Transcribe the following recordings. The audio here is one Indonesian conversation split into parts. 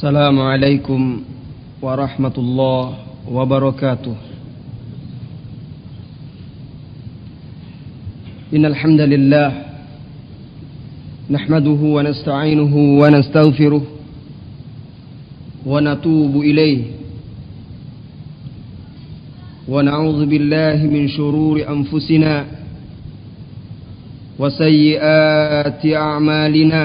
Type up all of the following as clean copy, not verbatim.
السلام عليكم ورحمة الله وبركاته. إن الحمد لله نحمده ونستعينه ونستغفره ونتوب إليه ونعوذ بالله من شرور أنفسنا وسيئات أعمالنا.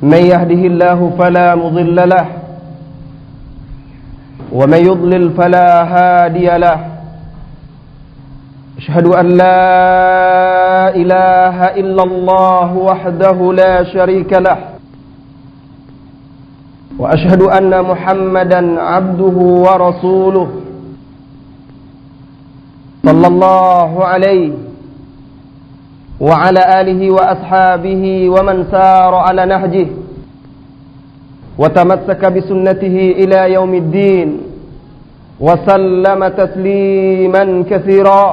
من يهده الله فلا مضل له ومن يضلل فلا هادي له. أشهد أن لا إله إلا الله وحده لا شريك له وأشهد أن محمدا عبده ورسوله صلى الله عليه وعلى آله وأصحابه ومن سار على نهجه وتمسك بسنته إلى يوم الدين وسلم تسليما كثيرا.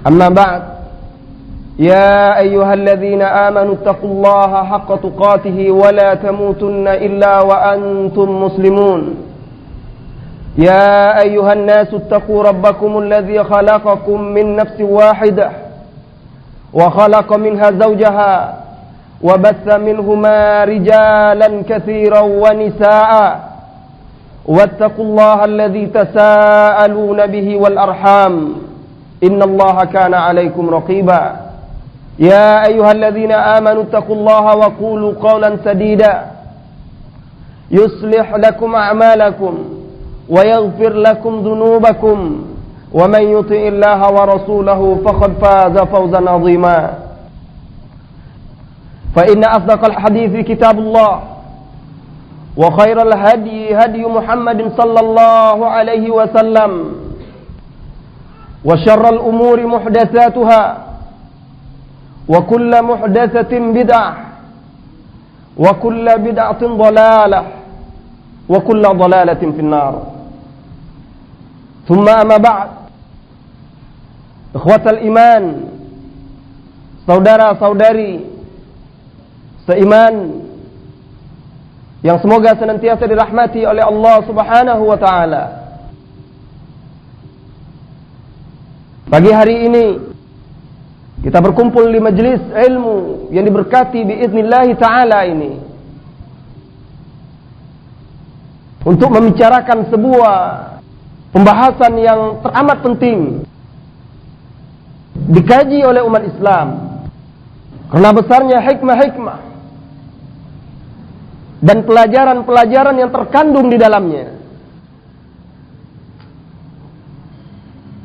أما بعد، يا أيها الذين آمنوا اتقوا الله حق تقاته ولا تموتن إلا وأنتم مسلمون. يا أيها الناس اتقوا ربكم الذي خلقكم من نفس واحدة وخلق منها زوجها وبث منهما رجالا كثيرا ونساء واتقوا الله الذي تساءلون به والأرحام إن الله كان عليكم رقيبا. يا أيها الذين آمنوا اتقوا الله وقولوا قولا سديدا يصلح لكم أعمالكم ويغفر لكم ذنوبكم ومن يطع الله ورسوله فقد فاز فوزا عظيما. فإن أصدق الحديث كتاب الله وخير الهدي هدي محمد صلى الله عليه وسلم وشر الأمور محدثاتها وكل محدثة بدعة وكل بدعة ضلالة وكل ضلالة في النار. ثم أما بعد، ikhwatal iman, saudara-saudari seiman yang semoga senantiasa dirahmati oleh Allah Subhanahu wa taala. Pagi hari ini kita berkumpul di majelis ilmu yang diberkati biiznillah taala ini untuk membicarakan sebuah pembahasan yang teramat penting dikaji oleh umat Islam karena besarnya hikmah-hikmah dan pelajaran-pelajaran yang terkandung di dalamnya.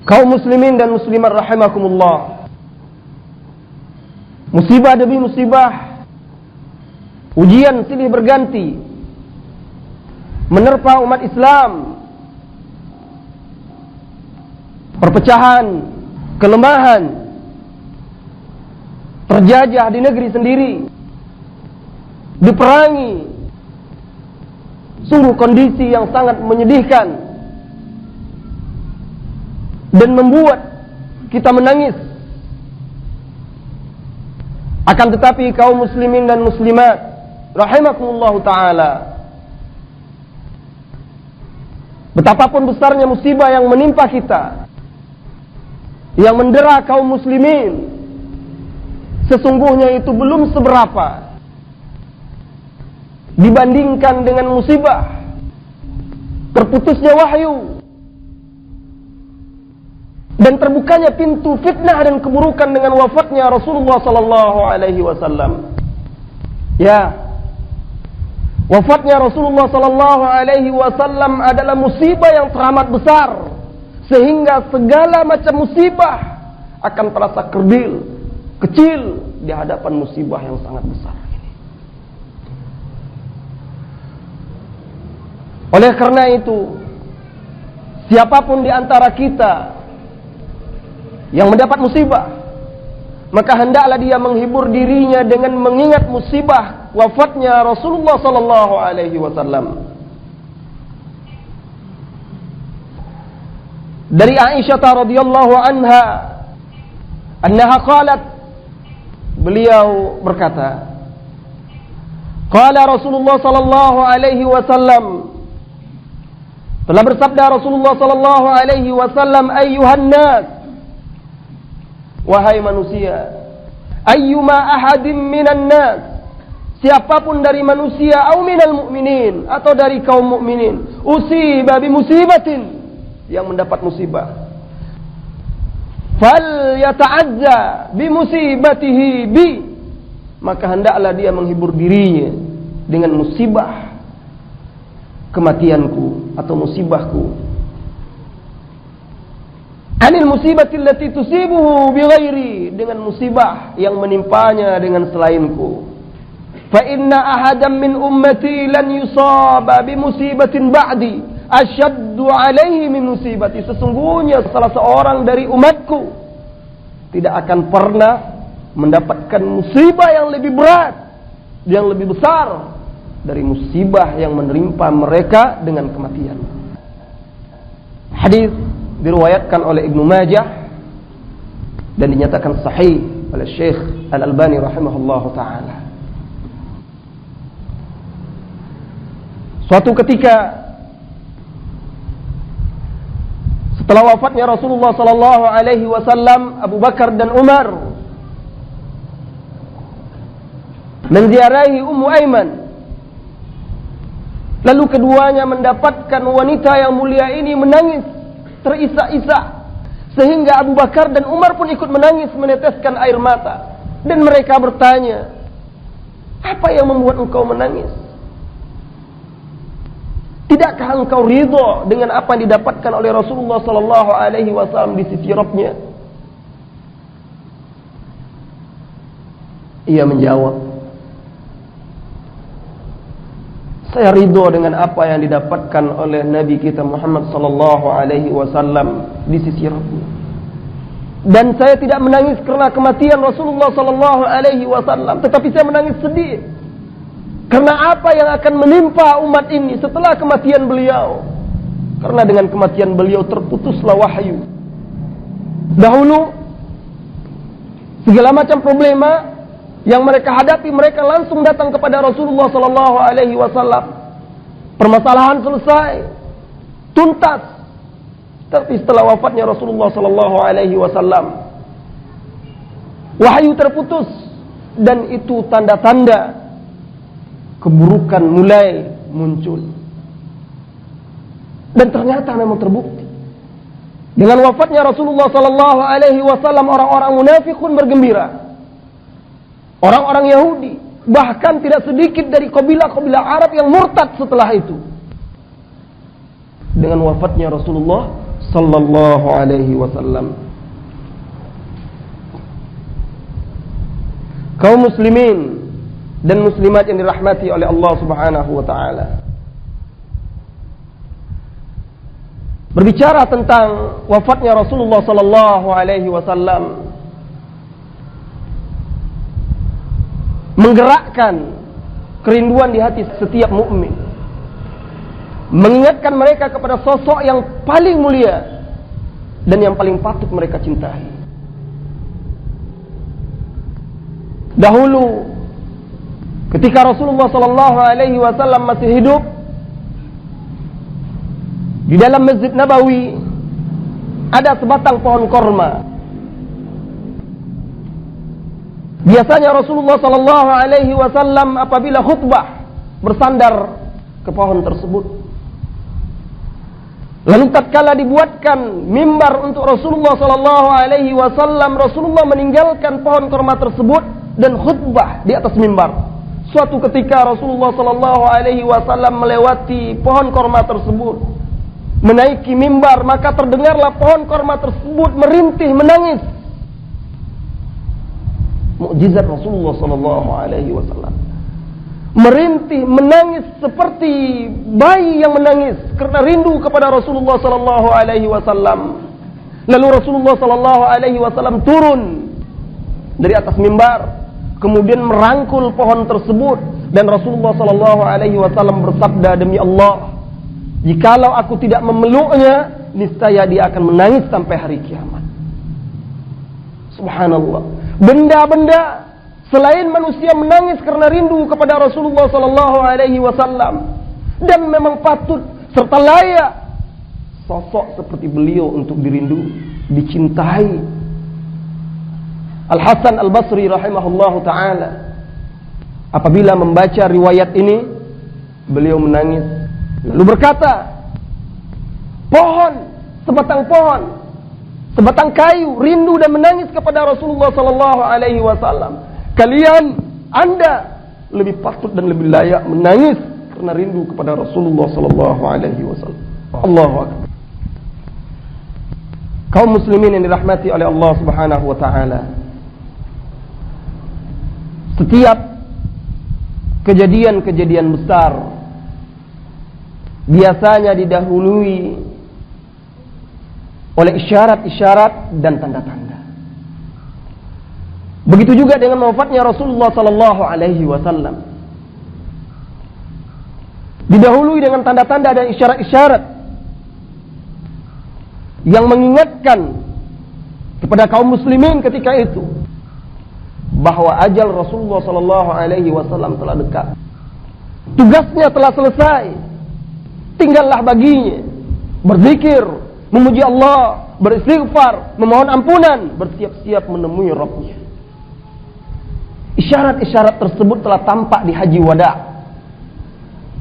Kaum muslimin dan muslimat rahimakumullah, musibah demi musibah, ujian silih berganti menerpa umat Islam. Perpecahan, kelemahan terjajah di negeri sendiri, diperangi. Sungguh kondisi yang sangat menyedihkan dan membuat kita menangis. Akan tetapi kaum muslimin dan muslimat rahimakumullah taala, betapapun besarnya musibah yang menimpa kita, yang mendera kaum muslimin, sesungguhnya itu belum seberapa dibandingkan dengan musibah terputusnya wahyu dan terbukanya pintu fitnah dan keburukan dengan wafatnya Rasulullah sallallahu alaihi wasallam. Ya, wafatnya Rasulullah sallallahu alaihi wasallam adalah musibah yang teramat besar, sehingga segala macam musibah akan terasa kecil di hadapan musibah yang sangat besar ini. Oleh karena itu, siapapun di antara kita yang mendapat musibah, maka hendaklah dia menghibur dirinya dengan mengingat musibah wafatnya Rasulullah sallallahu alaihi wasallam. Dari Aisyah radhiyallahu anha annaha qalat beliau berkata, qala Rasulullah sallallahu alaihi wasallam, telah bersabda Rasulullah sallallahu alaihi wasallam, ayyuhan nas, wahai manusia, ayyuma ahadin minan nas, siapapun dari manusia, au minal mu'minin, atau dari kaum mukminin, usiba bi musibatin, yang mendapat musibah, fal yata'azza bi musibatihi bi, maka hendaklah dia menghibur dirinya dengan musibah kematianku atau musibahku. Anil musibati allati tusibuhu bi ghairi, dengan musibah yang menimpanya dengan selainku. Fa inna ahadan min ummati lan yusaba bi musibatin ba'di asyaddu alaihi min musibati, sesungguhnya salah seorang dari umatku tidak akan pernah mendapatkan musibah yang lebih berat, yang lebih besar dari musibah yang menimpa mereka dengan kematian. Hadis diriwayatkan oleh Ibnu Majah dan dinyatakan sahih oleh Syekh Al-Albani rahimahullahu taala. Suatu ketika setelah wafatnya Rasulullah sallallahu alaihi wasallam, Abu Bakar dan Umar menziarahi Ummu Aiman. Lalu keduanya mendapatkan wanita yang mulia ini menangis terisak-isak, sehingga Abu Bakar dan Umar pun ikut menangis meneteskan air mata. Dan mereka bertanya, apa yang membuat engkau menangis? Tidakkah engkau ridha dengan apa yang didapatkan oleh Rasulullah sallallahu alaihi wasallam di sisi Rabbnya? Ia menjawab, saya ridha dengan apa yang didapatkan oleh Nabi kita Muhammad sallallahu alaihi wasallam di sisi Rabbnya. Dan saya tidak menangis karena kematian Rasulullah sallallahu alaihi wasallam, tetapi saya menangis sedih karena apa yang akan menimpa umat ini setelah kematian beliau. Karena dengan kematian beliau terputuslah wahyu. Dahulu segala macam problema yang mereka hadapi, mereka langsung datang kepada Rasulullah sallallahu alaihi wasallam. Permasalahan selesai, tuntas. Tapi setelah wafatnya Rasulullah sallallahu alaihi wasallam, wahyu terputus, dan itu tanda-tanda keburukan mulai muncul. Dan ternyata memang terbukti. Dengan wafatnya Rasulullah sallallahu alaihi wasallam, orang-orang munafikun bergembira. Orang-orang Yahudi, bahkan tidak sedikit dari kabilah-kabilah Arab yang murtad setelah itu. Dengan wafatnya Rasulullah sallallahu alaihi wasallam. Kaum muslimin dan muslimat yang dirahmati oleh Allah Subhanahu wa taala, berbicara tentang wafatnya Rasulullah sallallahu alaihi wasallam, menggerakkan kerinduan di hati setiap mukmin, mengingatkan mereka kepada sosok yang paling mulia dan yang paling patut mereka cintai. Dahulu ketika Rasulullah sallallahu alaihi wasallam masih hidup, di dalam Masjid Nabawi ada sebatang pohon korma. Biasanya Rasulullah sallallahu alaihi wasallam apabila khutbah bersandar ke pohon tersebut. Lalu tatkala dibuatkan mimbar untuk Rasulullah sallallahu alaihi wasallam, Rasulullah meninggalkan pohon korma tersebut dan khutbah di atas mimbar. Suatu ketika Rasulullah sallallahu alaihi wasallam melewati pohon korma tersebut, menaiki mimbar, maka terdengarlah pohon korma tersebut merintih menangis. Mukjizat Rasulullah sallallahu alaihi wasallam. Merintih menangis seperti bayi yang menangis karena rindu kepada Rasulullah sallallahu alaihi wasallam. Lalu Rasulullah sallallahu alaihi wasallam turun dari atas mimbar, kemudian merangkul pohon tersebut, dan Rasulullah sallallahu alaihi wasallam bersabda, demi Allah, jikalau aku tidak memeluknya, niscaya dia akan menangis sampai hari kiamat. Subhanallah. Benda-benda Selain manusia menangis karena rindu kepada Rasulullah sallallahu alaihi wasallam, dan memang patut serta layak sosok seperti beliau untuk dirindu, dicintai. Al-Hasan Al-Basri rahimahullahu taala apabila membaca riwayat ini, beliau menangis lalu berkata, sebatang pohon, sebatang kayu rindu dan menangis kepada Rasulullah sallallahu alaihi wasallam. Anda lebih patut dan lebih layak menangis karena rindu kepada Rasulullah sallallahu alaihi wasallam. Allahu akbar. Kaum muslimin yang dirahmati oleh Allah Subhanahu wa taala. Setiap kejadian-kejadian besar biasanya didahului oleh isyarat-isyarat dan tanda-tanda. Begitu juga dengan wafatnya Rasulullah sallallahu alaihi wasallam. Didahului dengan tanda-tanda dan isyarat-isyarat yang mengingatkan kepada kaum muslimin ketika itu bahwa ajal Rasulullah sallallahu alaihi wasallam telah dekat. Tugasnya telah selesai. Tinggallah baginya berzikir, memuji Allah, beristighfar, memohon ampunan, bersiap-siap menemui Rabbnya. Isyarat-isyarat tersebut telah tampak di haji wada,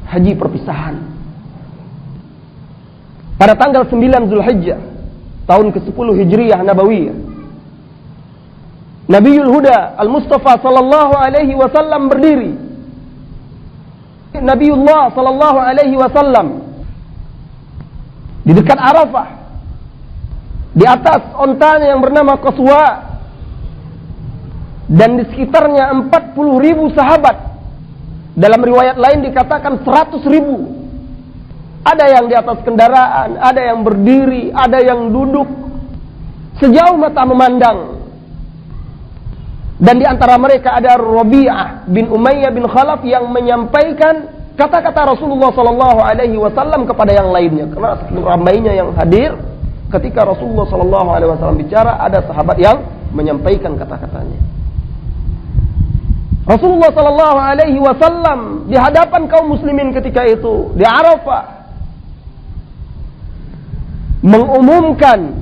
haji perpisahan. Pada tanggal 9 Zulhijjah tahun ke-10 Hijriyah Nabawiyah, Nabiul Huda Al-Mustafa sallallahu alaihi wasallam berdiri. Nabiullah sallallahu alaihi wasallam di dekat Arafah, di atas ontanya yang bernama Qaswa, dan di sekitarnya 40.000 sahabat. Dalam riwayat lain dikatakan 100.000. Ada yang di atas kendaraan, ada yang berdiri, ada yang duduk, sejauh mata memandang. Dan di antara mereka ada Rabi'ah bin Umayyah bin Khalaf yang menyampaikan kata-kata Rasulullah sallallahu alaihi wasallam kepada yang lainnya. Karena ramainya yang hadir ketika Rasulullah sallallahu alaihi wasallam bicara, ada sahabat yang menyampaikan kata-katanya. Rasulullah sallallahu alaihi wasallam di hadapan kaum muslimin ketika itu di Arafah mengumumkan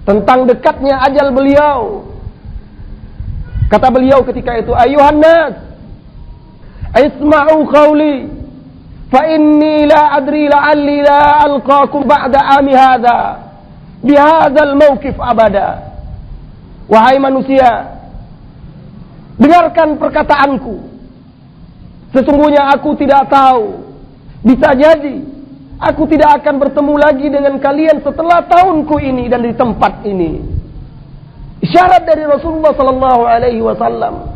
tentang dekatnya ajal beliau. Kata beliau ketika itu, "Ayuhan nas, isma'u qawli, fa inni la adri la'alli la alqakum ba'da ami hadha bi hadzal mawqif abada." Wahai manusia, dengarkan perkataanku. Sesungguhnya aku tidak tahu, bisa jadi aku tidak akan bertemu lagi dengan kalian setelah tahunku ini dan di tempat ini. Isyarat dari Rasulullah sallallahu alaihi wasallam.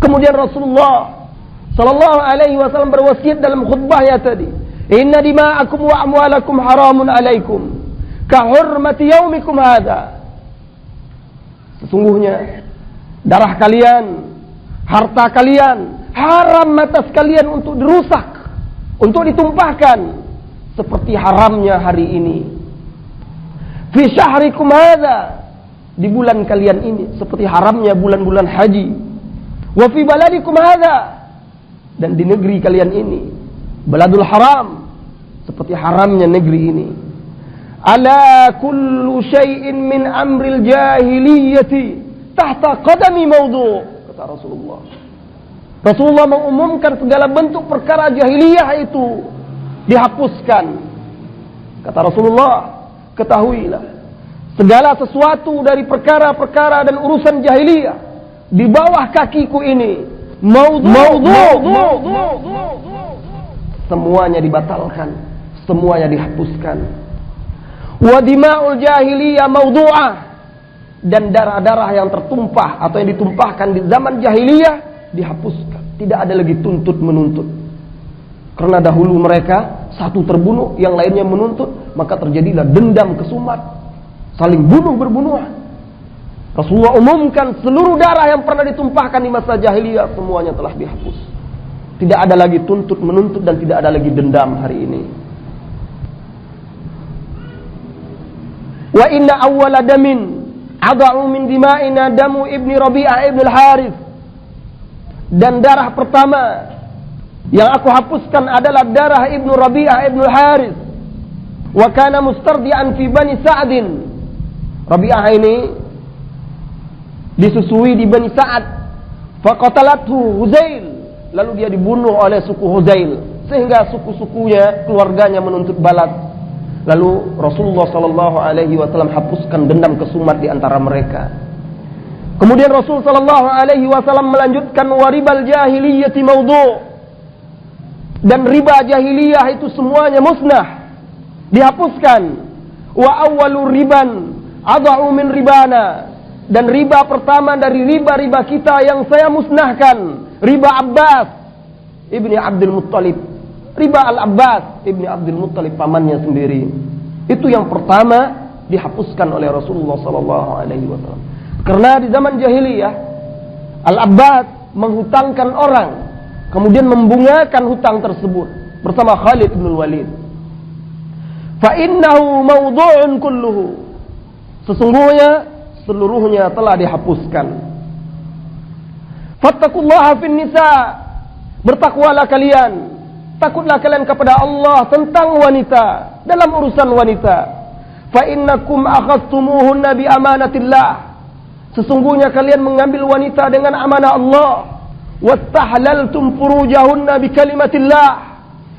Kemudian Rasulullah sallallahu alaihi wasallam berwasiat dalam khutbahnya tadi, "Inna dima'akum wa amwalakum haramun alaikum ka hurmati yaumikum hadza." Sesungguhnya darah kalian, harta kalian haram atas kalian untuk dirusak, untuk ditumpahkan seperti haramnya hari ini. Fi syahrikum hadza, di bulan kalian ini, seperti haramnya bulan-bulan haji. Wa fi baladikum hadza, dan di negeri kalian ini, baladul haram, seperti haramnya negeri ini. Ala kullu syai'in min amril jahiliyati tahta qadami mawdu', kata Rasulullah. Rasulullah mengumumkan segala bentuk perkara jahiliyah itu dihapuskan. Kata Rasulullah, ketahuilah, segala sesuatu dari perkara-perkara dan urusan jahiliyah di bawah kakiku ini mawdu', semuanya dibatalkan, semuanya dihapuskan. Wa dima'ul jahiliyah mawdu'ah, dan darah-darah yang tertumpah atau yang ditumpahkan di zaman jahiliyah dihapuskan. Tidak ada lagi tuntut menuntut. Karena dahulu mereka satu terbunuh, yang lainnya menuntut, maka terjadilah dendam kesumat, saling bunuh-berbunuhan. Rasulullah umumkan seluruh darah yang pernah ditumpahkan di masa jahiliyah semuanya telah dihapus. Tidak ada lagi tuntut menuntut dan tidak ada lagi dendam hari ini. Wa inna awwala damin Ada'u min dima'ina damu ibni Rabi'ah ibn al-Harith. Dan darah pertama yang aku hapuskan adalah darah ibnu Rabi'ah ibn al-Harith. Wa kana mustardi'an fi Bani Sa'din. Rabi'ah ini disusui di Bani Sa'ad. Faqatalathu Huzail. Lalu dia dibunuh oleh suku Huzail. Sehingga suku-sukunya, keluarganya menuntut balas. Lalu Rasulullah SAW hapuskan dendam kesumat di antara mereka. Kemudian Rasul SAW melanjutkan waribal jahiliyati maudhu. Dan riba jahiliyah itu semuanya musnah, dihapuskan. Wa awwalu riban adha'u min ribana. Dan riba pertama dari riba-riba kita yang saya musnahkan, riba Abbas ibni Abdul Muttalib. Riba Al-Abbas ibni Abdul Muttalib, pamannya sendiri. Itu yang pertama dihapuskan oleh Rasulullah SAW. Karena di zaman jahiliyah Al-Abbas menghutangkan orang, kemudian membungakan hutang tersebut bersama Khalid bin Walid. Fa innahu mawdu'un kulluhu. Sesungguhnya seluruhnya telah dihapuskan. Fattaqullaha fin nisa. Bertakwalah kalian. Takutlah kalian kepada Allah tentang wanita, dalam urusan wanita. Fa innakum akhadtumuhunna bi amanatillah. Sesungguhnya kalian mengambil wanita dengan amanah Allah. Wastahlaltum furujahunna bi kalimatillah.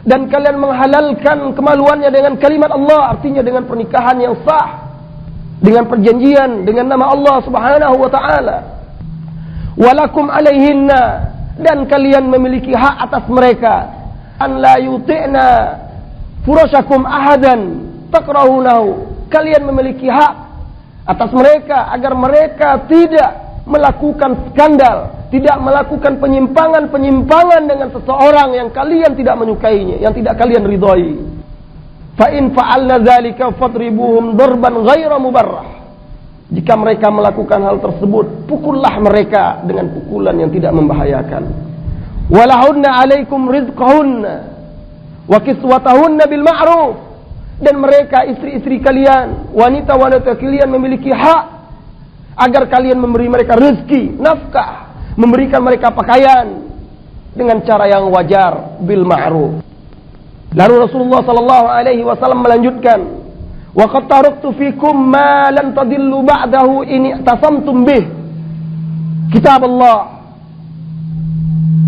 Dan kalian menghalalkan kemaluannya dengan kalimat Allah, artinya dengan pernikahan yang sah, dengan perjanjian dengan nama Allah Subhanahu wa taala. Walakum alaihinna, dan kalian memiliki hak atas mereka. An la yuti'na furashakum ahadan takrahunahu. Kalian memiliki hak atas mereka agar mereka tidak melakukan skandal, tidak melakukan penyimpangan-penyimpangan dengan seseorang yang kalian tidak menyukainya, yang tidak kalian ridhai. Fa in fa'alna dzalika fadribuhum darban ghaira mubarrah. Jika mereka melakukan hal tersebut, pukullah mereka dengan pukulan yang tidak membahayakan. Walahunna alaikum rizqahunna wa kiswatahunna bil ma'ruf. Dan mereka, istri-istri kalian, wanita-wanita kalian memiliki hak agar kalian memberi mereka rezeki, nafkah, memberikan mereka pakaian dengan cara yang wajar, bil ma'ruf. Lalu Rasulullah SAW melanjutkan, wa qad taraktu fikum ma lan tadillu ba'dahu in i'tasamtum bih. Kitab Allah.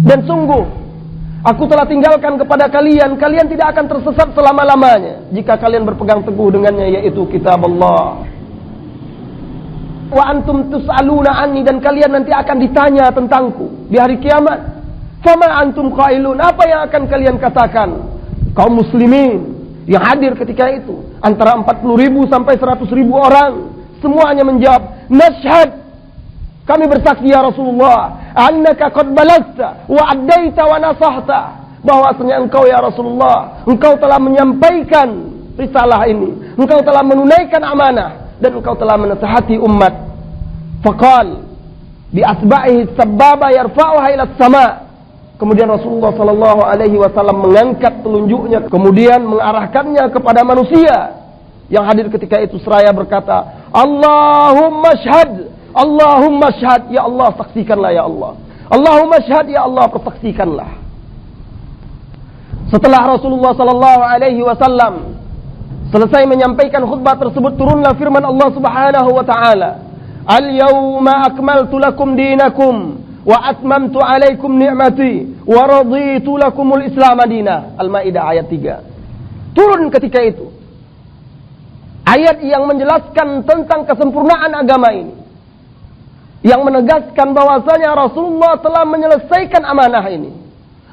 Dan sungguh aku telah tinggalkan kepada kalian, kalian tidak akan tersesat selama-lamanya jika kalian berpegang teguh dengannya, yaitu kitab Allah. Wa antum tus'aluna anni, dan kalian nanti akan ditanya tentangku di hari kiamat. Fama antum qailun, apa yang akan kalian katakan? Kaum muslimin yang hadir ketika itu antara 40.000 sampai 100.000 orang, semuanya menjawab, nashhad, kami bersaksi ya Rasulullah, annaka qad balagta wa addaita wa nasahta, bahwasanya engkau ya Rasulullah, engkau telah menyampaikan risalah ini, engkau telah menunaikan amanah, dan engkau telah menasihati umat. Faqal bi asba'ihi sababa yarfa'uha ila as-sama'. Kemudian Rasulullah SAW mengangkat telunjuknya, kemudian mengarahkannya kepada manusia yang hadir ketika itu seraya berkata, Allahumma syhad, Allahumma syhad, ya Allah saksikanlah ya Allah. Allahumma syhad, ya Allah persaksikanlah. Setelah Rasulullah SAW selesai menyampaikan khutbah tersebut, turunlah firman Allah Subhanahu wa taala, Al-yawma akmaltu lakum dinakum wa atmamtu alaikum ni'mati wa raditu lakumul Islam madina. Al-Maidah ayat 3. Turun ketika itu ayat yang menjelaskan tentang kesempurnaan agama ini, yang menegaskan bahwasanya Rasulullah telah menyelesaikan amanah ini,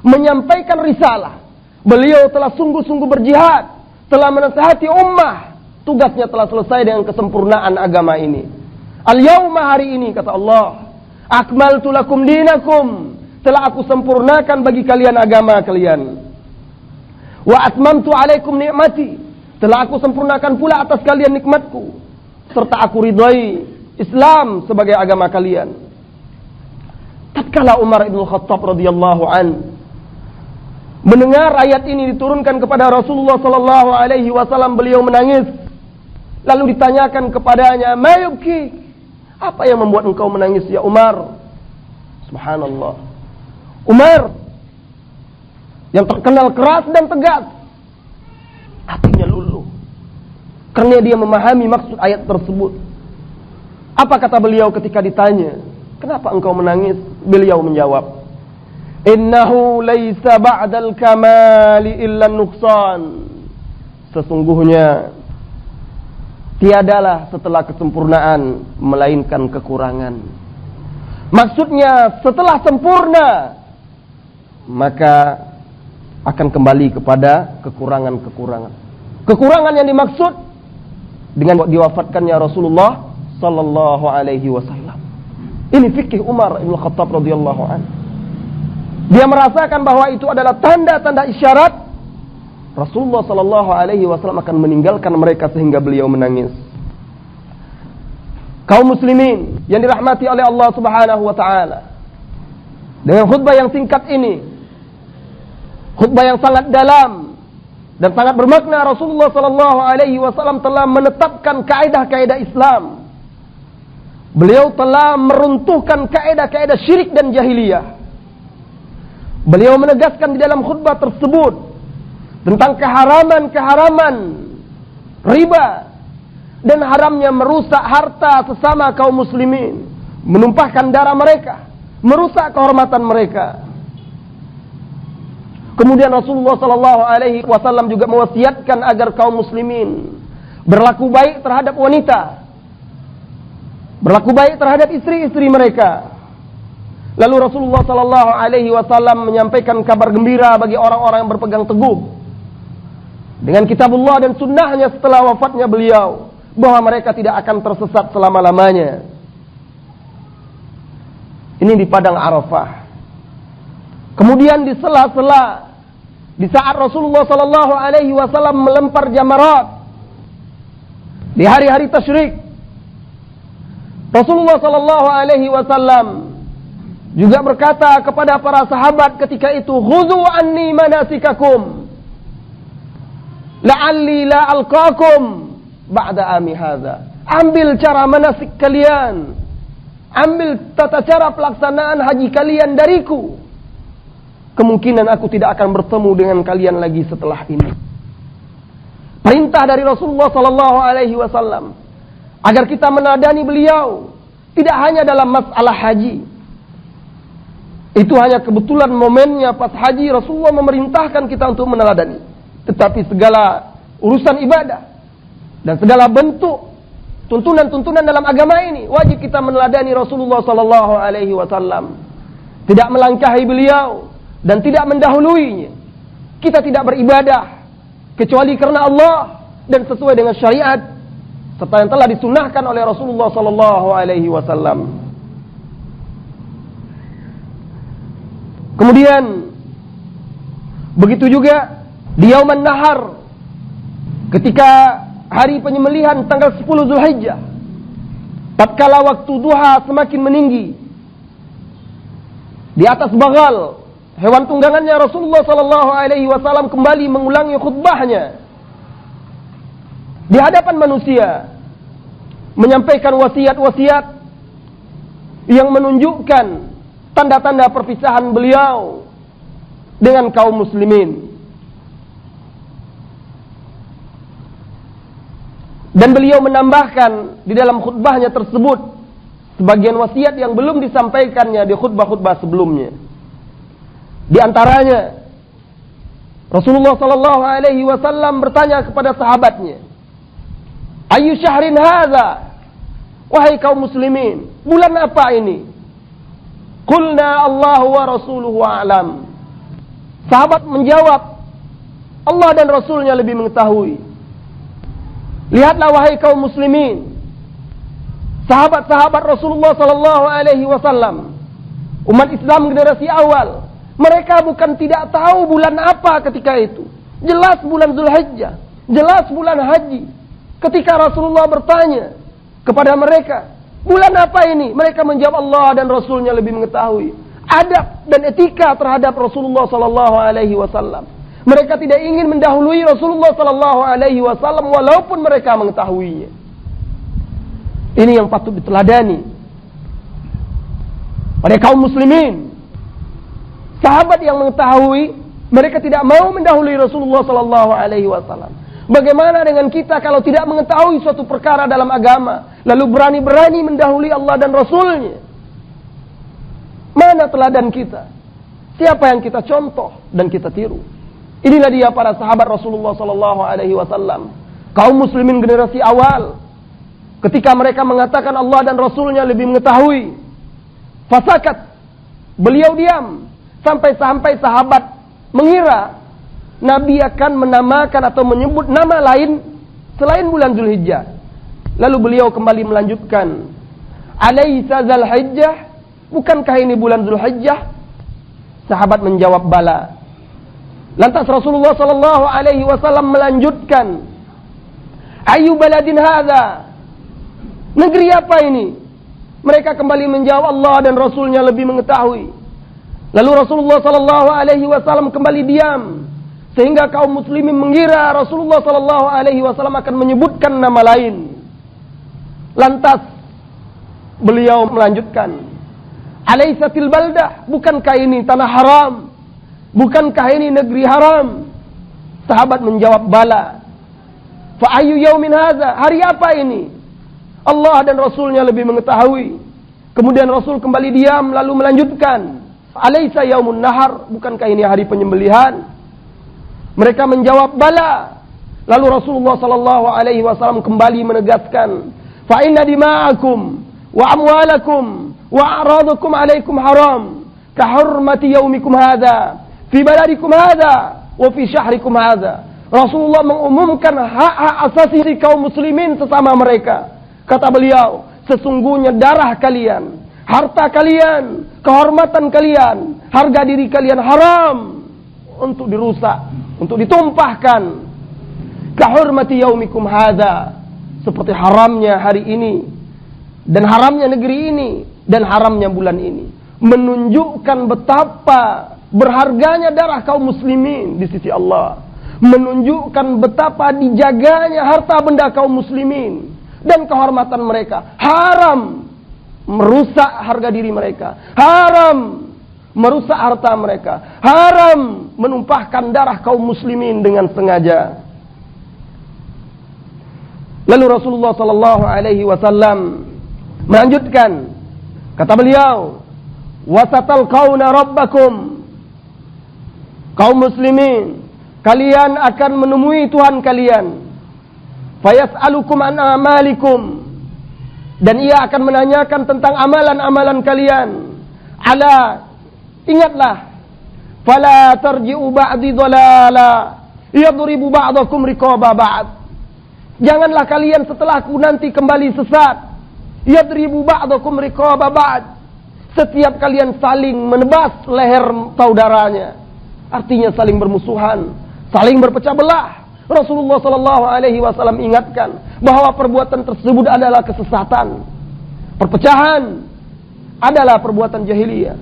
menyampaikan risalah. Beliau telah sungguh-sungguh berjihad, telah menasihati ummah, tugasnya telah selesai dengan kesempurnaan agama ini. Al-yawma, hari ini, kata Allah, akmaltu lakum dinakum, telah aku sempurnakan bagi kalian agama kalian. Wa atmamtu alaikum ni'mati, telah aku sempurnakan pula atas kalian nikmatku, serta aku ridhai Islam sebagai agama kalian. Tatkala Umar ibn Khattab radhiyallahu an mendengar ayat ini diturunkan kepada Rasulullah sallallahu alaihi wasallam, beliau menangis. Lalu ditanyakan kepadanya, "Ma yubki?" Apa yang membuat engkau menangis ya Umar? Subhanallah. Umar yang terkenal keras dan tegas, hatinya luluh karena dia memahami maksud ayat tersebut. Apa kata beliau ketika ditanya, kenapa engkau menangis? Beliau menjawab, innahu laisa ba'dal kamali illa nuqsan. Sesungguhnya tiadalah setelah kesempurnaan melainkan kekurangan. Maksudnya setelah sempurna maka akan kembali kepada kekurangan-kekurangan. Kekurangan yang dimaksud dengan diwafatkannya Rasulullah sallallahu alaihi wasallam. Ini fikih Umar bin Khattab radhiyallahu anhu. Dia merasakan bahwa itu adalah tanda-tanda isyarat Rasulullah sallallahu alaihi wasallam akan meninggalkan mereka sehingga beliau menangis. Kaum muslimin yang dirahmati oleh Allah Subhanahu wa taala. Dengan khutbah yang singkat ini, khutbah yang sangat dalam dan sangat bermakna, Rasulullah sallallahu alaihi wasallam telah menetapkan kaidah-kaidah Islam. Beliau telah meruntuhkan kaidah-kaidah syirik dan jahiliyah. Beliau menegaskan di dalam khutbah tersebut tentang keharaman-keharaman riba dan haramnya merusak harta sesama kaum muslimin, menumpahkan darah mereka, merusak kehormatan mereka. Kemudian Rasulullah sallallahu alaihi wasallam juga mewasiatkan agar kaum muslimin berlaku baik terhadap wanita, berlaku baik terhadap istri-istri mereka. Lalu Rasulullah sallallahu alaihi wasallam menyampaikan kabar gembira bagi orang-orang yang berpegang teguh dengan kitabullah dan sunnahnya setelah wafatnya beliau, bahwa mereka tidak akan tersesat selama-lamanya. Ini di padang Arafah. Kemudian di sela-sela, di saat Rasulullah sallallahu alaihi wasallam melempar jamarat di hari-hari tasyrik, Rasulullah sallallahu alaihi wasallam juga berkata kepada para sahabat ketika itu, "Khudhu anni manasikakum la'alli la alqakum ba'da ami hadza." Ambil cara manasik kalian, ambil tata cara pelaksanaan haji kalian dariku. Kemungkinan aku tidak akan bertemu dengan kalian lagi setelah ini. Perintah dari Rasulullah sallallahu alaihi wasallam agar kita meneladani beliau, tidak hanya dalam masalah haji. Itu hanya kebetulan momennya pas haji Rasulullah memerintahkan kita untuk meneladani. Tetapi segala urusan ibadah dan segala bentuk tuntunan-tuntunan dalam agama ini wajib kita meneladani Rasulullah sallallahu alaihi wasallam. Tidak melangkahi beliau dan tidak mendahuluinya. Kita tidak beribadah kecuali karena Allah dan sesuai dengan syariat serta yang telah disunnahkan oleh Rasulullah sallallahu alaihi wasallam. Kemudian begitu juga di Yauman Nahar, ketika hari penyembelihan tanggal 10 Zulhijjah, tatkala waktu duha semakin meninggi, di atas bagal hewan tunggangannya Rasulullah sallallahu alaihi wasallam kembali mengulangi khutbahnya di hadapan manusia, menyampaikan wasiat-wasiat yang menunjukkan tanda-tanda perpisahan beliau dengan kaum muslimin. Dan beliau menambahkan di dalam khutbahnya tersebut sebagian wasiat yang belum disampaikannya di khutbah-khutbah sebelumnya. Di antaranya, Rasulullah sallallahu alaihi wasallam bertanya kepada sahabatnya, "Ayyu syahrin hadza?" Wahai kaum muslimin, bulan apa ini? Qulna Allahu wa rasuluhu a'lam. Sahabat menjawab, Allah dan Rasulnya lebih mengetahui. Lihatlah wahai kaum muslimin, sahabat-sahabat Rasulullah sallallahu alaihi wasallam, umat Islam generasi awal, mereka bukan tidak tahu bulan apa ketika itu. Jelas bulan Zulhijjah, jelas bulan haji. Ketika Rasulullah bertanya kepada mereka, bulan apa ini? Mereka menjawab, Allah dan Rasulnya lebih mengetahui. Adab dan etika terhadap Rasulullah sallallahu alaihi wasallam. Mereka tidak ingin mendahului Rasulullah sallallahu alaihi wasallam walaupun mereka mengetahuinya. Ini yang patut diteladani pada kaum muslimin. Sahabat yang mengetahui, mereka tidak mau mendahului Rasulullah sallallahu alaihi wasallam. Bagaimana dengan kita kalau tidak mengetahui suatu perkara dalam agama, lalu berani-berani mendahului Allah dan Rasulnya? Mana teladan kita? Siapa yang kita contoh dan kita tiru? Inilah dia para sahabat Rasulullah sallallahu alaihi wasallam, kaum muslimin generasi awal. Ketika mereka mengatakan Allah dan Rasulnya lebih mengetahui, fasakat, beliau diam. Sampai-sampai sahabat mengira Nabi akan menamakan atau menyebut nama lain selain bulan Zulhijjah. Lalu beliau kembali melanjutkan, Alaysa Zulhijjah? Bukankah ini bulan Zulhijjah? Sahabat menjawab bala. Lantas Rasulullah sallallahu alaihi wasallam melanjutkan, Ayu baladin hadza? Negeri apa ini? Mereka kembali menjawab Allah dan Rasulnya lebih mengetahui. Lalu Rasulullah sallallahu alaihi wasallam kembali diam, sehingga kaum muslimin mengira Rasulullah sallallahu alaihi wasallam akan menyebutkan nama lain. Lantas beliau melanjutkan, Alaysatil baldah? Bukankah ini tanah haram? Bukankah ini negeri haram? Sahabat menjawab bala. Fa ayyu yaumin hadza? Hari apa ini? Allah dan Rasulnya lebih mengetahui. Kemudian Rasul kembali diam lalu melanjutkan, Alaysa yaumun nahar? Bukankah ini hari penyembelihan? Mereka menjawab bala. Lalu Rasulullah sallallahu alaihi wasallam kembali menegaskan, fa inna dima'akum wa amwalakum wa a'radakum alaikum haram ka hurmati yaumikum hadza fi baladikum hadza wa fi syahrikum hadza. Rasulullah mengumumkan hak-hak asasi kaum muslimin sesama mereka. Kata beliau, sesungguhnya darah kalian, harta kalian, kehormatan kalian, harga diri kalian haram untuk dirusak, untuk ditumpahkan. Kahurmati yaumikum hadza, seperti haramnya hari ini, dan haramnya negeri ini, dan haramnya bulan ini. Menunjukkan betapa berharganya darah kaum muslimin di sisi Allah. Menunjukkan betapa dijaganya harta benda kaum muslimin dan kehormatan mereka. Haram merusak harga diri mereka, haram merusak harta mereka, haram menumpahkan darah kaum muslimin dengan sengaja. Lalu Rasulullah sallallahu alaihi wasallam melanjutkan, kata beliau, wasatalqauna rabbakum, kaum muslimin, kalian akan menemui Tuhan kalian, fayas'alukum an amalikum, dan ia akan menanyakan tentang amalan-amalan kalian. Ala, ingatlah, fala tarji'u ba'di dhalala yadribu ba'dakum riqaba ba'd. Janganlah kalian setelahku nanti kembali sesat. Yadribu ba'dakum riqaba ba'd. Setiap kalian saling menebas leher saudaranya. Artinya saling bermusuhan, saling berpecah belah. Rasulullah sallallahu alaihi wasallam ingatkan bahwa perbuatan tersebut adalah kesesatan. Perpecahan adalah perbuatan jahiliyah.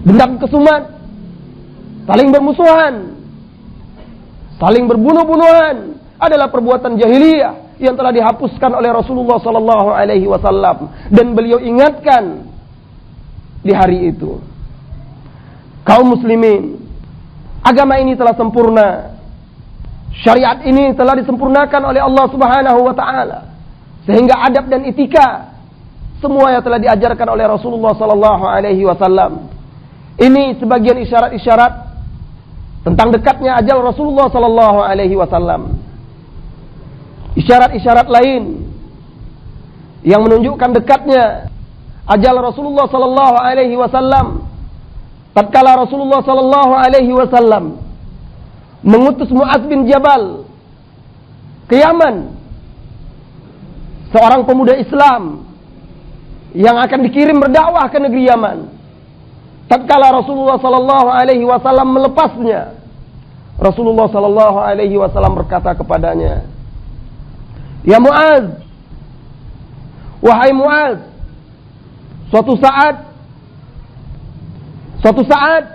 Dendam kesumat, saling bermusuhan, saling berbunuh-bunuhan adalah perbuatan jahiliyah yang telah dihapuskan oleh Rasulullah sallallahu alaihi wasallam, dan beliau ingatkan di hari itu. Kaum muslimin, agama ini telah sempurna. Syariat ini telah disempurnakan oleh Allah Subhanahu wa taala, sehingga adab dan etika semuanya telah diajarkan oleh Rasulullah sallallahu alaihi wasallam. Ini sebagian isyarat-isyarat tentang dekatnya ajal Rasulullah sallallahu alaihi wasallam. Isyarat-isyarat lain yang menunjukkan dekatnya ajal Rasulullah sallallahu alaihi wasallam, tatkala Rasulullah sallallahu alaihi wasallam mengutus Mu'adz bin Jabal ke Yaman, seorang pemuda Islam yang akan dikirim berdakwah ke negeri Yaman. Tatkala Rasulullah sallallahu alaihi wasallam melepasnya, Rasulullah sallallahu alaihi wasallam berkata kepadanya, "Ya Mu'adz, wahai Mu'adz, suatu saat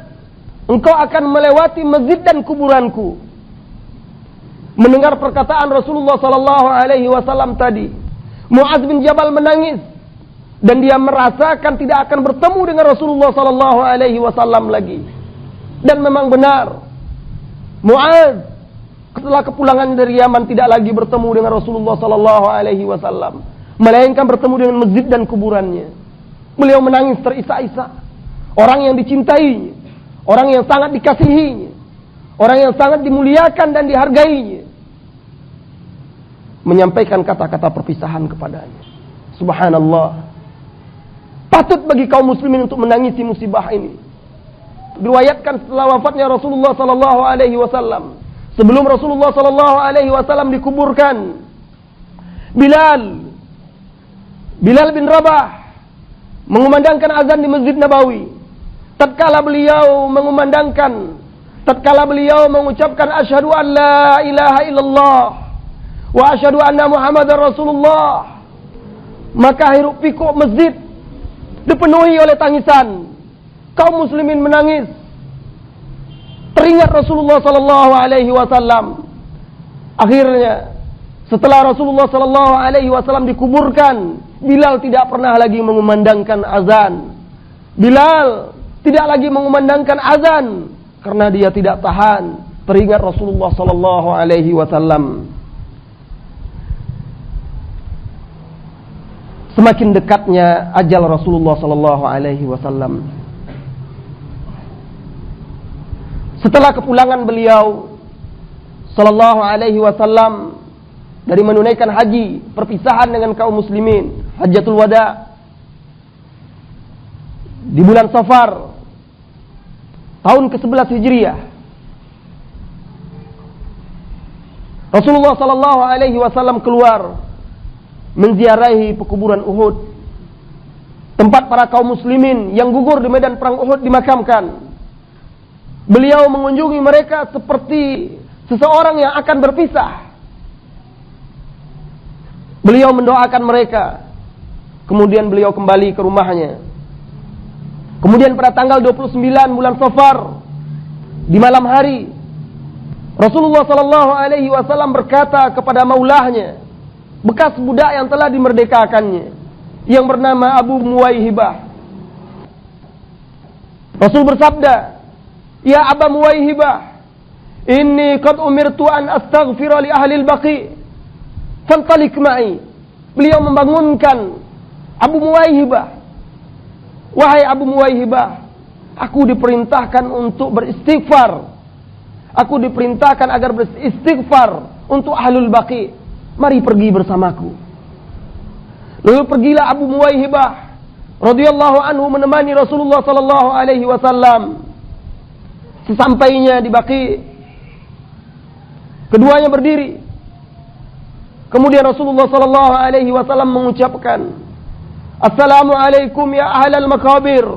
engkau akan melewati masjid dan kuburanku." Mendengar perkataan Rasulullah sallallahu alaihi wasallam tadi, Mu'adz bin Jabal menangis dan dia merasakan tidak akan bertemu dengan Rasulullah sallallahu alaihi wasallam lagi. Dan memang benar, Mu'adz setelah kepulangan dari Yaman tidak lagi bertemu dengan Rasulullah sallallahu alaihi wasallam, melainkan bertemu dengan masjid dan kuburannya. Beliau menangis terisak-isak. Orang yang dicintainya, orang yang sangat dikasihinya, orang yang sangat dimuliakan dan dihargainya, menyampaikan kata-kata perpisahan kepadanya. Subhanallah. Patut bagi kaum muslimin untuk menangisi musibah ini. Diriwayatkan setelah wafatnya Rasulullah sallallahu alaihi wasallam, sebelum Rasulullah sallallahu alaihi wasallam dikuburkan, Bilal bin Rabah mengumandangkan azan di Masjid Nabawi. Tatkala beliau mengucapkan asyhadu an la ilaha illallah wa asyhadu anna Muhammadar Rasulullah, maka hiruk pikuk masjid dipenuhi oleh tangisan. Kaum muslimin menangis, teringat Rasulullah sallallahu alaihi wasallam. Akhirnya setelah Rasulullah sallallahu alaihi wasallam dikuburkan, Bilal tidak pernah lagi mengumandangkan azan. Bilal tidak lagi mengumandangkan azan karena dia tidak tahan teringat Rasulullah sallallahu alaihi wasallam. Semakin dekatnya ajal Rasulullah sallallahu alaihi wasallam. Setelah kepulangan beliau sallallahu alaihi wasallam dari menunaikan haji, perpisahan dengan kaum muslimin, Hajjatul Wada, di bulan Safar tahun ke-11 Hijriah, Rasulullah sallallahu alaihi wasallam keluar menziarahi pekuburan Uhud, tempat para kaum muslimin yang gugur di medan perang Uhud dimakamkan. Beliau mengunjungi mereka seperti seseorang yang akan berpisah. Beliau mendoakan mereka, kemudian beliau kembali ke rumahnya. Kemudian pada tanggal 29 bulan Safar, di malam hari, Rasulullah sallallahu alaihi wasallam berkata kepada maulahnya, bekas budak yang telah dimerdekakannya, yang bernama Abu Muwaihibah. Rasul bersabda, "Ya Aba Muwaihibah, inni qad umirtu an astaghfira li ahli al-baqi, fantalik ma'i." Beliau membangunkan Abu Muwaihibah. "Wahai Abu Muwaihibah, aku diperintahkan untuk beristighfar. Aku diperintahkan agar beristighfar untuk ahlul baqi. Mari pergi bersamaku." Lalu pergilah Abu Muwaihibah radhiyallahu anhu menemani Rasulullah sallallahu alaihi wasallam. Sesampainya di Baqi, keduanya berdiri. Kemudian Rasulullah sallallahu alaihi wasallam mengucapkan, "Assalamualaikum ya ahlal makabir.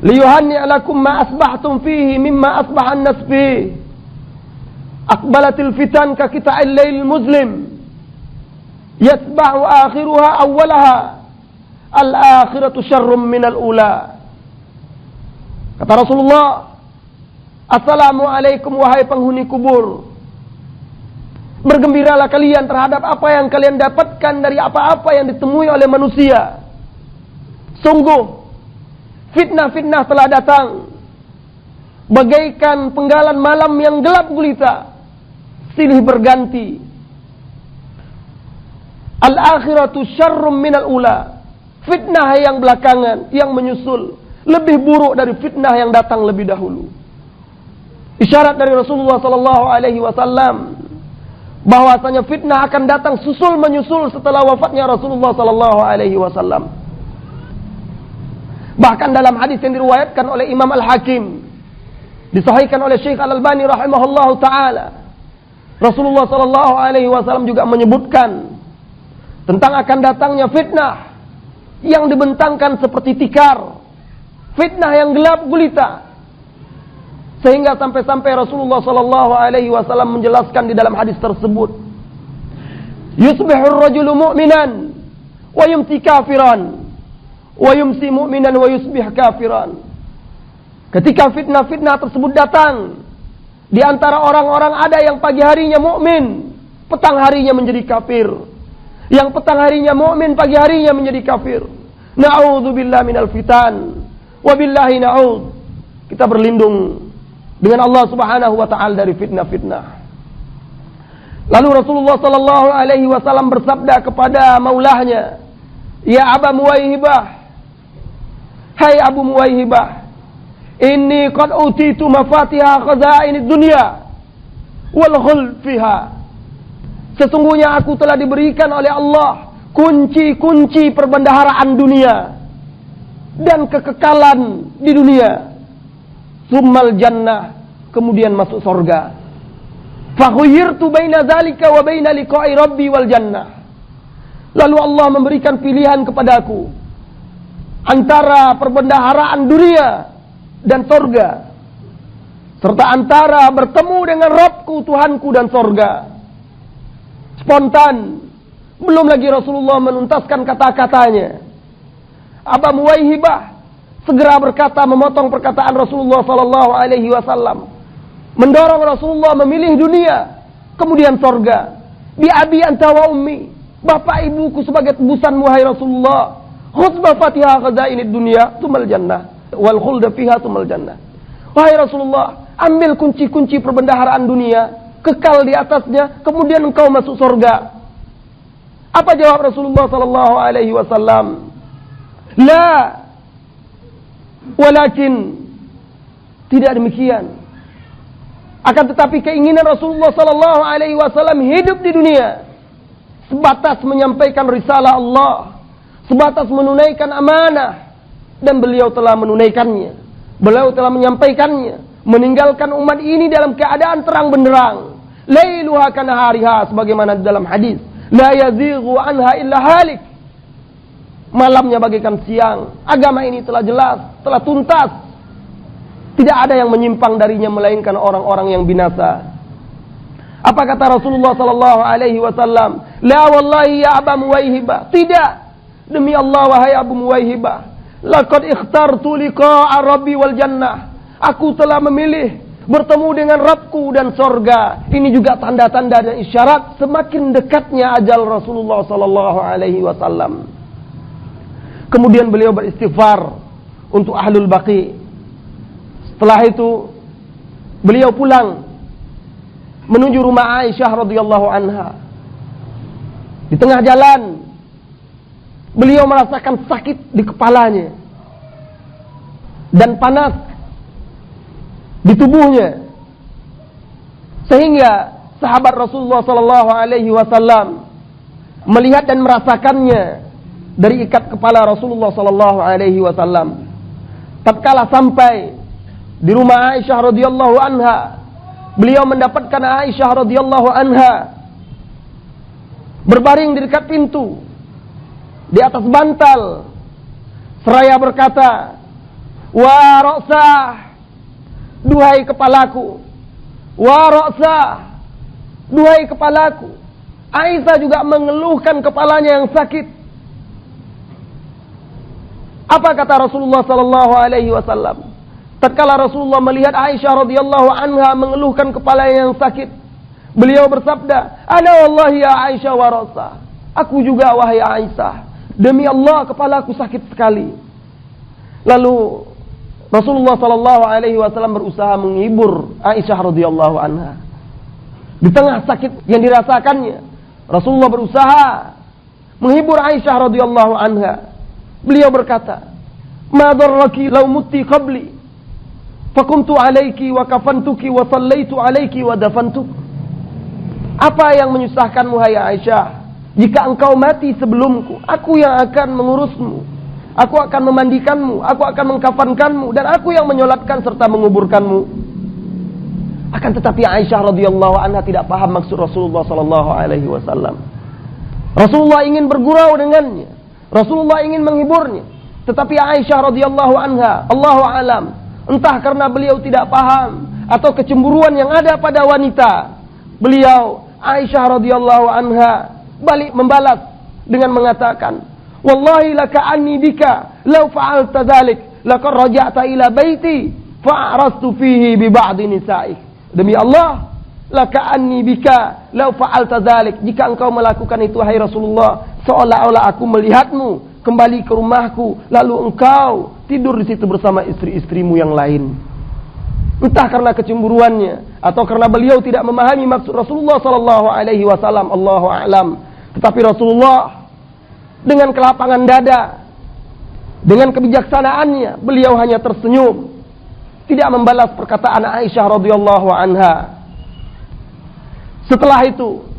Liyuhanni lakum ma asbahtum fihi mimma asbahan nas fihi. Aqbalatil fitan ka qita'il lail muslim. Yatba'u akhiruha awwalaha. Al-akhiratu syarrum minal ula." Kata Rasulullah, "Assalamualaikum wahai penghuni kubur. Bergembiralah kalian terhadap apa yang kalian dapatkan dari apa-apa yang ditemui oleh manusia. Sungguh, fitnah-fitnah telah datang, bagaikan penggalan malam yang gelap gulita, silih berganti. Al-akhiratu syarrum minal ula." Fitnah yang belakangan, yang menyusul, lebih buruk dari fitnah yang datang lebih dahulu. Isyarat dari Rasulullah sallallahu alaihi wasallam bahwasanya fitnah akan datang susul menyusul setelah wafatnya Rasulullah sallallahu alaihi wasallam. Bahkan dalam hadis yang diriwayatkan oleh Imam Al-Hakim, disahihkan oleh Syekh Al-Albani rahimahullahu taala, Rasulullah sallallahu alaihi wasallam juga menyebutkan tentang akan datangnya fitnah yang dibentangkan seperti tikar, fitnah yang gelap gulita, sehingga sampai-sampai Rasulullah sallallahu alaihi wasallam menjelaskan di dalam hadis tersebut, "Yusbihur rajulu mu'minan wa yumsi kafiran, wa yumsi mu'minan wa yusbih kafiran." Ketika fitnah-fitnah tersebut datang, di antara orang-orang ada yang pagi harinya mukmin, petang harinya menjadi kafir. Yang petang harinya mukmin, pagi harinya menjadi kafir. Na'udzubillah minal fitan. Wabillahi na'udz. Kita berlindung dengan Allah Subhanahu wa taala dari fitnah-fitnah. Lalu Rasulullah sallallahu alaihi wasallam bersabda kepada maulahnya, "Ya Aba Muwaihibah, hai Abu Muwaihibah, inni qad utitu mafatiha khazainid dunya wal khuld fiha." Sesungguhnya aku telah diberikan oleh Allah kunci-kunci perbendaharaan dunia dan kekekalan di dunia. Summal jannah, kemudian masuk surga. Fakhuyyirtu baina dzalika wa baina liqa'i rabbi wal jannah. Lalu Allah memberikan pilihan kepadaku antara perbendaharaan dunia dan surga, serta antara bertemu dengan Rabbku, Tuhanku, dan surga. Spontan, belum lagi Rasulullah menuntaskan kata-katanya, Aba Muwaihibah segera berkata, memotong perkataan Rasulullah sallallahu alaihi wasallam, mendorong Rasulullah memilih dunia kemudian surga. Bi abi anta wa ummi, bapak ibuku sebagai tebusanmu hai Rasulullah. Khudh mafatihah khazainid dunya tumal jannah wal khuld fiha tumal jannah. Wahai Rasulullah, ambil kunci-kunci perbendaharaan dunia, kekal di atasnya, kemudian engkau masuk surga. Apa jawab Rasulullah sallallahu alaihi wasallam? La, walakin, tidak demikian. Akan tetapi keinginan Rasulullah sallallahu alaihi wasallam hidup di dunia sebatas menyampaikan risalah Allah, sebatas menunaikan amanah, dan beliau telah menunaikannya. Beliau telah menyampaikannya, meninggalkan umat ini dalam keadaan terang benderang. Lailuha kanahariha, sebagaimana dalam hadis, la yazighu anha illa halik. Malamnya bagaikan siang. Agama ini telah jelas, telah tuntas. Tidak ada yang menyimpang darinya melainkan orang-orang yang binasa. Apa kata Rasulullah sallallahu alaihi wasallam? La wallahi ya Aba Muwaihibah. Tidak. Demi Allah wahai Abu Muwaihibah, laqad ikhtartu liqa'a Rabbi wal jannah. Aku telah memilih bertemu dengan Rabbku dan surga. Ini juga tanda-tanda dan isyarat semakin dekatnya ajal Rasulullah sallallahu alaihi wasallam. Kemudian beliau beristighfar untuk ahlul baqi. Setelah itu beliau pulang menuju rumah Aisyah radhiyallahu anha. Di tengah jalan beliau merasakan sakit di kepalanya dan panas di tubuhnya, sehingga sahabat Rasulullah sallallahu alaihi wasallam melihat dan merasakannya dari ikat kepala Rasulullah sallallahu alaihi wasallam. Tatkala sampai di rumah Aisyah radhiyallahu anha, beliau mendapatkan Aisyah radhiyallahu anha berbaring di dekat pintu di atas bantal, seraya berkata, "Wa ra'sah, duhai kepalaku. Wa ra'sah, duhai kepalaku." Aisyah juga mengeluhkan kepalanya yang sakit. Apa kata Rasulullah sallallahu alaihi wasallam? Tatkala Rasulullah melihat Aisyah radhiyallahu anha mengeluhkan kepalanya yang sakit, beliau bersabda, "Ana wallahi ya Aisyah wa ra'sah." Aku juga wahai Aisyah, demi Allah kepalaku sakit sekali. Lalu Rasulullah sallallahu alaihi wasallam berusaha menghibur Aisyah radhiyallahu anha. Di tengah sakit yang dirasakannya, Rasulullah berusaha menghibur Aisyah radhiyallahu anha. Beliau berkata, "Ma darraki law mutti qabli, fakuntu alayki wa kafantuki wa sallaitu alayki wa dafantuk." Apa yang menyusahkanmu hai Aisyah? Jika engkau mati sebelumku, aku yang akan mengurusmu, aku akan memandikanmu, aku akan mengkafankanmu, dan aku yang menyolatkan serta menguburkanmu. Akan tetapi Aisyah radhiyallahu anha tidak paham maksud Rasulullah sallallahu alaihi wasallam. Rasulullah ingin bergurau dengannya, Rasulullah ingin menghiburnya, tetapi Aisyah radhiyallahu anha, Allahu alam, entah karena beliau tidak paham atau kecemburuan yang ada pada wanita, beliau Aisyah radhiyallahu anha balik membalas dengan mengatakan, "Wallahi laka anni bika law fa'alta dzalik laqad raja'ta ila baiti fa'arastu fihi bi ba'd nisa'ik." Demi Allah, laka anni bika law fa'alta dzalik. Jika engkau melakukan itu hai Rasulullah, seolah-olah aku melihatmu kembali ke rumahku lalu engkau tidur di situ bersama istri-istrimu yang lain. Entah karena kecemburuannya atau karena beliau tidak memahami maksud Rasulullah sallallahu alaihi wasallam, Allahu a'lam. Tetapi Rasulullah dengan kelapangan dada, dengan kebijaksanaannya, beliau hanya tersenyum, tidak membalas perkataan Aisyah radhiyallahu anha. Setelah itu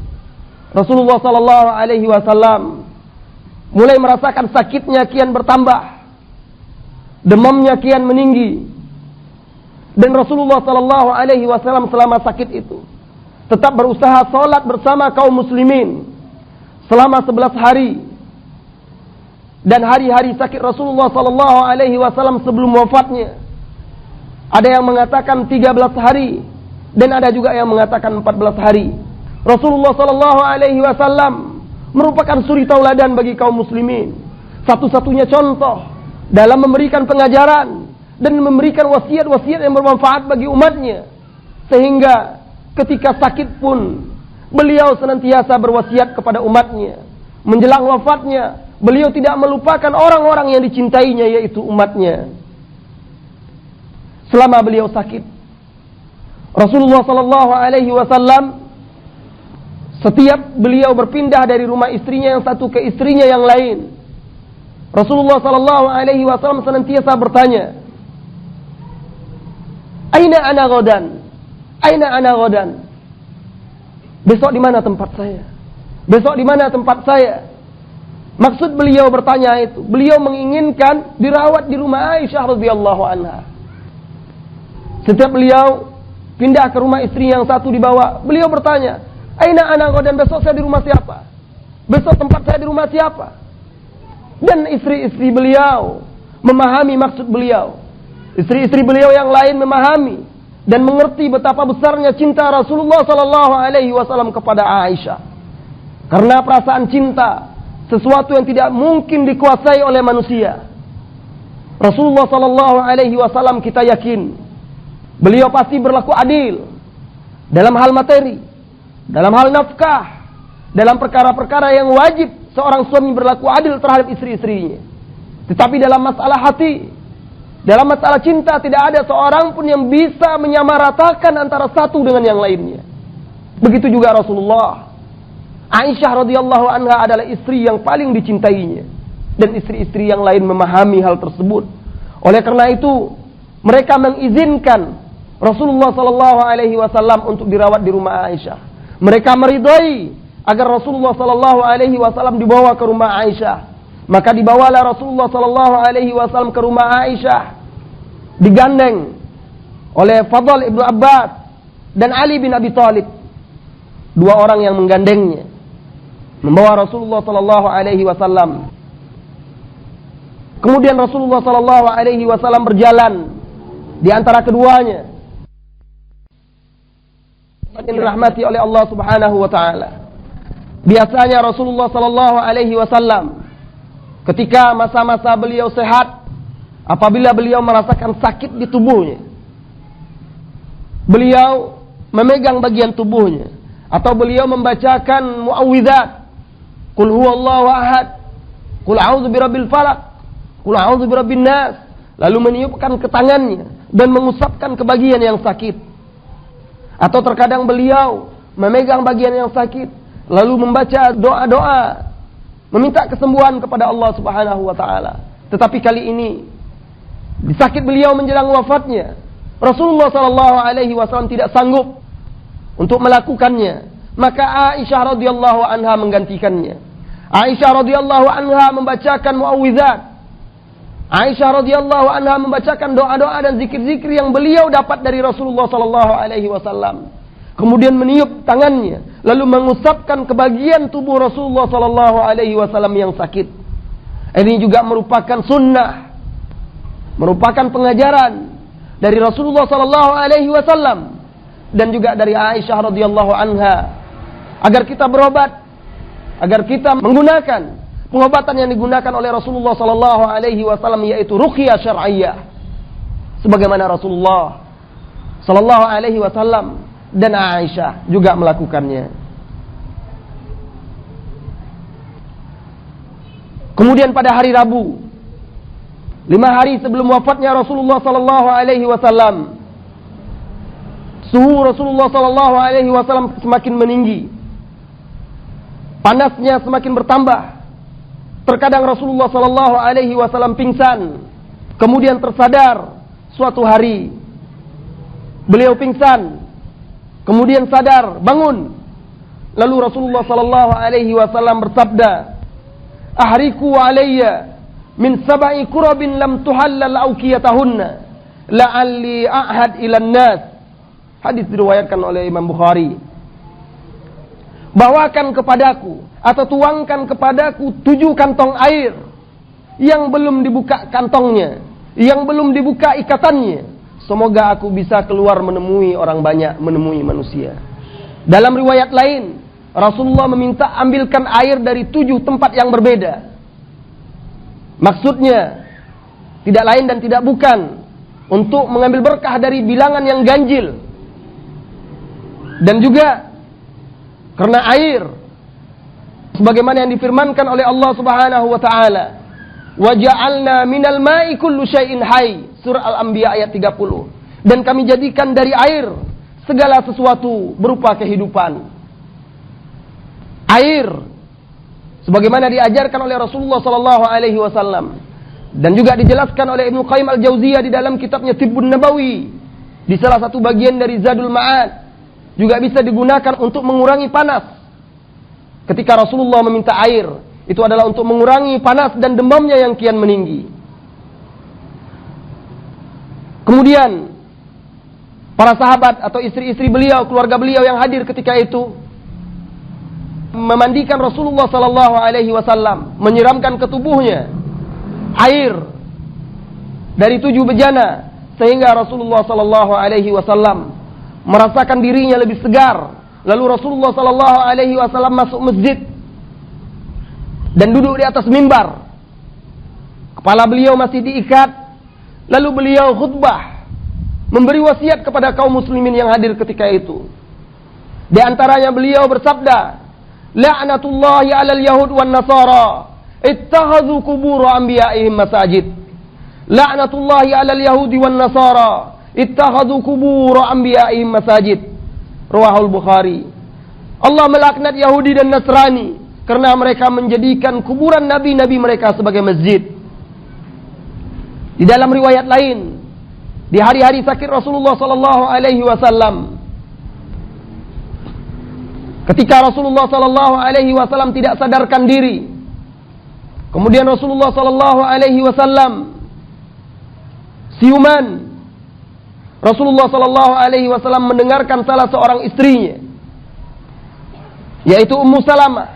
Rasulullah sallallahu alaihi wasallam mulai merasakan sakitnya kian bertambah, demamnya kian meninggi. Dan Rasulullah sallallahu alaihi wasallam selama sakit itu tetap berusaha salat bersama kaum muslimin selama 11 hari. Dan hari-hari sakit Rasulullah sallallahu alaihi wasallam sebelum wafatnya, ada yang mengatakan 13 hari dan ada juga yang mengatakan 14 hari. Rasulullah sallallahu alaihi wasallam merupakan suri tauladan bagi kaum muslimin, satu-satunya contoh dalam memberikan pengajaran dan memberikan wasiat-wasiat yang bermanfaat bagi umatnya. Sehingga ketika sakit pun beliau senantiasa berwasiat kepada umatnya. Menjelang wafatnya, beliau tidak melupakan orang-orang yang dicintainya, yaitu umatnya. Selama beliau sakit, Rasulullah sallallahu alaihi wasallam setiap beliau berpindah dari rumah istrinya yang satu ke istrinya yang lain, Rasulullah sallallahu alaihi wasallam senantiasa bertanya, "Aina ana ghadan? Aina ana ghadan?" Besok di mana tempat saya? Besok di mana tempat saya? Maksud beliau bertanya itu, beliau menginginkan dirawat di rumah Aisyah radhiyallahu anha. Setiap beliau pindah ke rumah istri yang satu dibawa, beliau bertanya, "Aina ana ghadan? Besok saya di rumah siapa? Besok tempat saya di rumah siapa?" Dan istri-istri beliau memahami maksud beliau. Istri-istri beliau yang lain memahami dan mengerti betapa besarnya cinta Rasulullah sallallahu alaihi wasallam kepada Aisyah. Karena perasaan cinta sesuatu yang tidak mungkin dikuasai oleh manusia. Rasulullah sallallahu alaihi wasallam kita yakin beliau pasti berlaku adil dalam hal materi, dalam hal nafkah, dalam perkara-perkara yang wajib seorang suami berlaku adil terhadap istri-istrinya. Tetapi dalam masalah hati, dalam masalah cinta, tidak ada seorang pun yang bisa menyamaratakan antara satu dengan yang lainnya. Begitu juga Rasulullah. Aisyah radhiyallahu anha adalah istri yang paling dicintainya, dan istri-istri yang lain memahami hal tersebut. Oleh karena itu, mereka mengizinkan Rasulullah sallallahu alaihi wasallam untuk dirawat di rumah Aisyah. Mereka meridai agar Rasulullah sallallahu alaihi wasallam dibawa ke rumah Aisyah. Maka dibawalah Rasulullah sallallahu alaihi wasallam ke rumah Aisyah, digandeng oleh Fadl ibnu Abbas dan Ali bin Abi Thalib. Dua orang yang menggandengnya, membawa Rasulullah sallallahu alaihi wasallam. Kemudian Rasulullah sallallahu alaihi wasallam berjalan di antara keduanya, yang dirahmati oleh Allah Subhanahu wa taala. Biasanya Rasulullah sallallahu alaihi wasallam ketika masa-masa beliau sehat, apabila beliau merasakan sakit di tubuhnya, beliau memegang bagian tubuhnya atau beliau membacakan muawwidzat, qul huwallahu ahad, qul a'udzu birabbil falaq, qul a'udzu birabbin nas, lalu meniupkan ke tangannya dan mengusapkan ke bagian yang sakit. Atau terkadang beliau memegang bagian yang sakit lalu membaca doa-doa meminta kesembuhan kepada Allah Subhanahu wa taala. Tetapi kali ini di sakit beliau menjelang wafatnya, Rasulullah sallallahu alaihi wasallam tidak sanggup untuk melakukannya. Maka Aisyah radhiyallahu anha menggantikannya. Aisyah radhiyallahu anha membacakan muawwidzat. Aisyah radhiyallahu anha membacakan doa-doa dan zikir-zikir yang beliau dapat dari Rasulullah sallallahu alaihi wasallam. Kemudian meniup tangannya, lalu mengusapkan ke bagian tubuh Rasulullah sallallahu alaihi wasallam yang sakit. Ini juga merupakan sunnah, merupakan pengajaran dari Rasulullah sallallahu alaihi wasallam dan juga dari Aisyah radhiyallahu anha agar kita berobat, agar kita menggunakan pengobatan yang digunakan oleh Rasulullah sallallahu alaihi wasallam, yaitu ruqyah syar'iyyah. Sebagaimana Rasulullah sallallahu alaihi wasallam dan Aisyah juga melakukannya. Kemudian pada hari Rabu, 5 hari sebelum wafatnya Rasulullah sallallahu alaihi wasallam, suhu Rasulullah sallallahu alaihi wasallam semakin meninggi. Panasnya semakin bertambah. Terkadang Rasulullah sallallahu alaihi wasallam pingsan, kemudian tersadar suatu hari. Beliau pingsan, kemudian sadar, bangun. Lalu Rasulullah sallallahu alaihi wasallam bersabda, "Ahriku alayya min sab'i kurabin lam tuhallal awqiyatahunna la'alli a'had ila an-nas." Hadis diriwayatkan oleh Imam Bukhari. Bawakan kepadaku atau tuangkan kepadaku 7 kantong air yang belum dibuka kantongnya, yang belum dibuka ikatannya. Semoga aku bisa keluar menemui orang banyak, menemui manusia. Dalam riwayat lain, Rasulullah meminta ambilkan air dari 7 tempat yang berbeda. Maksudnya tidak lain dan tidak bukan untuk mengambil berkah dari bilangan yang ganjil. Dan juga karena air sebagaimana yang difirmankan oleh Allah Subhanahu wa taala, "Wa ja'alna minal ma'i kullu syai'in hayy." Surah Al-Anbiya ayat 30. Dan kami jadikan dari air segala sesuatu berupa kehidupan. Air sebagaimana diajarkan oleh Rasulullah sallallahu alaihi wasallam dan juga dijelaskan oleh Ibnu Qayyim Al-Jauziyah di dalam kitabnya Tibbun Nabawi di salah satu bagian dari Zadul Ma'ad, juga bisa digunakan untuk mengurangi panas. Ketika Rasulullah meminta air, itu adalah untuk mengurangi panas dan demamnya yang kian meninggi. Kemudian para sahabat atau istri-istri beliau, keluarga beliau yang hadir ketika itu memandikan Rasulullah sallallahu alaihi wasallam, menyiramkan ke tubuhnya air dari 7 bejana sehingga Rasulullah sallallahu alaihi wasallam merasakan dirinya lebih segar. Lalu Rasulullah sallallahu alaihi wasallam masuk masjid dan duduk di atas mimbar. Kepala beliau masih diikat. Lalu beliau khutbah, memberi wasiat kepada kaum muslimin yang hadir ketika itu. Di antaranya beliau bersabda, "La'natullahi 'alal yahud wan nasara, ittakhadhu qubur anbiya'ihim masajid." La'natullahi 'alal yahudi wan nasara, ittakhadhu qubur anbiya'ihim masajid. Rawahul Bukhari. Allah melaknat Yahudi dan Nasrani karena mereka menjadikan kuburan nabi-nabi mereka sebagai masjid. Di dalam riwayat lain, di hari-hari sakit Rasulullah sallallahu alaihi wasallam, ketika Rasulullah sallallahu alaihi wasallam tidak sadarkan diri, kemudian Rasulullah sallallahu alaihi wasallam siuman. Rasulullah sallallahu alaihi wasallam mendengarkan salah seorang istrinya, yaitu Ummu Salamah,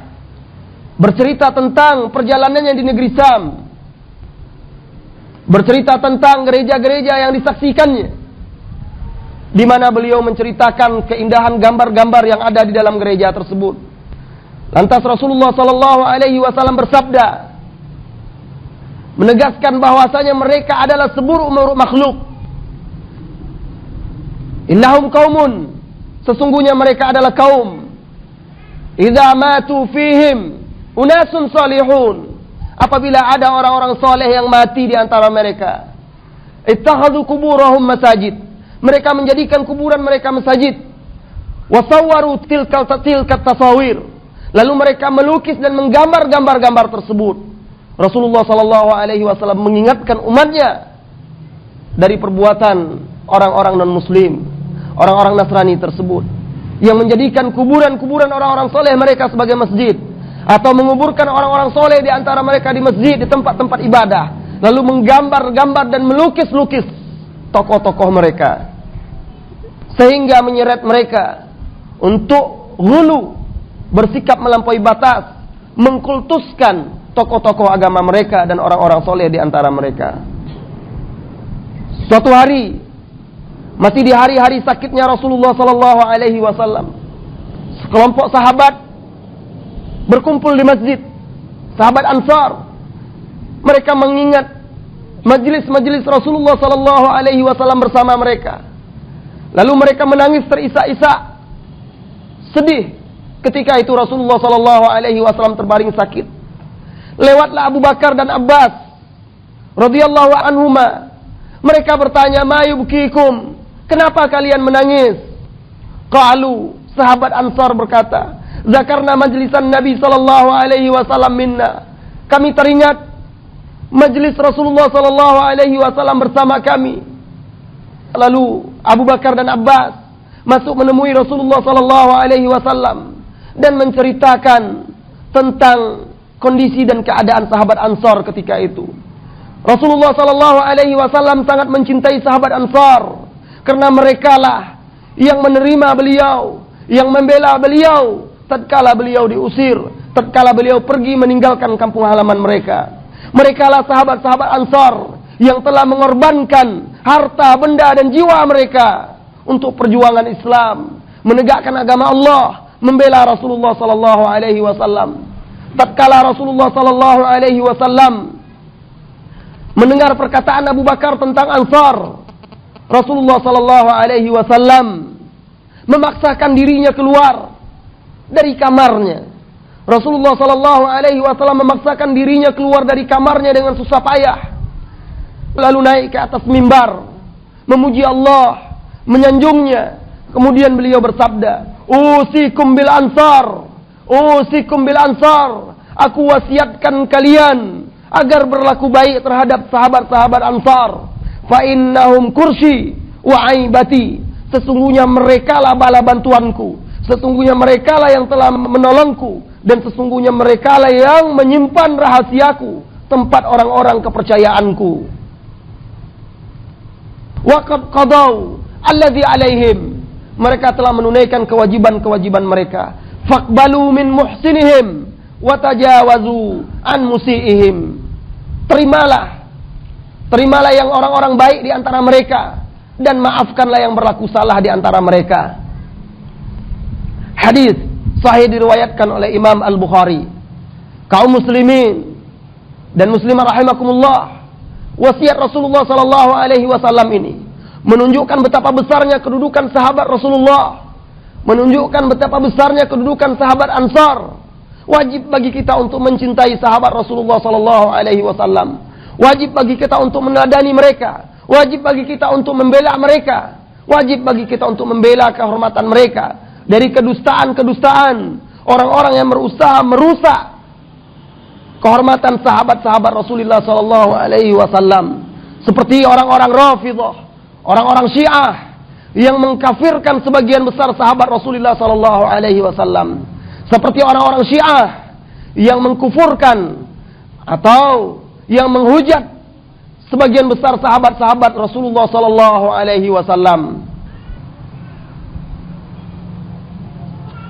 bercerita tentang perjalanannya di negeri Sam, bercerita tentang gereja-gereja yang disaksikannya, di mana beliau menceritakan keindahan gambar-gambar yang ada di dalam gereja tersebut. Lantas Rasulullah sallallahu alaihi wasallam bersabda, menegaskan bahwasanya mereka adalah seburuk-buruk makhluk. Innahum qaumun, sesungguhnya mereka adalah kaum, idza matu fihim unasun salihun, apabila ada orang-orang soleh yang mati di antara mereka, ittakhadhu quburahum masajid, mereka menjadikan kuburan mereka masjid. Wasawwaru tilka tasawir, lalu mereka melukis dan menggambar gambar-gambar tersebut. Rasulullah sallallahu alaihi wasallam mengingatkan umatnya dari perbuatan orang-orang non-muslim, orang-orang Nasrani tersebut yang menjadikan kuburan-kuburan orang-orang soleh mereka sebagai masjid, atau menguburkan orang-orang soleh di antara mereka di masjid, di tempat-tempat ibadah, lalu menggambar-gambar dan melukis-lukis tokoh-tokoh mereka, sehingga menyeret mereka untuk ghulu, bersikap melampaui batas, mengkultuskan tokoh-tokoh agama mereka dan orang-orang soleh di antara mereka. Suatu hari, masih di hari-hari sakitnya Rasulullah sallallahu alaihi wasallam, sekelompok sahabat berkumpul di masjid, sahabat Ansar. Mereka mengingat majelis-majelis Rasulullah sallallahu alaihi wasallam bersama mereka. Lalu mereka menangis terisak-isak, sedih. Ketika itu Rasulullah SAW terbaring sakit. Lewatlah Abu Bakar dan Abbas radhiyallahu anhuma. Mereka bertanya, "Ma yubkikum?" Kenapa kalian menangis? Qalu, sahabat Ansar berkata, "Zakarna majlisan Nabi SAW minna." Kami teringat majlis Rasulullah SAW bersama kami. Lalu Abu Bakar dan Abbas masuk menemui Rasulullah SAW dan menceritakan tentang kondisi dan keadaan sahabat Ansar ketika itu. Rasulullah SAW sangat mencintai sahabat Ansar karena merekalah yang menerima beliau, yang membela beliau tatkala beliau diusir, tatkala beliau pergi meninggalkan kampung halaman mereka. Merekalah sahabat-sahabat Ansar yang telah mengorbankan harta, benda dan jiwa mereka untuk perjuangan Islam, menegakkan agama Allah, membela Rasulullah SAW. Tatkala Rasulullah SAW mendengar perkataan Abu Bakar tentang Ansar, Rasulullah SAW memaksakan dirinya keluar dari kamarnya. Rasulullah SAW memaksakan dirinya keluar dari kamarnya dengan susah payah, lalu naik ke atas mimbar, memuji Allah, menyanjungnya. Kemudian beliau bersabda, "Usikum bil ansar, usikum bil ansar." Aku wasiatkan kalian agar berlaku baik terhadap sahabat-sahabat Ansar. Fa innahum kursi wa aibati. Sesungguhnya merekalah bala bantuanku, sesungguhnya merekalah yang telah menolongku, dan sesungguhnya merekalah yang menyimpan rahasiaku, tempat orang-orang kepercayaanku. Wa qad qadaw alladhi alaihim. Mereka telah menunaikan kewajiban-kewajiban mereka. Faqbalu min muhsinihim wa tajawazu an musiihim. Terimalah yang orang-orang baik di antara mereka, dan maafkanlah yang berlaku salah di antara mereka. Hadis sahih diriwayatkan oleh Imam Al-Bukhari. Kaum muslimin dan muslimah rahimakumullah, wasiat Rasulullah SAW ini menunjukkan betapa besarnya kedudukan sahabat Rasulullah, menunjukkan betapa besarnya kedudukan sahabat Ansar. Wajib bagi kita untuk mencintai sahabat Rasulullah SAW. Wajib bagi kita untuk meneladani mereka. Wajib bagi kita untuk membela mereka. Wajib bagi kita untuk membela kehormatan mereka dari kedustaan-kedustaan orang-orang yang berusaha merusak kehormatan sahabat-sahabat Rasulullah SAW. Seperti orang-orang Rafidhah, orang-orang Syiah yang mengkafirkan sebagian besar sahabat Rasulullah SAW. Seperti orang-orang Syiah yang mengkufurkan atau yang menghujat sebagian besar sahabat-sahabat Rasulullah SAW.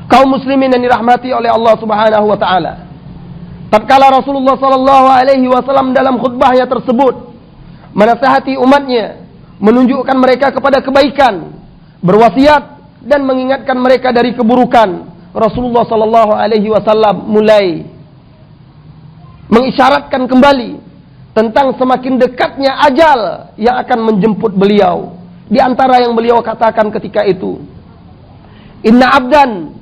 Kaum muslimin yang dirahmati oleh Allah Subhanahu wa taala, tatkala Rasulullah SAW dalam khutbahnya tersebut menasihati umatnya, menunjukkan mereka kepada kebaikan, berwasiat dan mengingatkan mereka dari keburukan, Rasulullah SAW mulai mengisyaratkan kembali tentang semakin dekatnya ajal yang akan menjemput beliau. Di antara yang beliau katakan ketika itu, "Inna abdan,"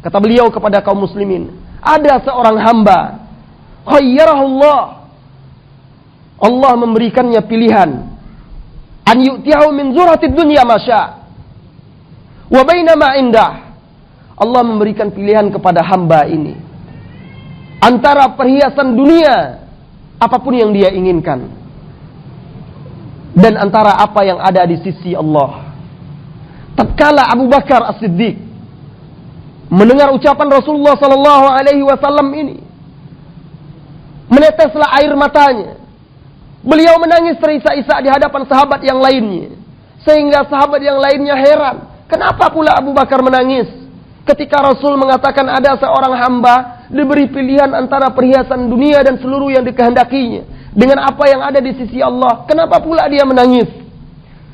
kata beliau kepada kaum muslimin, ada seorang hamba, khayyarahullah, Allah memberikannya pilihan, an yu'tiyahu min zuratid dunya masya wa bainama indah. Allah memberikan pilihan kepada hamba ini antara perhiasan dunia, apapun yang dia inginkan, dan antara apa yang ada di sisi Allah. Tatkala Abu Bakar As-Siddiq mendengar ucapan Rasulullah SAW ini, meneteslah air matanya. Beliau menangis terisak-isak di hadapan sahabat yang lainnya, sehingga sahabat yang lainnya heran, kenapa pula Abu Bakar menangis ketika Rasul mengatakan ada seorang hamba diberi pilihan antara perhiasan dunia dan seluruh yang dikehendakinya dengan apa yang ada di sisi Allah. Kenapa pula dia menangis?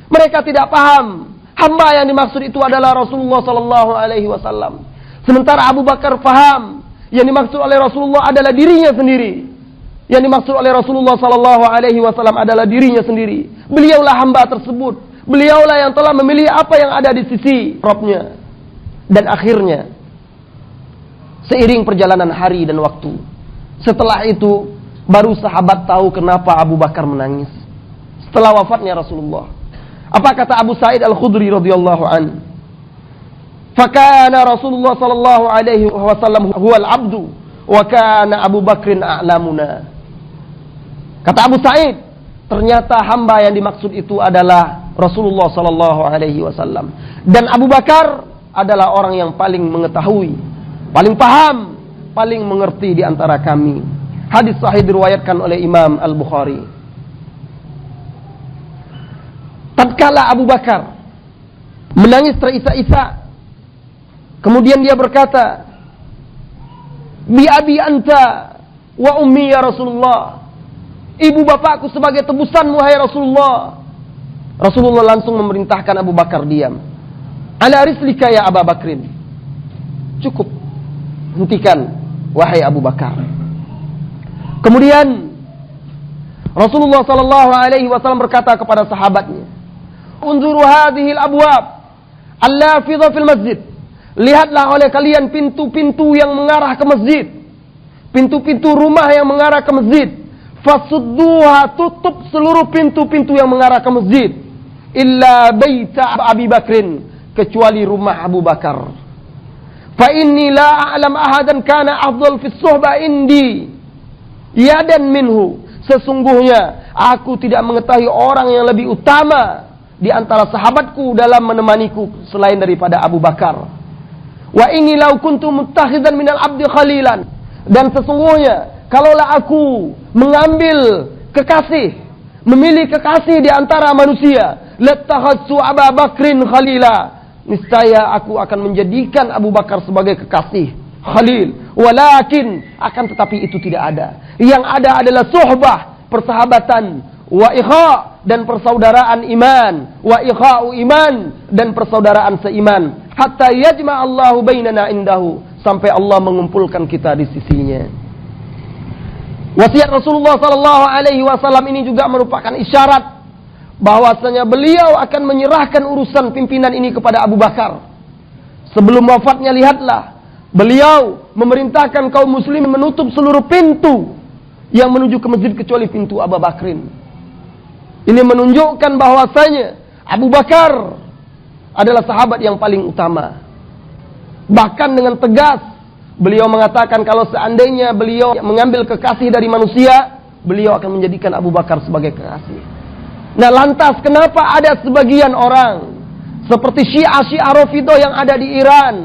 Mereka tidak paham hamba yang dimaksud itu adalah Rasulullah SAW. Sementara Abu Bakar paham yang dimaksud oleh Rasulullah adalah dirinya sendiri. Yang dimaksud oleh Rasulullah SAW adalah dirinya sendiri. Beliaulah hamba tersebut. Beliaulah yang telah memilih apa yang ada di sisi Rabb-Nya. Dan akhirnya, seiring perjalanan hari dan waktu, setelah itu baru sahabat tahu kenapa Abu Bakar menangis setelah wafatnya Rasulullah. Apa kata Abu Sa'id Al-Khudri radhiyallahu an? Fakana Rasulullah sallallahu alaihi wasallam huwal abdu wa kana Abu Bakrin a'lamuna. Kata Abu Sa'id, ternyata hamba yang dimaksud itu adalah Rasulullah sallallahu alaihi wasallam, dan Abu Bakar adalah orang yang paling mengetahui, paling paham, paling mengerti di antara kami. Hadis sahih diriwayatkan oleh Imam Al-Bukhari. Tatkala Abu Bakar menangis terisak-isak, kemudian dia berkata, "Bi abi anta wa ummi ya Rasulullah." Ibu bapakku sebagai tebusanmu wahai Rasulullah. Rasulullah langsung memerintahkan Abu Bakar diam. Ala rislika ya Abu Bakrin. Cukup, hentikan wahai Abu Bakar. Kemudian Rasulullah sallallahu alaihi wasallam berkata kepada sahabatnya, "Unzuru hadhil abwab allafidha fil masjid." Lihatlah oleh kalian pintu-pintu yang mengarah ke masjid. Pintu-pintu rumah yang mengarah ke masjid. Fasudduha, tutup seluruh pintu-pintu yang mengarah ke masjid. Illa baita Abi Bakrin, kecuali rumah Abu Bakar. Fa inni la a'lam ahadan kana afdal fi suhbah indi yadan minhu. Sesungguhnya aku tidak mengetahui orang yang lebih utama di antara sahabatku dalam menemaniku selain daripada Abu Bakar. Wa inni law kuntu muttakhidan minal abdi khalilan, dan sesungguhnya kalaulah aku mengambil kekasih, memilih kekasih di antara manusia, lattakhadtu Abu Bakrin khalila, niscaya aku akan menjadikan Abu Bakar sebagai kekasih, khalil. Walakin, akan tetapi itu tidak ada. Yang ada adalah suhbah, persahabatan, wa ikha, dan persaudaraan iman, wa ikha'u iman, dan persaudaraan seiman. Hatta yajma' Allahu bainana indahu, sampai Allah mengumpulkan kita di sisinya. Wasiat Rasulullah sallallahu alaihi wasallam ini juga merupakan isyarat bahwasanya beliau akan menyerahkan urusan pimpinan ini kepada Abu Bakar. Sebelum wafatnya, lihatlah, beliau memerintahkan kaum muslimin menutup seluruh pintu yang menuju ke masjid kecuali pintu Abu Bakrin. Ini menunjukkan bahwasanya Abu Bakar adalah sahabat yang paling utama. Bahkan dengan tegas beliau mengatakan kalau seandainya beliau mengambil kekasih dari manusia, beliau akan menjadikan Abu Bakar sebagai kekasih. Nah, lantas kenapa ada sebagian orang seperti Syiah Rafidhah yang ada di Iran,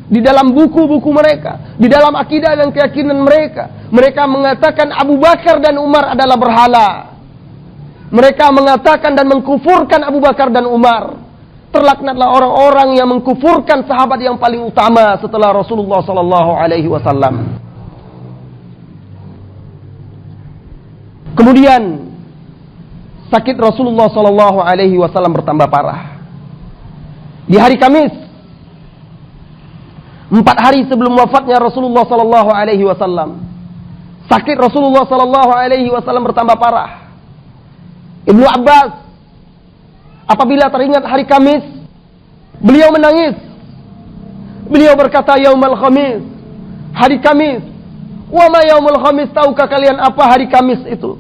di dalam buku-buku mereka, di dalam akidah dan keyakinan mereka, mereka mengatakan Abu Bakar dan Umar adalah berhala. Mereka mengatakan dan mengkufurkan Abu Bakar dan Umar. Terlaknatlah orang-orang yang mengkufurkan sahabat yang paling utama setelah Rasulullah sallallahu alaihi wasallam. Kemudian sakit Rasulullah sallallahu alaihi wasallam bertambah parah. Di hari Kamis, 4 hari sebelum wafatnya Rasulullah sallallahu alaihi wasallam, sakit Rasulullah sallallahu alaihi wasallam bertambah parah. Ibnu Abbas, apabila teringat hari Kamis, beliau menangis. Beliau berkata, "Yaumul Khamis," hari Kamis. "Wa ma yaumul Khamis," tahukah kalian apa hari Kamis itu?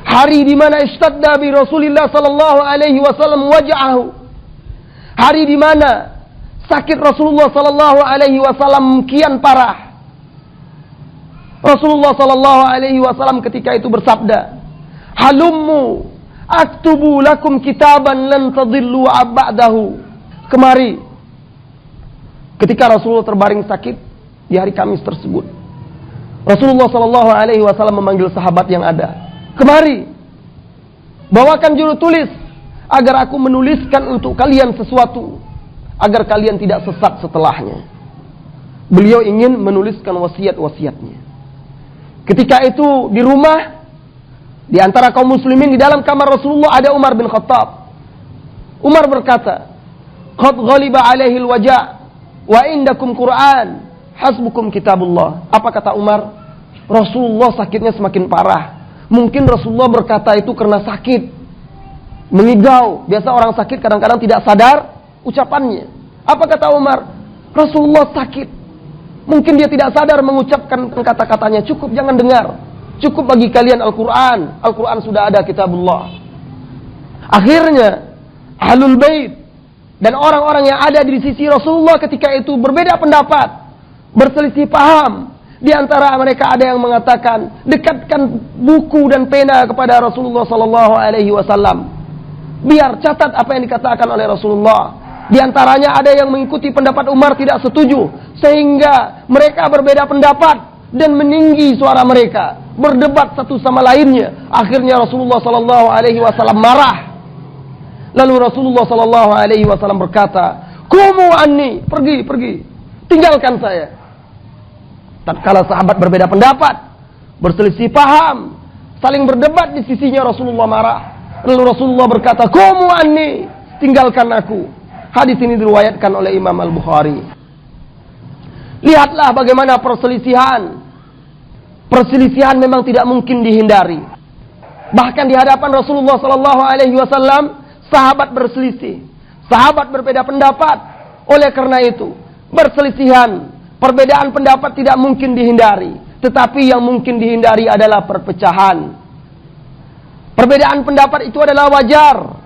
Hari di mana ishtadda bi Rasulillah sallallahu alaihi wasallam waj'ahu. Hari di mana sakit Rasulullah sallallahu alaihi wasallam kian parah. Rasulullah sallallahu alaihi wasallam ketika itu bersabda, "Halummu aktubu lakum kitaban lan tadillu ba'dahu." Kemari. Ketika Rasulullah terbaring sakit di hari Kamis tersebut, Rasulullah sallallahu alaihi wasallam memanggil sahabat yang ada. "Kemari, bawakan juru tulis agar aku menuliskan untuk kalian sesuatu agar kalian tidak sesat setelahnya." Beliau ingin menuliskan wasiat-wasiatnya. Ketika itu di rumah, di antara kaum muslimin, di dalam kamar Rasulullah ada Umar bin Khattab. Umar berkata, "Qad ghaliba alaihi al-waja' wa indakum Qur'an, hasbukum kitabullah." Apa kata Umar? Rasulullah sakitnya semakin parah. Mungkin Rasulullah berkata itu karena sakit. mengigau. Biasa orang sakit kadang-kadang tidak sadar ucapannya. Apa kata Umar? Rasulullah sakit. Mungkin dia tidak sadar mengucapkan kata-katanya. Cukup jangan dengar. Cukup bagi kalian Al-Quran. Al-Quran sudah ada, kitabullah. Akhirnya Ahlul Bait dan orang-orang yang ada di sisi Rasulullah ketika itu berbeda pendapat, berselisih paham. Di antara mereka ada yang mengatakan, dekatkan buku dan pena kepada Rasulullah sallallahu alaihi wasallam. Biar catat apa yang dikatakan oleh Rasulullah. Di antaranya ada yang mengikuti pendapat Umar tidak setuju, sehingga mereka berbeda pendapat dan meninggi suara mereka, berdebat satu sama lainnya. Akhirnya Rasulullah sallallahu alaihi wasallam marah. Lalu Rasulullah sallallahu alaihi wasallam berkata, "Qumu anni, pergi, tinggalkan saya." Tatkala sahabat berbeda pendapat, berselisih paham, saling berdebat di sisinya, Rasulullah marah. Lalu Rasulullah berkata, "Qumu anni, tinggalkan aku." Hadis ini diriwayatkan oleh Imam Al-Bukhari. Lihatlah bagaimana perselisihan. Perselisihan memang tidak mungkin dihindari. Bahkan di hadapan Rasulullah sallallahu alaihi wasallam, sahabat berselisih, sahabat berbeda pendapat. Oleh karena itu, perselisihan, perbedaan pendapat tidak mungkin dihindari. Tetapi yang mungkin dihindari adalah perpecahan. Perbedaan pendapat itu adalah wajar.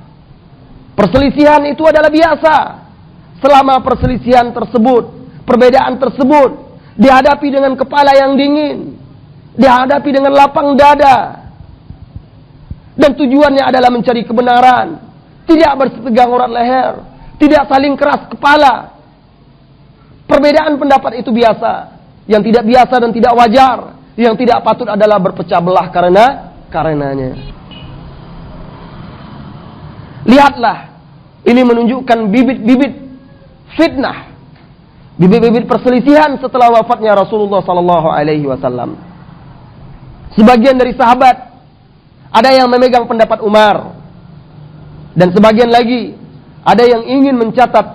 Perselisihan itu adalah biasa. Selama perselisihan tersebut, perbedaan tersebut dihadapi dengan kepala yang dingin, dihadapi dengan lapang dada, dan tujuannya adalah mencari kebenaran, tidak bersetegang urat leher, tidak saling keras kepala. Perbedaan pendapat itu biasa. Yang tidak biasa dan tidak wajar, yang tidak patut adalah berpecah belah karenanya. Lihatlah, ini menunjukkan bibit-bibit fitnah, bibit-bibit perselisihan setelah wafatnya Rasulullah sallallahu alaihi wasallam. Sebagian dari sahabat ada yang memegang pendapat Umar, dan sebagian lagi ada yang ingin mencatat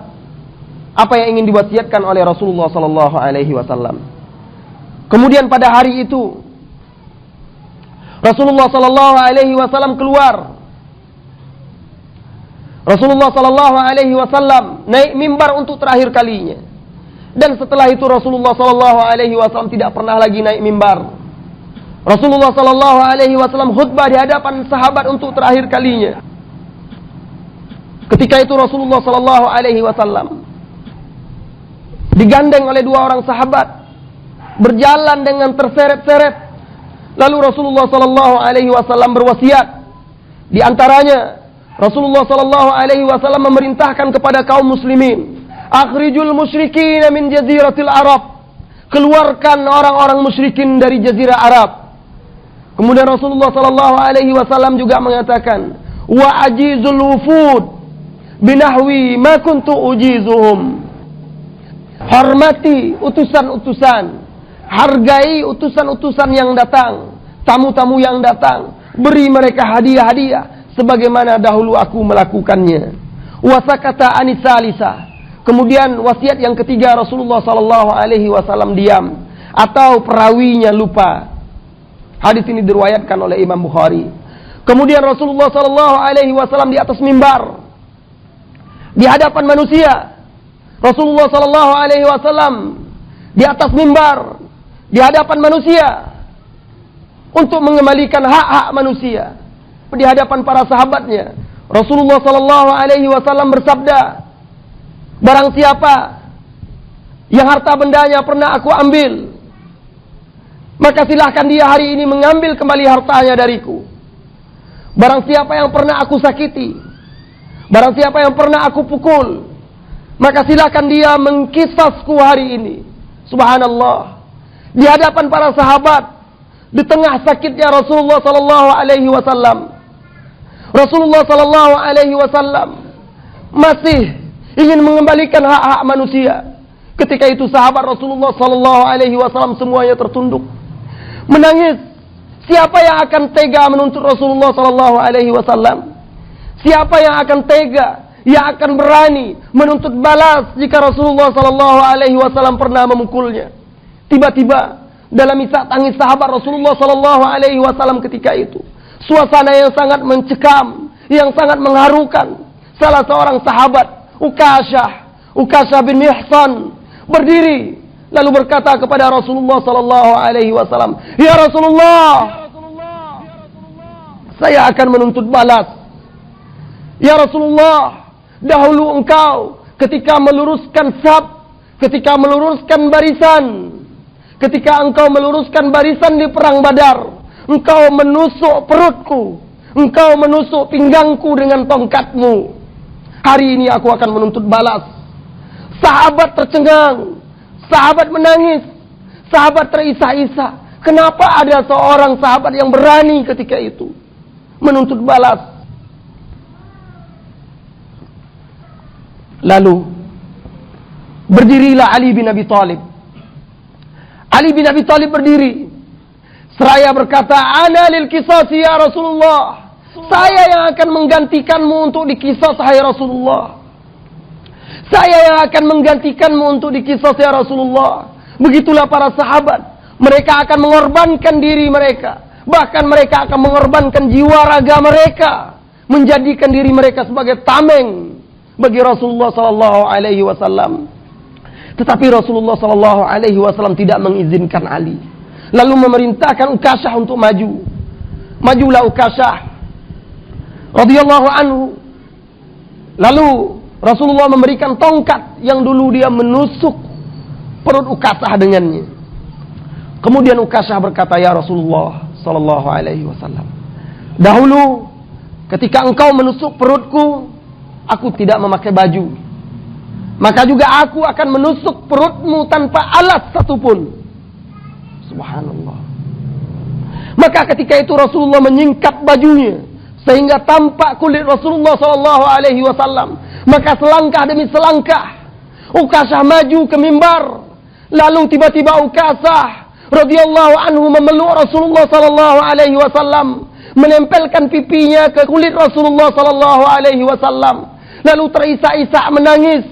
apa yang ingin diwasiatkan oleh Rasulullah sallallahu alaihi wasallam. Kemudian pada hari itu Rasulullah sallallahu alaihi wasallam keluar. Rasulullah sallallahu alaihi wasallam naik mimbar untuk terakhir kalinya. Dan setelah itu Rasulullah sallallahu alaihi wasallam tidak pernah lagi naik mimbar. Rasulullah sallallahu alaihi wasallam khutbah di hadapan sahabat untuk terakhir kalinya. Ketika itu Rasulullah sallallahu alaihi wasallam digandeng oleh dua orang sahabat, berjalan dengan terseret-seret. Lalu Rasulullah sallallahu alaihi wasallam berwasiat. Di antaranya Rasulullah sallallahu alaihi wasallam memerintahkan kepada kaum muslimin, akhrijul musyrikin min jaziratil Arab. Keluarkan orang-orang musyrikin dari jazirah Arab. Kemudian Rasulullah sallallahu alaihi wasallam juga mengatakan, wa ajizul wufud binahwi ma kuntu ujizuhum. Hormati utusan-utusan, hargai utusan-utusan yang datang, tamu-tamu yang datang, beri mereka hadiah-hadiah sebagaimana dahulu aku melakukannya. Wasakata anisalisa. Kemudian wasiat yang ketiga, Rasulullah sallallahu alaihi wasallam diam atau perawinya lupa. Hadis ini diriwayatkan oleh Imam Bukhari. Kemudian Rasulullah sallallahu alaihi wasallam di atas mimbar di hadapan manusia. Rasulullah sallallahu alaihi wasallam di atas mimbar di hadapan manusia untuk mengembalikan hak-hak manusia. Di hadapan para sahabatnya, Rasulullah sallallahu alaihi wasallam bersabda, barang siapa yang harta bendanya pernah aku ambil, maka silahkan dia hari ini mengambil kembali hartanya dariku. Barang siapa yang pernah aku sakiti, barang siapa yang pernah aku pukul, maka silahkan dia mengkisasku hari ini. Subhanallah. Di hadapan para sahabat, di tengah sakitnya Rasulullah sallallahu alaihi wasallam, Rasulullah sallallahu alaihi wasallam masih ingin mengembalikan hak-hak manusia. Ketika itu sahabat Rasulullah sallallahu alaihi wasallam semuanya tertunduk, menangis. Siapa yang akan tega menuntut Rasulullah sallallahu alaihi wasallam? Siapa yang akan tega, yang akan berani menuntut balas jika Rasulullah sallallahu alaihi wasallam pernah memukulnya? Tiba-tiba dalam isak tangis sahabat Rasulullah sallallahu alaihi wasallam ketika itu, suasana yang sangat mencekam, yang sangat mengharukan. Salah seorang sahabat, Ukasyah bin Mihsan, berdiri lalu berkata kepada Rasulullah sallallahu alaihi wasallam, "Ya Rasulullah, saya akan menuntut balas. Ya Rasulullah, dahulu engkau ketika meluruskan saf, ketika meluruskan barisan, ketika engkau meluruskan barisan di perang Badar, engkau menusuk perutku, engkau menusuk pinggangku dengan tongkatmu. Hari ini aku akan menuntut balas." Sahabat tercengang, sahabat menangis, sahabat terisak-isak. Kenapa ada seorang sahabat yang berani ketika itu menuntut balas? Lalu berdirilah Ali bin Abi Thalib. Ali bin Abi Thalib berdiri seraya berkata, "Ana lil qisas ya Rasulullah." Saya yang akan menggantikanmu untuk dikisas, hai Rasulullah. Saya yang akan menggantikanmu untuk dikisas, ya Rasulullah. Begitulah para sahabat. Mereka akan mengorbankan diri mereka. Bahkan mereka akan mengorbankan jiwa raga mereka. Menjadikan diri mereka sebagai tameng bagi Rasulullah sallallahu alaihi wasallam. Tetapi Rasulullah sallallahu alaihi wasallam tidak mengizinkan Ali. Lalu memerintahkan Ukasyah untuk maju. Majulah Ukasyah radhiyallahu anhu. Lalu Rasulullah memberikan tongkat yang dulu dia menusuk perut Ukasyah dengannya. Kemudian Ukasyah berkata, "Ya Rasulullah sallallahu alaihi wasallam, dahulu ketika engkau menusuk perutku, aku tidak memakai baju. Maka juga aku akan menusuk perutmu tanpa alas satupun." Subhanallah. Maka ketika itu Rasulullah menyingkap bajunya sehingga tampak kulit Rasulullah sallallahu alaihi wasallam. Maka selangkah demi selangkah Ukasyah maju ke mimbar. Lalu tiba-tiba Ukasyah radhiyallahu anhu memeluk Rasulullah sallallahu alaihi wasallam, menempelkan pipinya ke kulit Rasulullah sallallahu alaihi wasallam. Lalu terisak-isak menangis,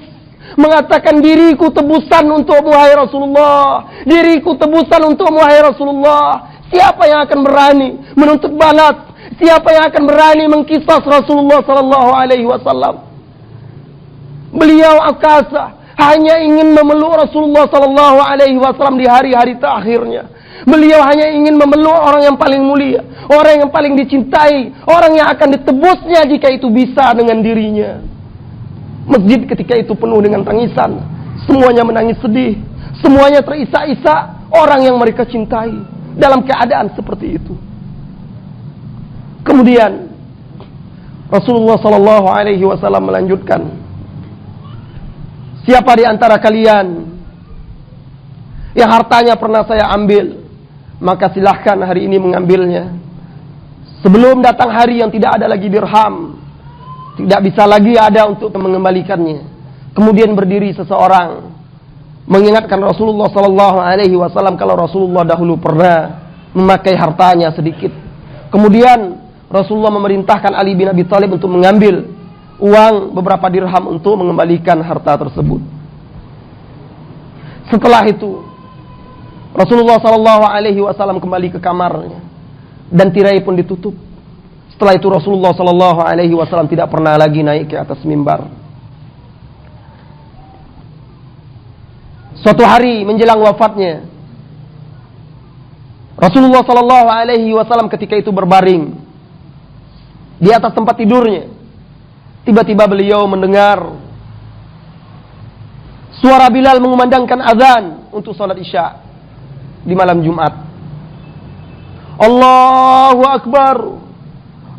mengatakan, "Diriku tebusan untukmu wahai Rasulullah. Diriku tebusan untukmu wahai Rasulullah. Siapa yang akan berani menuntut balas? Siapa yang akan berani mengkisas Rasulullah sallallahu alaihi wasallam?" Beliau Ukasyah hanya ingin memeluk Rasulullah sallallahu alaihi wasallam di hari-hari terakhirnya. Beliau hanya ingin memeluk orang yang paling mulia, orang yang paling dicintai, orang yang akan ditebusnya jika itu bisa dengan dirinya. Masjid ketika itu penuh dengan tangisan. Semuanya menangis sedih, semuanya terisak-isak orang yang mereka cintai dalam keadaan seperti itu. Kemudian Rasulullah sallallahu alaihi wasallam melanjutkan, "Siapa di antara kalian yang hartanya pernah saya ambil, maka silahkan hari ini mengambilnya. Sebelum datang hari yang tidak ada lagi dirham, tidak bisa lagi ada untuk mengembalikannya." Kemudian berdiri seseorang mengingatkan Rasulullah sallallahu alaihi wasallam kalau Rasulullah dahulu pernah memakai hartanya sedikit. Kemudian Rasulullah memerintahkan Ali bin Abi Thalib untuk mengambil uang beberapa dirham untuk mengembalikan harta tersebut. Setelah itu Rasulullah sallallahu alaihi wasallam kembali ke kamarnya dan tirai pun ditutup. Setelah itu Rasulullah sallallahu alaihi wasallam tidak pernah lagi naik ke atas mimbar. Suatu hari menjelang wafatnya, Rasulullah sallallahu alaihi wasallam ketika itu berbaring di atas tempat tidurnya. Tiba-tiba beliau mendengar suara Bilal mengumandangkan azan untuk salat Isya di malam Jumat. Allahu Akbar,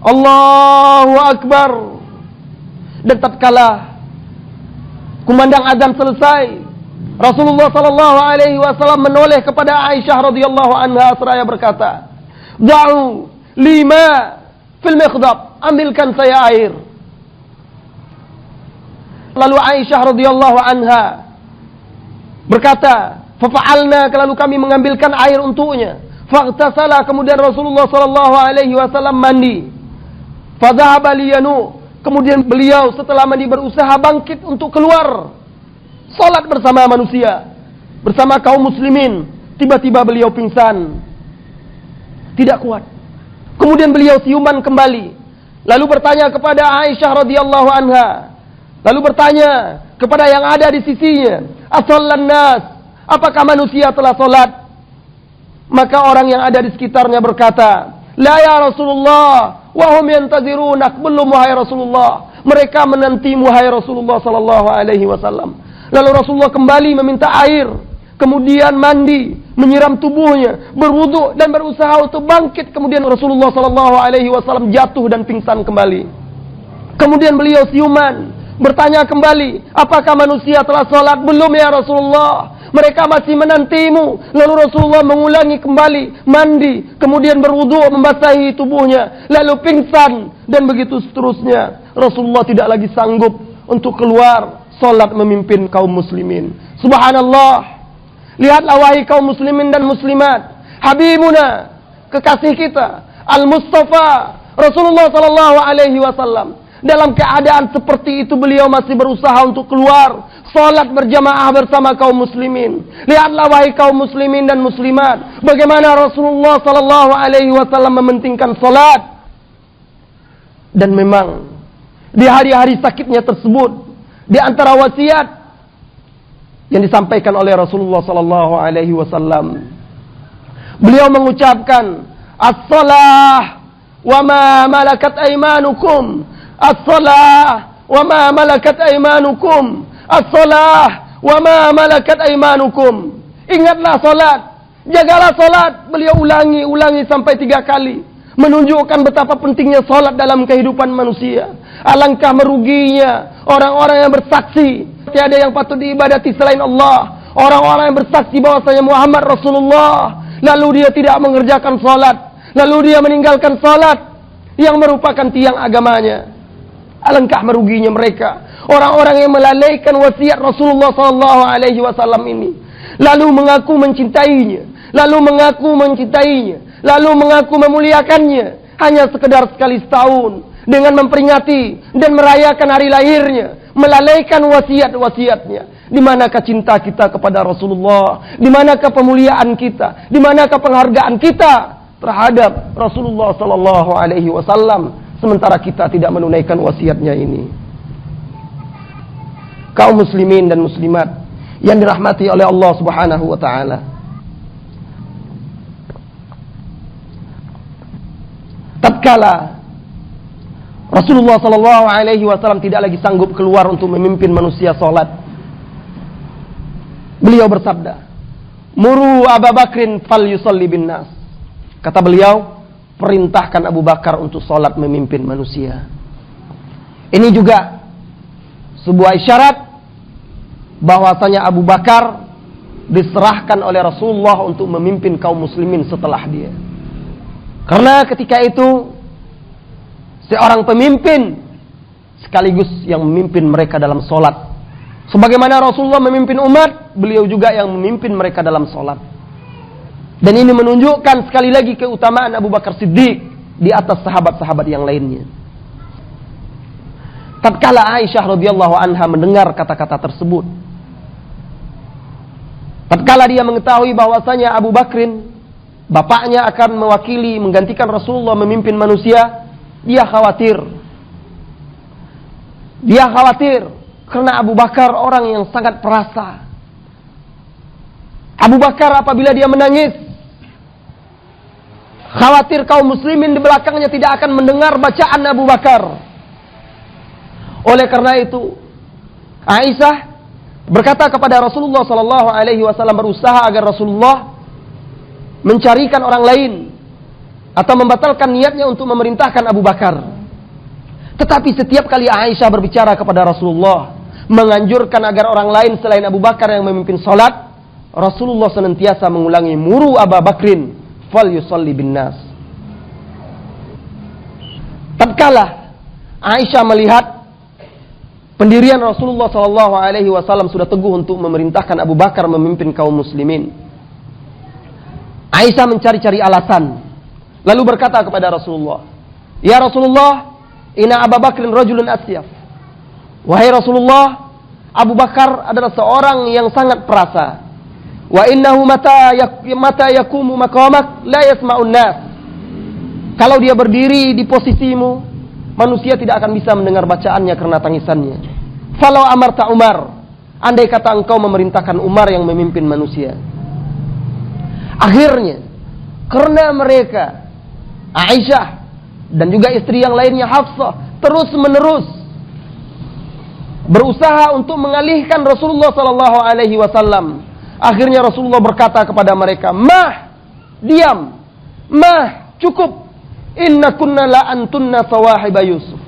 Allahu Akbar. Dan tatkala kumandang azan selesai, Rasulullah sallallahu alaihi wasallam menoleh kepada Aisyah radhiyallahu anha seraya berkata, "Da'u lima fil mikhdab." Ambilkan saya air. Lalu Aisyah radhiyallahu anha berkata, "Fafa'alna," lalu kami mengambilkan air untuknya. Faghtasala, kemudian Rasulullah sallallahu alaihi wasallam mandi. Fadhahaba liyanu, kemudian beliau setelah mandi berusaha bangkit untuk keluar salat bersama manusia, bersama kaum muslimin. Tiba-tiba beliau pingsan, tidak kuat. Kemudian beliau siuman kembali. lalu bertanya kepada Aisyah radhiyallahu anha, lalu bertanya kepada yang ada di sisinya, "Asallan nas?" Apakah manusia telah salat? Maka orang yang ada di sekitarnya berkata, "La ya Rasulullah, wa hum yantazirunak." Belum wahai Rasulullah, mereka menantimu wahai Rasulullah sallallahu alaihi wasallam. Lalu Rasulullah kembali meminta air, kemudian mandi, menyiram tubuhnya, berwudu dan berusaha untuk bangkit. Kemudian Rasulullah sallallahu alaihi wasallam jatuh dan pingsan kembali. Kemudian beliau siuman, bertanya kembali, "Apakah manusia telah salat?" "Belum ya Rasulullah, mereka masih menantimu." Lalu Rasulullah mengulangi kembali, mandi, kemudian berwudu, membasahi tubuhnya, lalu pingsan, dan begitu seterusnya. Rasulullah tidak lagi sanggup untuk keluar salat memimpin kaum muslimin. Subhanallah. Lihatlah wahai kaum muslimin dan muslimat, Habibuna, kekasih kita, Al-Mustafa, Rasulullah sallallahu alaihi wasallam. Dalam keadaan seperti itu beliau masih berusaha untuk keluar salat berjamaah bersama kaum muslimin. Lihatlah wahai kaum muslimin dan muslimat, bagaimana Rasulullah sallallahu alaihi wasallam mementingkan salat. Dan memang di hari-hari sakitnya tersebut, di antara wasiat yang disampaikan oleh Rasulullah sallallahu alaihi wasallam, beliau mengucapkan, "As-shalah wa ma malakat aymanukum. As-shalah wa ma malakat aymanukum. As-shalah wa ma malakat aymanukum." Ingatlah salat, jagalah salat. Beliau ulangi sampai 3 kali, menunjukkan betapa pentingnya salat dalam kehidupan manusia. Alangkah meruginya orang-orang yang bersaksi tiada yang patut diibadati selain Allah, orang-orang yang bersaksi bahwasanya Muhammad Rasulullah, lalu dia tidak mengerjakan salat, lalu dia meninggalkan salat yang merupakan tiang agamanya. Alangkah meruginya mereka, orang-orang yang melalaikan wasiat Rasulullah sallallahu alaihi wasallam ini, lalu mengaku mencintainya, lalu mengaku memuliakannya, hanya sekedar sekali setahun dengan memperingati dan merayakan hari lahirnya, melalaikan wasiat-wasiatnya. Di manakah cinta kita kepada Rasulullah? Di manakah pemuliaan kita? Di manakah penghargaan kita terhadap Rasulullah sallallahu alaihi wasallam? Sementara kita tidak menunaikan wasiatnya ini. Kaum muslimin dan muslimat yang dirahmati oleh Allah Subhanahu wa taala, tatkala Rasulullah sallallahu alaihi wasallam tidak lagi sanggup keluar untuk memimpin manusia salat, beliau bersabda, "Muru Abu Bakrin falyusalli bin nas." Kata beliau, perintahkan Abu Bakar untuk salat memimpin manusia. Ini juga sebuah isyarat bahwasanya Abu Bakar diserahkan oleh Rasulullah untuk memimpin kaum muslimin setelah dia. Karena ketika itu seorang pemimpin sekaligus yang memimpin mereka dalam salat. Sebagaimana Rasulullah memimpin umat, beliau juga yang memimpin mereka dalam salat. Dan ini menunjukkan sekali lagi keutamaan Abu Bakar Siddiq di atas sahabat-sahabat yang lainnya. Tatkala Aisyah radhiyallahu anha mendengar kata-kata tersebut, tatkala dia mengetahui bahwasanya Abu Bakrin, bapaknya, akan mewakili menggantikan Rasulullah memimpin manusia, dia khawatir. Dia khawatir karena Abu Bakar orang yang sangat perasa. Abu Bakar apabila dia menangis, khawatir kaum muslimin di belakangnya tidak akan mendengar bacaan Abu Bakar. Oleh karena itu, Aisyah berkata kepada Rasulullah sallallahu alaihi wasallam, berusaha agar Rasulullah mencarikan orang lain atau membatalkan niatnya untuk memerintahkan Abu Bakar. Tetapi setiap kali Aisyah berbicara kepada Rasulullah, menganjurkan agar orang lain selain Abu Bakar yang memimpin salat, Rasulullah senantiasa mengulangi, "Muru Abu Bakrin falyusalli bin nas." Tatkala Aisyah melihat pendirian Rasulullah sallallahu alaihi wasallam sudah teguh untuk memerintahkan Abu Bakar memimpin kaum muslimin, Aisyah mencari-cari alasan, lalu berkata kepada Rasulullah, "Ya Rasulullah, inna Abu Bakrin rajulun asyaf." Wahai Rasulullah, Abu Bakar adalah seorang yang sangat perasa. Wa innahu mata yakumu maqamak la yasma'un nas. Kalau dia berdiri di posisimu, manusia tidak akan bisa mendengar bacaannya karena tangisannya. Falau amarta Umar, andai kata engkau memerintahkan Umar yang memimpin manusia. Akhirnya, karena mereka, Aisyah dan juga istri yang lainnya Hafsah, terus menerus berusaha untuk mengalihkan Rasulullah sallallahu alaihi wasallam. Akhirnya Rasulullah berkata kepada mereka, "Mah, diam. Mah, cukup. Inna kunna la antunna sawahiba Yusuf."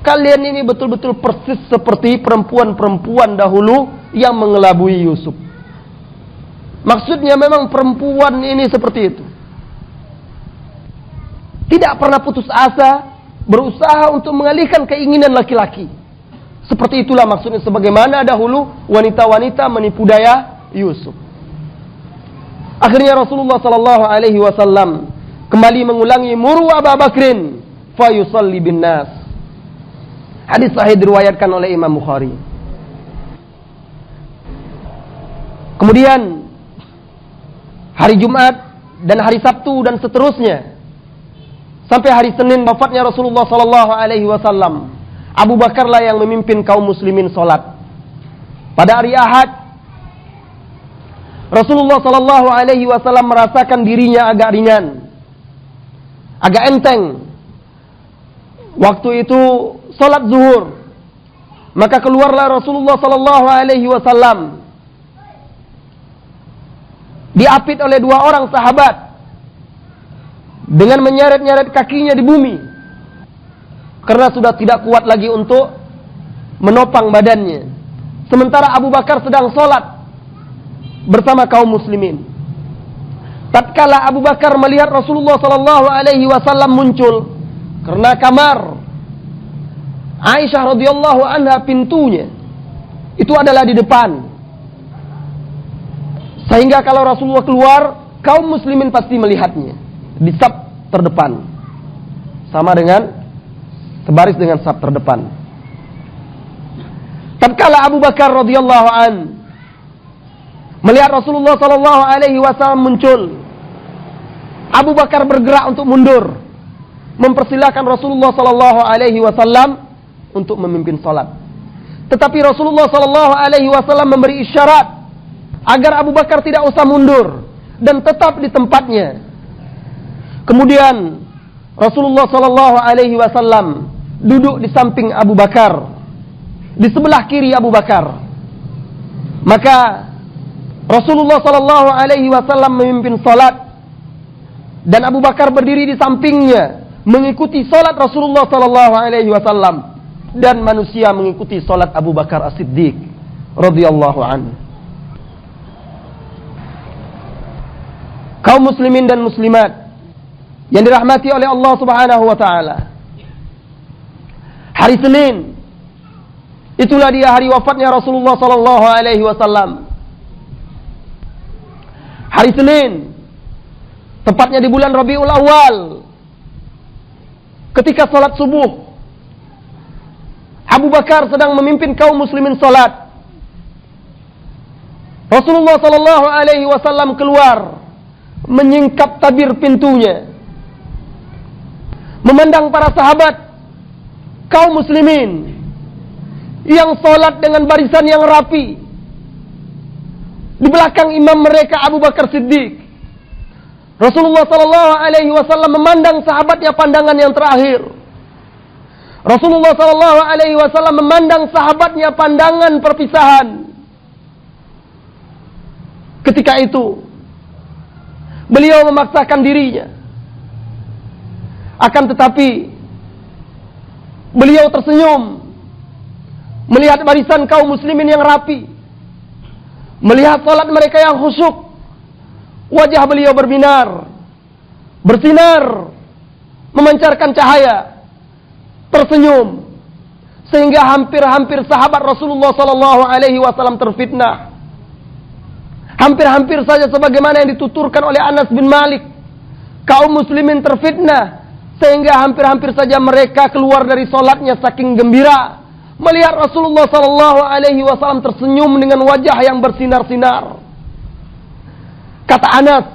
Kalian ini betul-betul persis seperti perempuan-perempuan dahulu yang mengelabui Yusuf. Maksudnya memang perempuan ini seperti itu. Tidak pernah putus asa, berusaha untuk mengalihkan keinginan laki-laki. Seperti itulah maksudnya sebagaimana dahulu wanita-wanita menipu daya Yusuf. Akhirnya Rasulullah sallallahu alaihi wasallam kembali mengulangi, "Muru Abu Bakrin fa yusalli bin nas." Hadis sahih diriwayatkan oleh Imam Bukhari. Kemudian hari Jumat dan hari Sabtu dan seterusnya sampai hari Senin wafatnya Rasulullah sallallahu alaihi wasallam, Abu Bakarlah yang memimpin kaum muslimin salat. Pada hari Ahad, Rasulullah sallallahu alaihi wasallam merasakan dirinya agak ringan, agak enteng. Waktu itu salat zuhur, maka keluarlah Rasulullah sallallahu alaihi wasallam diapit oleh dua orang sahabat dengan menyeret-nyeret kakinya di bumi karena sudah tidak kuat lagi untuk menopang badannya. Sementara Abu Bakar sedang salat bersama kaum muslimin. Tatkala Abu Bakar melihat Rasulullah sallallahu alaihi wasallam muncul karena kamar Aisyah radhiyallahu anha, pintunya itu adalah di depan, sehingga kalau Rasulullah keluar, kaum muslimin pasti melihatnya di saf terdepan, sama dengan sebaris dengan saf terdepan. Tatkala Abu Bakar radhiyallahu an melihat Rasulullah sallallahu alaihi wasallam muncul, Abu Bakar bergerak untuk mundur, mempersilahkan Rasulullah sallallahu alaihi wasallam untuk memimpin salat. Tetapi Rasulullah sallallahu alaihi wasallam memberi isyarat agar Abu Bakar tidak usah mundur dan tetap di tempatnya. Kemudian Rasulullah sallallahu alaihi wasallam duduk di samping Abu Bakar, di sebelah kiri Abu Bakar. Maka Rasulullah sallallahu alaihi wasallam memimpin salat dan Abu Bakar berdiri di sampingnya mengikuti salat Rasulullah sallallahu alaihi wasallam, dan manusia mengikuti salat Abu Bakar As-Siddiq radhiyallahu anhu. Kaum muslimin dan muslimat yang dirahmati oleh Allah Subhanahu wa taala, hari Senin itulah dia hari wafatnya Rasulullah sallallahu alaihi wasallam. Hari Senin, tepatnya di bulan Rabiul Awal, ketika salat subuh, Abu Bakar sedang memimpin kaum muslimin salat. Rasulullah sallallahu alaihi wasallam keluar, menyingkap tabir pintunya, memandang para sahabat kaum muslimin yang salat dengan barisan yang rapi. Di belakang imam mereka Abu Bakar Siddiq. Rasulullah sallallahu alaihi wasallam memandang sahabatnya pandangan yang terakhir. Rasulullah sallallahu alaihi wasallam memandang sahabatnya pandangan perpisahan. Ketika itu beliau memaksakan dirinya, akan tetapi beliau tersenyum melihat barisan kaum muslimin yang rapi, melihat salat mereka yang khusyuk. Wajah beliau berbinar, bersinar, memancarkan cahaya, tersenyum, sehingga hampir-hampir sahabat Rasulullah sallallahu alaihi wasallam terfitnah. Hampir-hampir saja sebagaimana yang dituturkan oleh Anas bin Malik, kaum muslimin terfitnah sehingga hampir-hampir saja mereka keluar dari salatnya saking gembira melihat Rasulullah sallallahu alaihi wasallam tersenyum dengan wajah yang bersinar-sinar. Kata Anas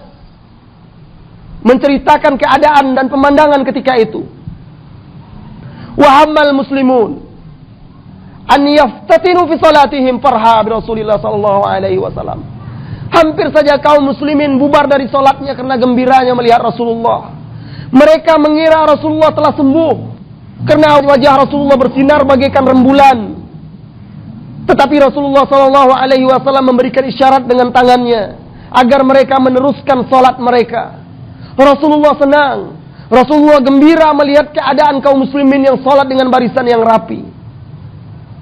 menceritakan keadaan dan pemandangan ketika itu. Wa hammal muslimun an yaftatinu fi salatihim farha bi Rasulillah sallallahu alaihi wasallam. Hampir saja kaum muslimin bubar dari salatnya karena gembiranya melihat Rasulullah. Mereka mengira Rasulullah telah sembuh karena wajah Rasulullah bersinar bagaikan rembulan. Tetapi Rasulullah sallallahu alaihi wasallam memberikan isyarat dengan tangannya agar mereka meneruskan salat mereka. Rasulullah senang, Rasulullah gembira melihat keadaan kaum muslimin yang salat dengan barisan yang rapi.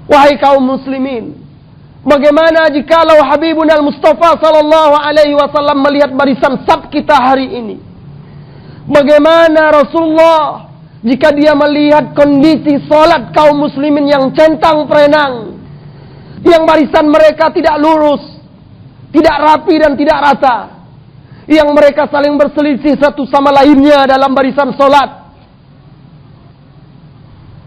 Wahai kaum muslimin, bagaimana jikalau Habibuna al-Mustafa sallallahu alaihi wasallam melihat barisan saf kita hari ini? Bagaimana Rasulullah jika dia melihat kondisi salat kaum muslimin yang centang perenang, yang barisan mereka tidak lurus, tidak rapi dan tidak rata, yang mereka saling berselisih satu sama lainnya dalam barisan salat.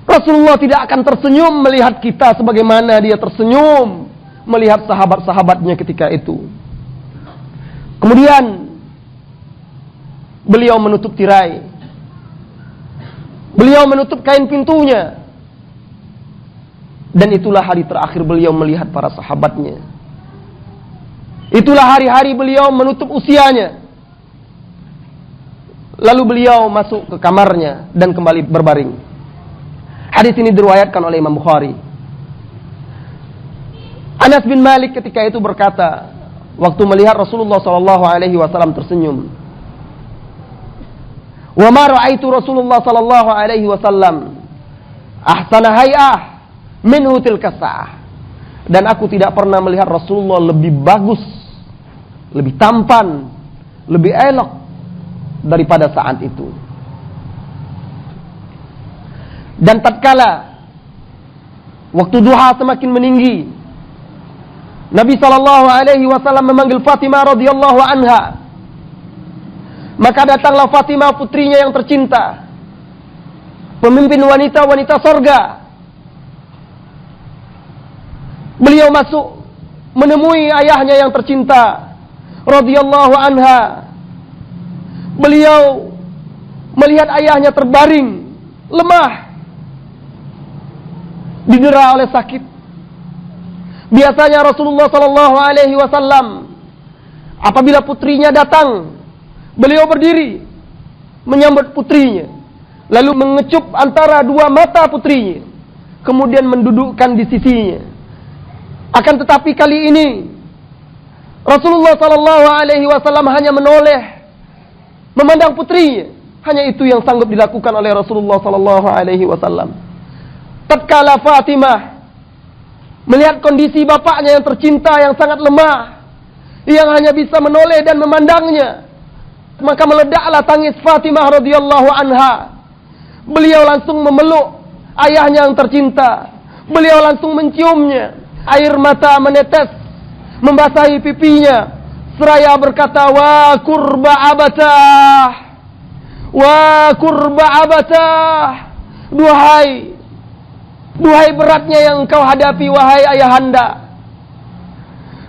Rasulullah tidak akan tersenyum melihat kita sebagaimana dia tersenyum melihat sahabat-sahabatnya ketika itu. Kemudian beliau menutup tirai. Beliau menutup kain pintunya. Dan itulah hari terakhir beliau melihat para sahabatnya. Itulah hari-hari beliau menutup usianya. Lalu beliau masuk ke kamarnya dan kembali berbaring. Hadis ini diriwayatkan oleh Imam Bukhari. Anas bin Malik ketika itu berkata, waktu melihat Rasulullah sallallahu alaihi wasallam tersenyum, "Wa ma ra'aitu Rasulullah sallallahu alaihi wasallam ahsana hay'ah minhu tilka sa'ah." Dan aku tidak pernah melihat Rasulullah lebih bagus, lebih tampan, lebih elok daripada saat itu. Dan tatkala waktu duha semakin meninggi, Nabi sallallahu alaihi wasallam memanggil Fatimah radhiyallahu anha. Maka datanglah Fatimah, putrinya yang tercinta, pemimpin wanita-wanita sorga. Beliau masuk menemui ayahnya yang tercinta radhiyallahu anha. Beliau melihat ayahnya terbaring, lemah, didera oleh sakit. Biasanya Rasulullah sallallahu alaihi wasallam apabila putrinya datang, beliau berdiri menyambut putrinya, lalu mengecup antara dua mata putrinya, kemudian mendudukkan di sisinya. Akan tetapi kali ini Rasulullah sallallahu alaihi wasallam hanya menoleh memandang putrinya. Hanya itu yang sanggup dilakukan oleh Rasulullah sallallahu alaihi wasallam. Tatkala Fatimah melihat kondisi bapaknya yang tercinta yang sangat lemah, yang hanya bisa menoleh dan memandangnya, maka meledaklah tangis Fatimah radhiyallahu anha. Beliau langsung memeluk ayahnya yang tercinta. Beliau langsung menciumnya. Air mata menetes membasahi pipinya, seraya berkata, "Wa kurba abatah, wa kurba abatah." Duhai beratnya yang engkau hadapi, wahai ayahanda.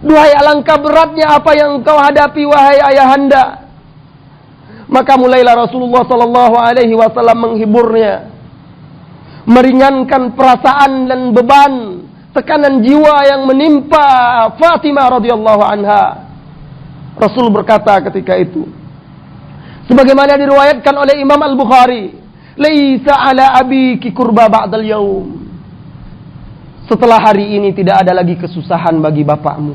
Duhai alangkah beratnya apa yang engkau hadapi, wahai ayahanda. Maka mulailah Rasulullah sallallahu alaihi wasallam menghiburnya, meringankan perasaan dan beban, tekanan jiwa yang menimpa Fatimah radhiyallahu anha. Rasul berkata ketika itu, sebagaimana diriwayatkan oleh Imam Al-Bukhari, "Laisa ala abiki kurba ba'dal yaum." Setelah hari ini tidak ada lagi kesusahan bagi bapakmu.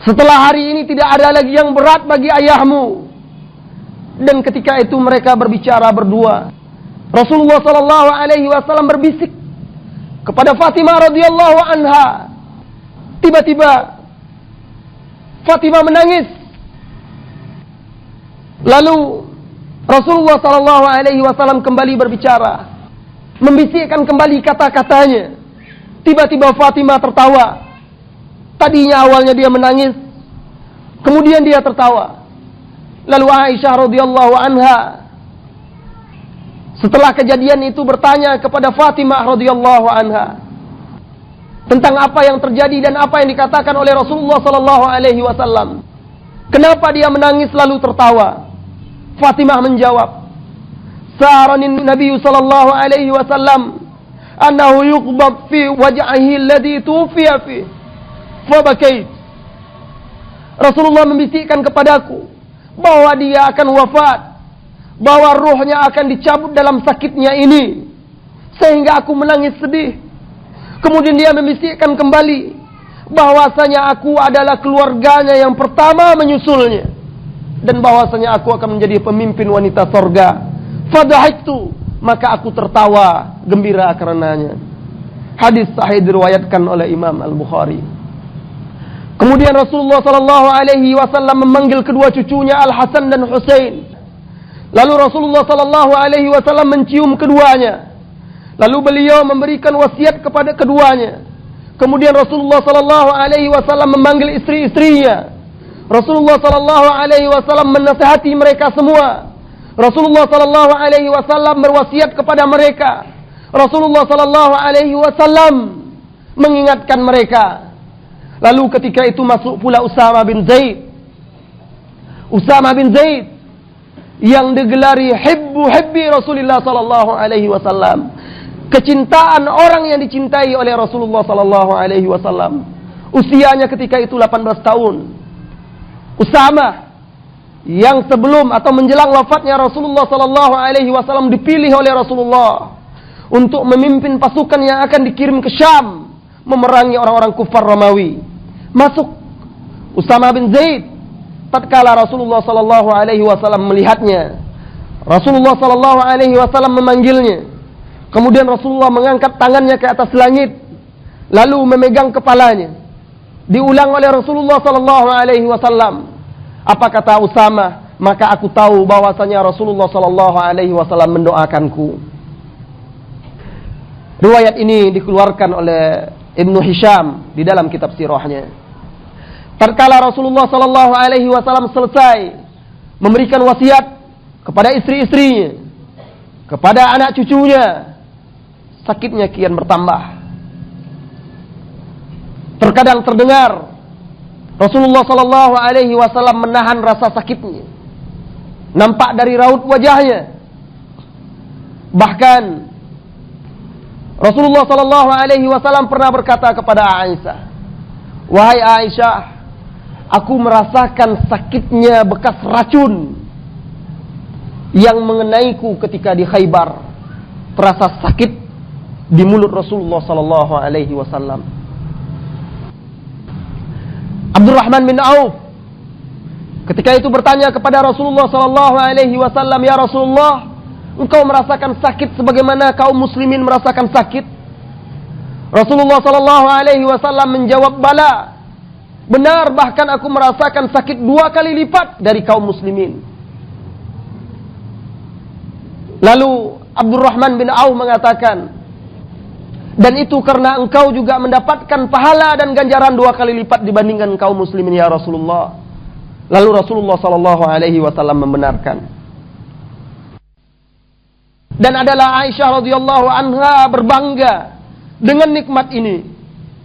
Setelah hari ini tidak ada lagi yang berat bagi ayahmu. Dan ketika itu mereka berbicara berdua. Rasulullah sallallahu alaihi wasallam berbisik kepada Fatimah radhiyallahu anha. Tiba-tiba Fatimah menangis. Lalu Rasulullah sallallahu alaihi wasallam kembali berbicara, membisikkan kembali kata-katanya. Tiba-tiba Fatimah tertawa. Tadinya awalnya dia menangis, kemudian dia tertawa. Lalu Aisyah radhiyallahu anha setelah kejadian itu bertanya kepada Fatimah radhiyallahu anha tentang apa yang terjadi dan apa yang dikatakan oleh Rasulullah sallallahu alaihi wasallam. Kenapa dia menangis lalu tertawa? Fatimah menjawab, "Saranin Nabi sallallahu alaihi wasallam annahu yuqbab fi waj'ihi alladhi tufiya fi. Fabakait. Rasulullah membisikkan kepadaku bahwa dia akan wafat, bahwa ruhnya akan dicabut dalam sakitnya ini, sehingga aku menangis sedih. Kemudian dia membisikkan kembali bahwasanya aku adalah keluarganya yang pertama menyusulnya, dan bahwasanya aku akan menjadi pemimpin wanita surga. Fadhahiktu, maka aku tertawa gembira karenanya. Hadis sahih diriwayatkan oleh Imam Al-Bukhari. Kemudian Rasulullah sallallahu alaihi wasallam memanggil kedua cucunya Al-Hasan dan Husain. Lalu Rasulullah sallallahu alaihi wasallam mencium keduanya. Lalu beliau memberikan wasiat kepada keduanya. Kemudian Rasulullah sallallahu alaihi wasallam memanggil istri-istrinya. Rasulullah sallallahu alaihi wasallam menasihati mereka semua. Rasulullah sallallahu alaihi wasallam berwasiat kepada mereka. Rasulullah sallallahu alaihi wasallam mengingatkan mereka. Lalu ketika itu masuk pula Usama bin Zaid. Usama bin Zaid yang digelari hibbi Rasulullah sallallahu alaihi wasallam. Kecintaan orang yang dicintai oleh Rasulullah sallallahu alaihi wasallam. Usianya ketika itu 18 tahun. Usama yang sebelum atau menjelang wafatnya Rasulullah sallallahu alaihi wasallam dipilih oleh Rasulullah untuk memimpin pasukan yang akan dikirim ke Syam memerangi orang-orang kufar Romawi. Masuk Usama bin Zaid tatkala Rasulullah sallallahu alaihi wasallam melihatnya. Rasulullah sallallahu alaihi wasallam memanggilnya. Kemudian Rasulullah mengangkat tangannya ke atas langit, lalu memegang kepalanya. Diulang oleh Rasulullah sallallahu alaihi wasallam. Apa kata Usama? Maka aku tahu bahwasanya Rasulullah sallallahu alaihi wasallam mendoakanku. Riwayat ini dikeluarkan oleh Ibnu Hisham di dalam kitab sirahnya. Tatkala Rasulullah sallallahu alaihi wasallam selesai memberikan wasiat kepada istri-istrinya, kepada anak cucunya, sakitnya kian bertambah. Terkadang terdengar Rasulullah sallallahu alaihi wasallam menahan rasa sakitnya. Nampak dari raut wajahnya. Bahkan Rasulullah sallallahu alaihi wasallam pernah berkata kepada Aisyah, "Wahai Aisyah, aku merasakan sakitnya bekas racun yang mengenaiku ketika di Khaybar." Terasa sakit di mulut Rasulullah sallallahu alaihi wasallam. Abdurrahman bin Auf ketika itu bertanya kepada Rasulullah sallallahu alaihi wasallam, "Ya Rasulullah, engkau merasakan sakit sebagaimana kaum muslimin merasakan sakit?" Rasulullah sallallahu alaihi wasallam menjawab, "Bala. Benar, bahkan aku merasakan sakit 2 kali lipat dari kaum muslimin." Lalu Abdurrahman bin Auf mengatakan, "Dan itu karena engkau juga mendapatkan pahala dan ganjaran 2 kali lipat dibandingkan kaum muslimin ya Rasulullah." Lalu Rasulullah sallallahu alaihi wasallam membenarkan. Dan adalah Aisyah radhiyallahu anha berbangga dengan nikmat ini.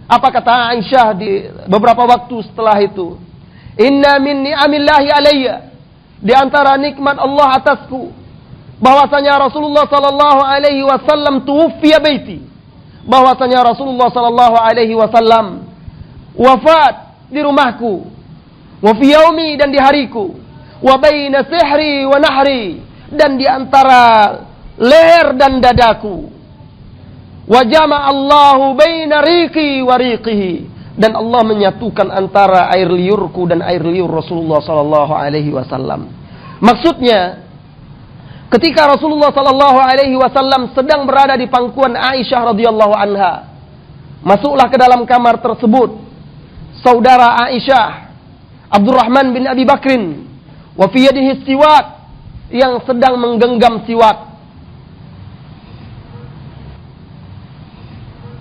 Apa kata Aisyah di beberapa waktu setelah itu? "Inna min ni'amillahi alayya." Di antara nikmat Allah atasku, bahwasanya Rasulullah sallallahu alaihi wasallam tuwfiya baiti. Bahwasanya Rasulullah sallallahu alaihi wasallam wafat di rumahku. Wa fi yaumi, dan di hariku. Wa baina sihri wa nahri, dan di antara leher dan dadaku. Wa jama'a Allahu baina riqi wa riqihi, dan Allah menyatukan antara air liurku dan air liur Rasulullah sallallahu alaihi wasallam. Maksudnya, ketika Rasulullah sallallahu alaihi wasallam sedang berada di pangkuan Aisyah radhiyallahu anha, masuklah ke dalam kamar tersebut saudara Aisyah, Abdurrahman bin Abi Bakrin, wa fi yadihi siwak, yang sedang menggenggam siwak.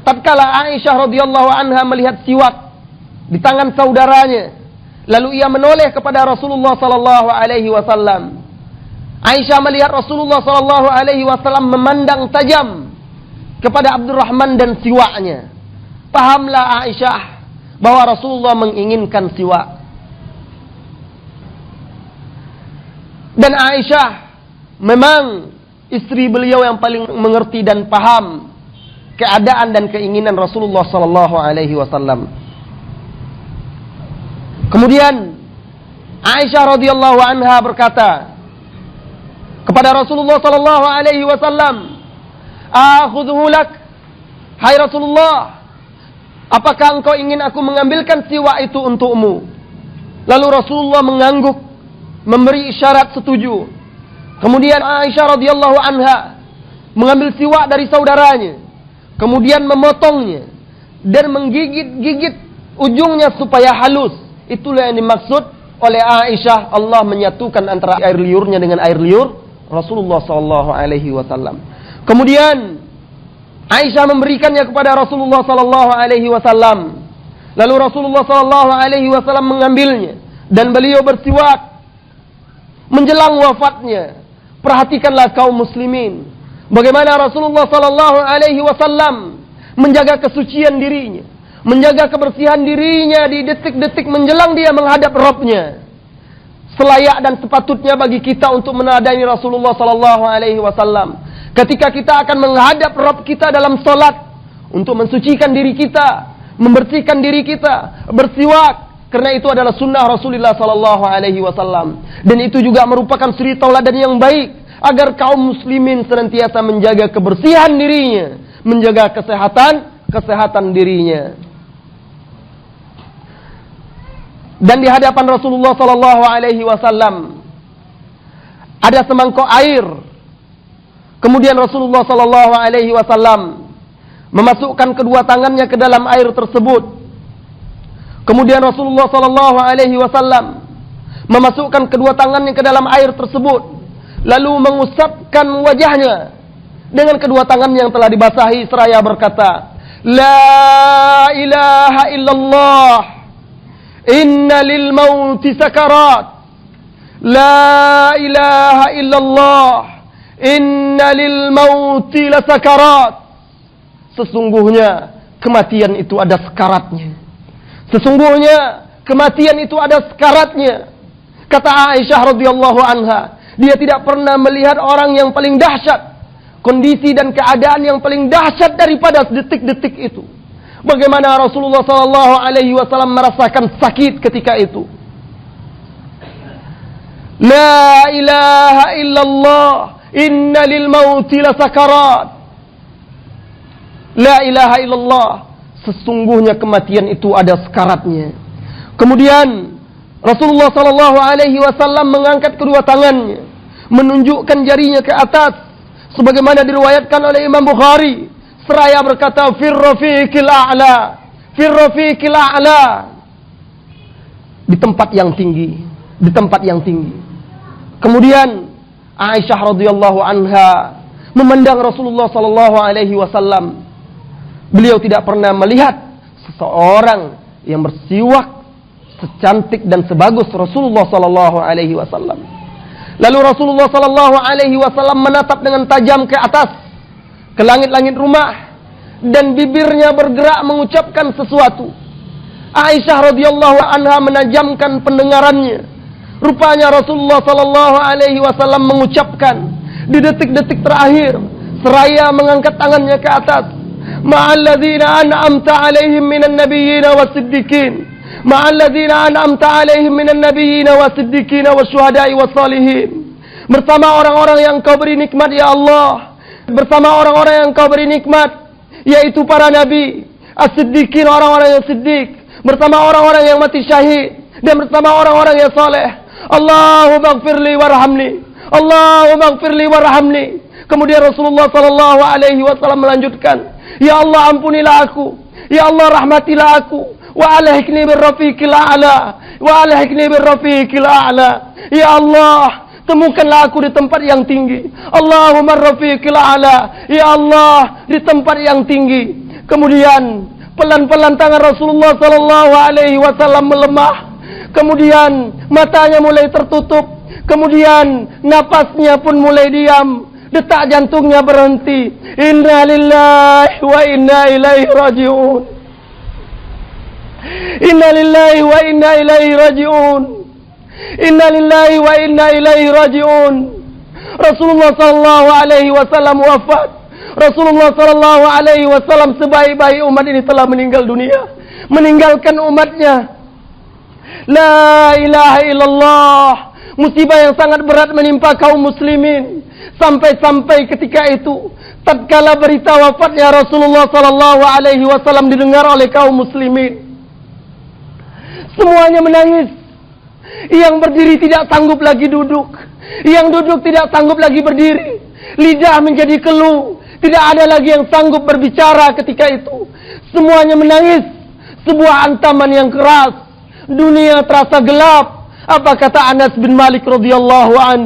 Tatkala Aisyah radhiyallahu anha melihat siwak di tangan saudaranya, lalu ia menoleh kepada Rasulullah sallallahu alaihi wasallam. Aisyah melihat Rasulullah sallallahu alaihi wasallam memandang tajam kepada Abdurrahman dan siwaknya. Pahamlah Aisyah bahwa Rasulullah menginginkan siwak. Dan Aisyah memang istri beliau yang paling mengerti dan paham keadaan dan keinginan Rasulullah sallallahu alaihi wasallam. Kemudian Aisyah radhiyallahu anha berkata kepada Rasulullah sallallahu alaihi wasallam, "Akhudhu lak, hai Rasulullah, apakah engkau ingin aku mengambilkan siwak itu untukmu?" Lalu Rasulullah mengangguk, memberi isyarat setuju. Kemudian Aisyah radhiyallahu anha mengambil siwak dari saudaranya, kemudian memotongnya dan menggigit-gigit ujungnya supaya halus. Itulah yang dimaksud oleh Aisyah, Allah menyatukan antara air liurnya dengan air liur Rasulullah sallallahu alaihi wasallam. Kemudian Aisyah memberikannya kepada Rasulullah sallallahu alaihi wasallam. Lalu Rasulullah sallallahu alaihi wasallam mengambilnya dan beliau bersiwak menjelang wafatnya. Perhatikanlah kaum muslimin, bagaimana Rasulullah sallallahu alaihi wasallam menjaga kesucian dirinya, menjaga kebersihan dirinya di detik-detik menjelang dia menghadap Rabb-Nya. Selayak dan sepatutnya bagi kita untuk menadani Rasulullah sallallahu alaihi wasallam ketika kita akan menghadap Rabb kita dalam salat, untuk mensucikan diri kita, membersihkan diri kita, bersiwak, karena itu adalah sunnah Rasulullah sallallahu alaihi wasallam, dan itu juga merupakan suri tauladan yang baik agar kaum muslimin senantiasa menjaga kebersihan dirinya, menjaga kesehatan dirinya. Dan di hadapan Rasulullah sallallahu alaihi wasallam ada semangkok air. Kemudian Rasulullah sallallahu alaihi wasallam memasukkan kedua tangannya ke dalam air tersebut. Kemudian Rasulullah sallallahu alaihi wasallam memasukkan kedua tangannya ke dalam air tersebut, lalu mengusapkan wajahnya dengan kedua tangan yang telah dibasahi seraya berkata, "La ilaha illallah, inna lil mauti sakarat. La ilaha illallah, inna lil mauti lasakarat." Sesungguhnya kematian itu ada sekaratnya. Sesungguhnya kematian itu ada sekaratnya. Kata Aisyah radhiyallahu anha, dia tidak pernah melihat orang yang paling dahsyat, kondisi dan keadaan yang paling dahsyat daripada detik-detik itu. Bagaimana Rasulullah sallallahu alaihi wasallam merasakan sakit ketika itu. La ilaha illallah, inna lil mauti lasakarat. La ilaha illallah, sesungguhnya kematian itu ada sekaratnya. Kemudian Rasulullah sallallahu alaihi wasallam mengangkat kedua tangannya, menunjukkan jarinya ke atas, sebagaimana diriwayatkan oleh Imam Bukhari, seraya berkata, "Fir rafiqil a'la, fir rafiqil a'la." Di tempat yang tinggi, di tempat yang tinggi. Kemudian Aisyah radhiyallahu anha memandang Rasulullah sallallahu alaihi wasallam. Beliau tidak pernah melihat seseorang yang bersiwak secantik dan sebagus Rasulullah sallallahu alaihi wasallam. Lalu Rasulullah sallallahu alaihi wasallam menatap dengan tajam ke atas, ke langit-langit rumah, dan bibirnya bergerak mengucapkan sesuatu. Aisyah radhiyallahu anha menajamkan pendengarannya. Rupanya Rasulullah sallallahu alaihi wasallam mengucapkan di detik-detik terakhir seraya mengangkat tangannya ke atas, "Ma'alladzina an'amta 'alaihim minan nabiyyin was-siddiqin, ma'alladzina an'amta 'alaihim minan nabiyyin was-siddiqin wasyuhada'i was-shalihin." Bersama orang-orang yang Kau beri nikmat ya Allah, bersama orang-orang yang Kau beri nikmat, yaitu para nabi, as-siddiqin orang-orang yang siddiq, bersama orang-orang yang mati syahid, dan bersama orang-orang yang saleh. Allahumma ighfirli warhamni, Allahumma ighfirli warhamni. Kemudian Rasulullah sallallahu alaihi wasallam melanjutkan, "Ya Allah, ampunilah aku, ya Allah, rahmatilah aku, wa alhikni birrafiqil a'la, wa alhikni birrafiqil a'la." Ya Allah, temukanlah aku di tempat yang tinggi. Allahumma rafiqil a'la, ya Allah, di tempat yang tinggi. Kemudian pelan-pelan tangan Rasulullah sallallahu alaihi wasallam melemah. Kemudian matanya mulai tertutup. Kemudian napasnya pun mulai diam. Detak jantungnya berhenti. Inna lillahi wa inna ilaihi raji'un. Inna lillahi wa inna ilaihi raji'un. Inna lillahi wa inna ilaihi raji'un. Rasulullah sallallahu alaihi wasallam wafat. Rasulullah sallallahu alaihi wasallam sebaik-baik umat ini telah meninggal dunia, meninggalkan umatnya. La ilaha illallah. Musibah yang sangat berat menimpa kaum muslimin. Sampai-sampai ketika itu, tatkala berita wafatnya Rasulullah sallallahu alaihi wasallam didengar oleh kaum muslimin, semuanya menangis. Yang berdiri tidak sanggup lagi duduk, yang duduk tidak sanggup lagi berdiri. Lidah menjadi keluh, tidak ada lagi yang sanggup berbicara ketika itu. Semuanya menangis. Sebuah ancaman yang keras. Dunia terasa gelap. Apa kata Anas bin Malik radhiyallahu an?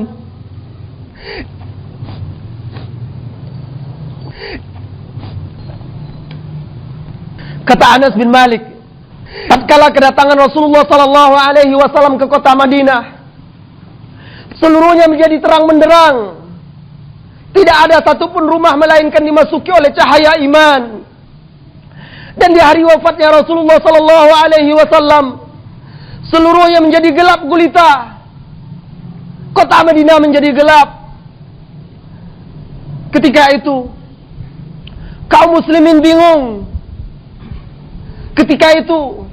Kata Anas bin Malik, tatkala kedatangan Rasulullah sallallahu alaihi wasallam ke kota Madinah, seluruhnya menjadi terang benderang. Tidak ada satupun rumah melainkan dimasuki oleh cahaya iman. Dan di hari wafatnya Rasulullah sallallahu alaihi wasallam, seluruhnya menjadi gelap gulita. Kota Madinah menjadi gelap. Ketika itu, kaum muslimin bingung. Ketika itu,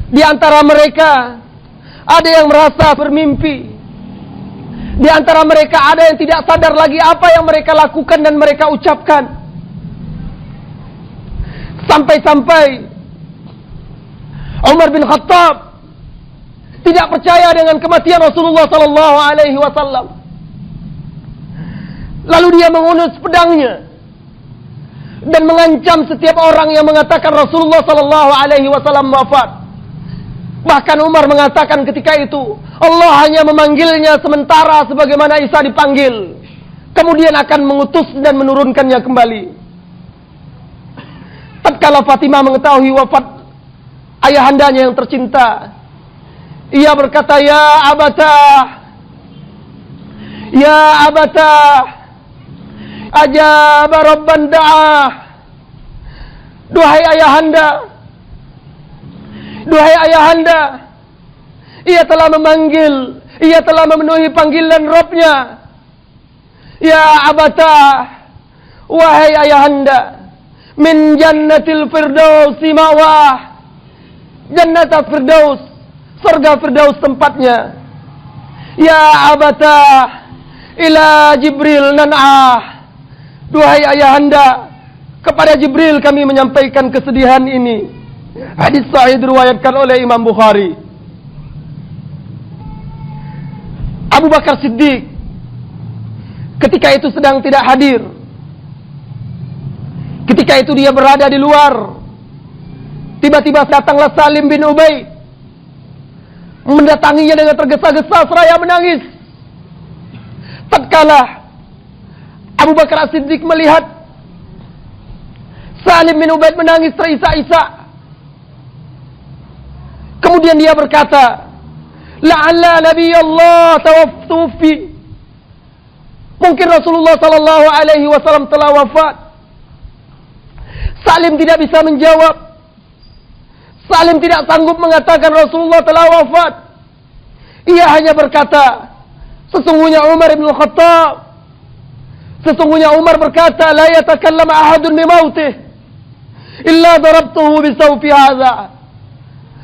di antara mereka ada yang merasa bermimpi. Di antara mereka ada yang tidak sadar lagi apa yang mereka lakukan dan mereka ucapkan. Sampai-sampai Umar bin Khattab tidak percaya dengan kematian Rasulullah sallallahu alaihi wasallam. Lalu dia menghunus pedangnya dan mengancam setiap orang yang mengatakan Rasulullah sallallahu alaihi wasallam wafat. Bahkan Umar mengatakan ketika itu, Allah hanya memanggilnya sementara sebagaimana Isa dipanggil. Kemudian akan mengutus dan menurunkannya kembali. Tatkala Fatimah mengetahui wafat ayahandanya yang tercinta, ia berkata, Ya abata, ajaba rabban da'ah. Duhai ayahanda, ia telah memanggil, ia telah memenuhi panggilan Rabbnya. Ya abata, wahai ayahanda, min jannatil firdausi ma'wah. Jannatul firdaus, surga firdaus tempatnya. Ya abata, ila Jibril nan'ah. Duhai ayahanda, kepada Jibril kami menyampaikan kesedihan ini. Hadis sahih diriwayatkan oleh Imam Bukhari. Abu Bakar Siddiq ketika itu sedang tidak hadir. Ketika itu dia berada di luar. Tiba-tiba datanglah Salim bin Ubay, mendatanginya dengan tergesa-gesa seraya menangis. Tatkala Abu Bakar Siddiq melihat Salim bin Ubay menangis terisak-isak, kemudian dia berkata, La'alla Nabi Allah tawaffi. Mungkin Rasulullah sallallahu alaihi wasallam telah wafat. Salim tidak bisa menjawab. Salim tidak sanggup mengatakan Rasulullah telah wafat. Ia hanya berkata, sesungguhnya Umar bin Khattab. Sesungguhnya Umar berkata, La yatakallam ahadun bimautih illa darabtuhu bisawfi hadha.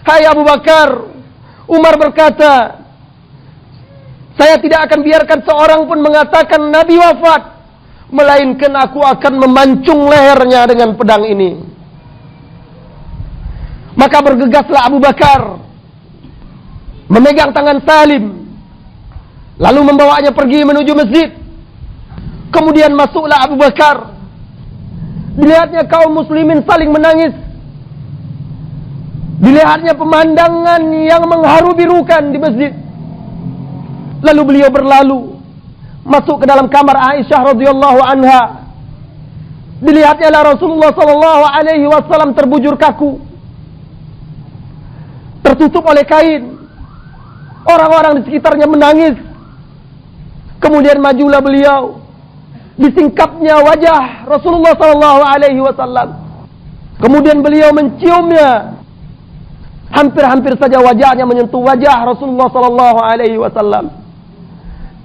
Hai Abu Bakar, Umar berkata, saya tidak akan biarkan seorang pun mengatakan Nabi wafat, melainkan aku akan memancung lehernya dengan pedang ini. Maka bergegaslah Abu Bakar, memegang tangan Salim, lalu membawanya pergi menuju masjid. Kemudian masuklah Abu Bakar. Dilihatnya kaum muslimin saling menangis. Dilihatnya pemandangan yang mengharu birukan di masjid. Lalu beliau berlalu masuk ke dalam kamar Aisyah radhiyallahu anha. Dilihatnya lah Rasulullah sallallahu alaihi wasallam terbujur kaku, tertutup oleh kain. Orang-orang di sekitarnya menangis. Kemudian majulah beliau, disingkapnya wajah Rasulullah sallallahu alaihi wasallam. Kemudian beliau menciumnya. Hampir-hampir saja wajahnya menyentuh wajah Rasulullah sallallahu alaihi wasallam.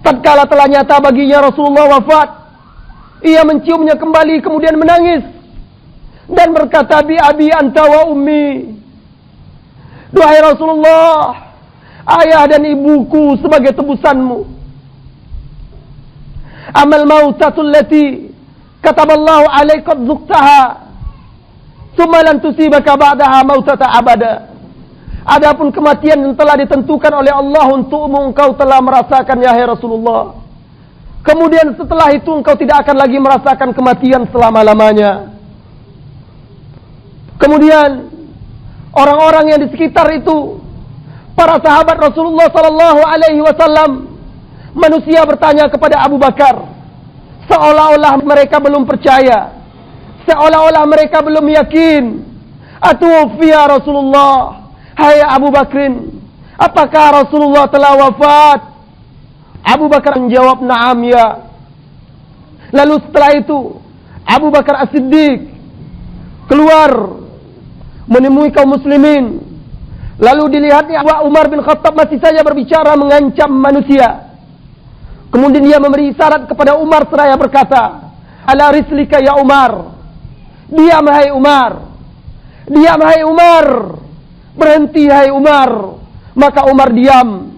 Tatkala telah nyata baginya Rasulullah wafat, Ia menciumnya kembali kemudian menangis dan berkata, bi abi anta wa ummi. Duhai Rasulullah, ayah dan ibuku sebagai tebusanmu. Amal mautatul lati kataballahu alaika dzuktaha tsumma lan tusibaka ba'daha mautata abada. Adapun kematian yang telah ditentukan oleh Allah untukmu, engkau telah merasakan ya Rasulullah. Kemudian setelah itu engkau tidak akan lagi merasakan kematian selama-lamanya. Kemudian orang-orang yang di sekitar itu, para sahabat Rasulullah sallallahu alaihi wasallam, manusia bertanya kepada Abu Bakar, seolah-olah mereka belum percaya, seolah-olah mereka belum yakin. Atuwfiya Rasulullah, hai Abu Bakrin, apakah Rasulullah telah wafat? Abu Bakar menjawab, na'am ya. Lalu setelah itu Abu Bakar As-Siddiq keluar menemui kaum muslimin. Lalu dilihatnya Umar bin Khattab masih saja berbicara mengancam manusia. Kemudian dia memberi isyarat kepada Umar seraya berkata, ala rislika ya Umar. Diam hai Umar. Diam hai Umar. Berhenti hai Umar. Maka Umar diam.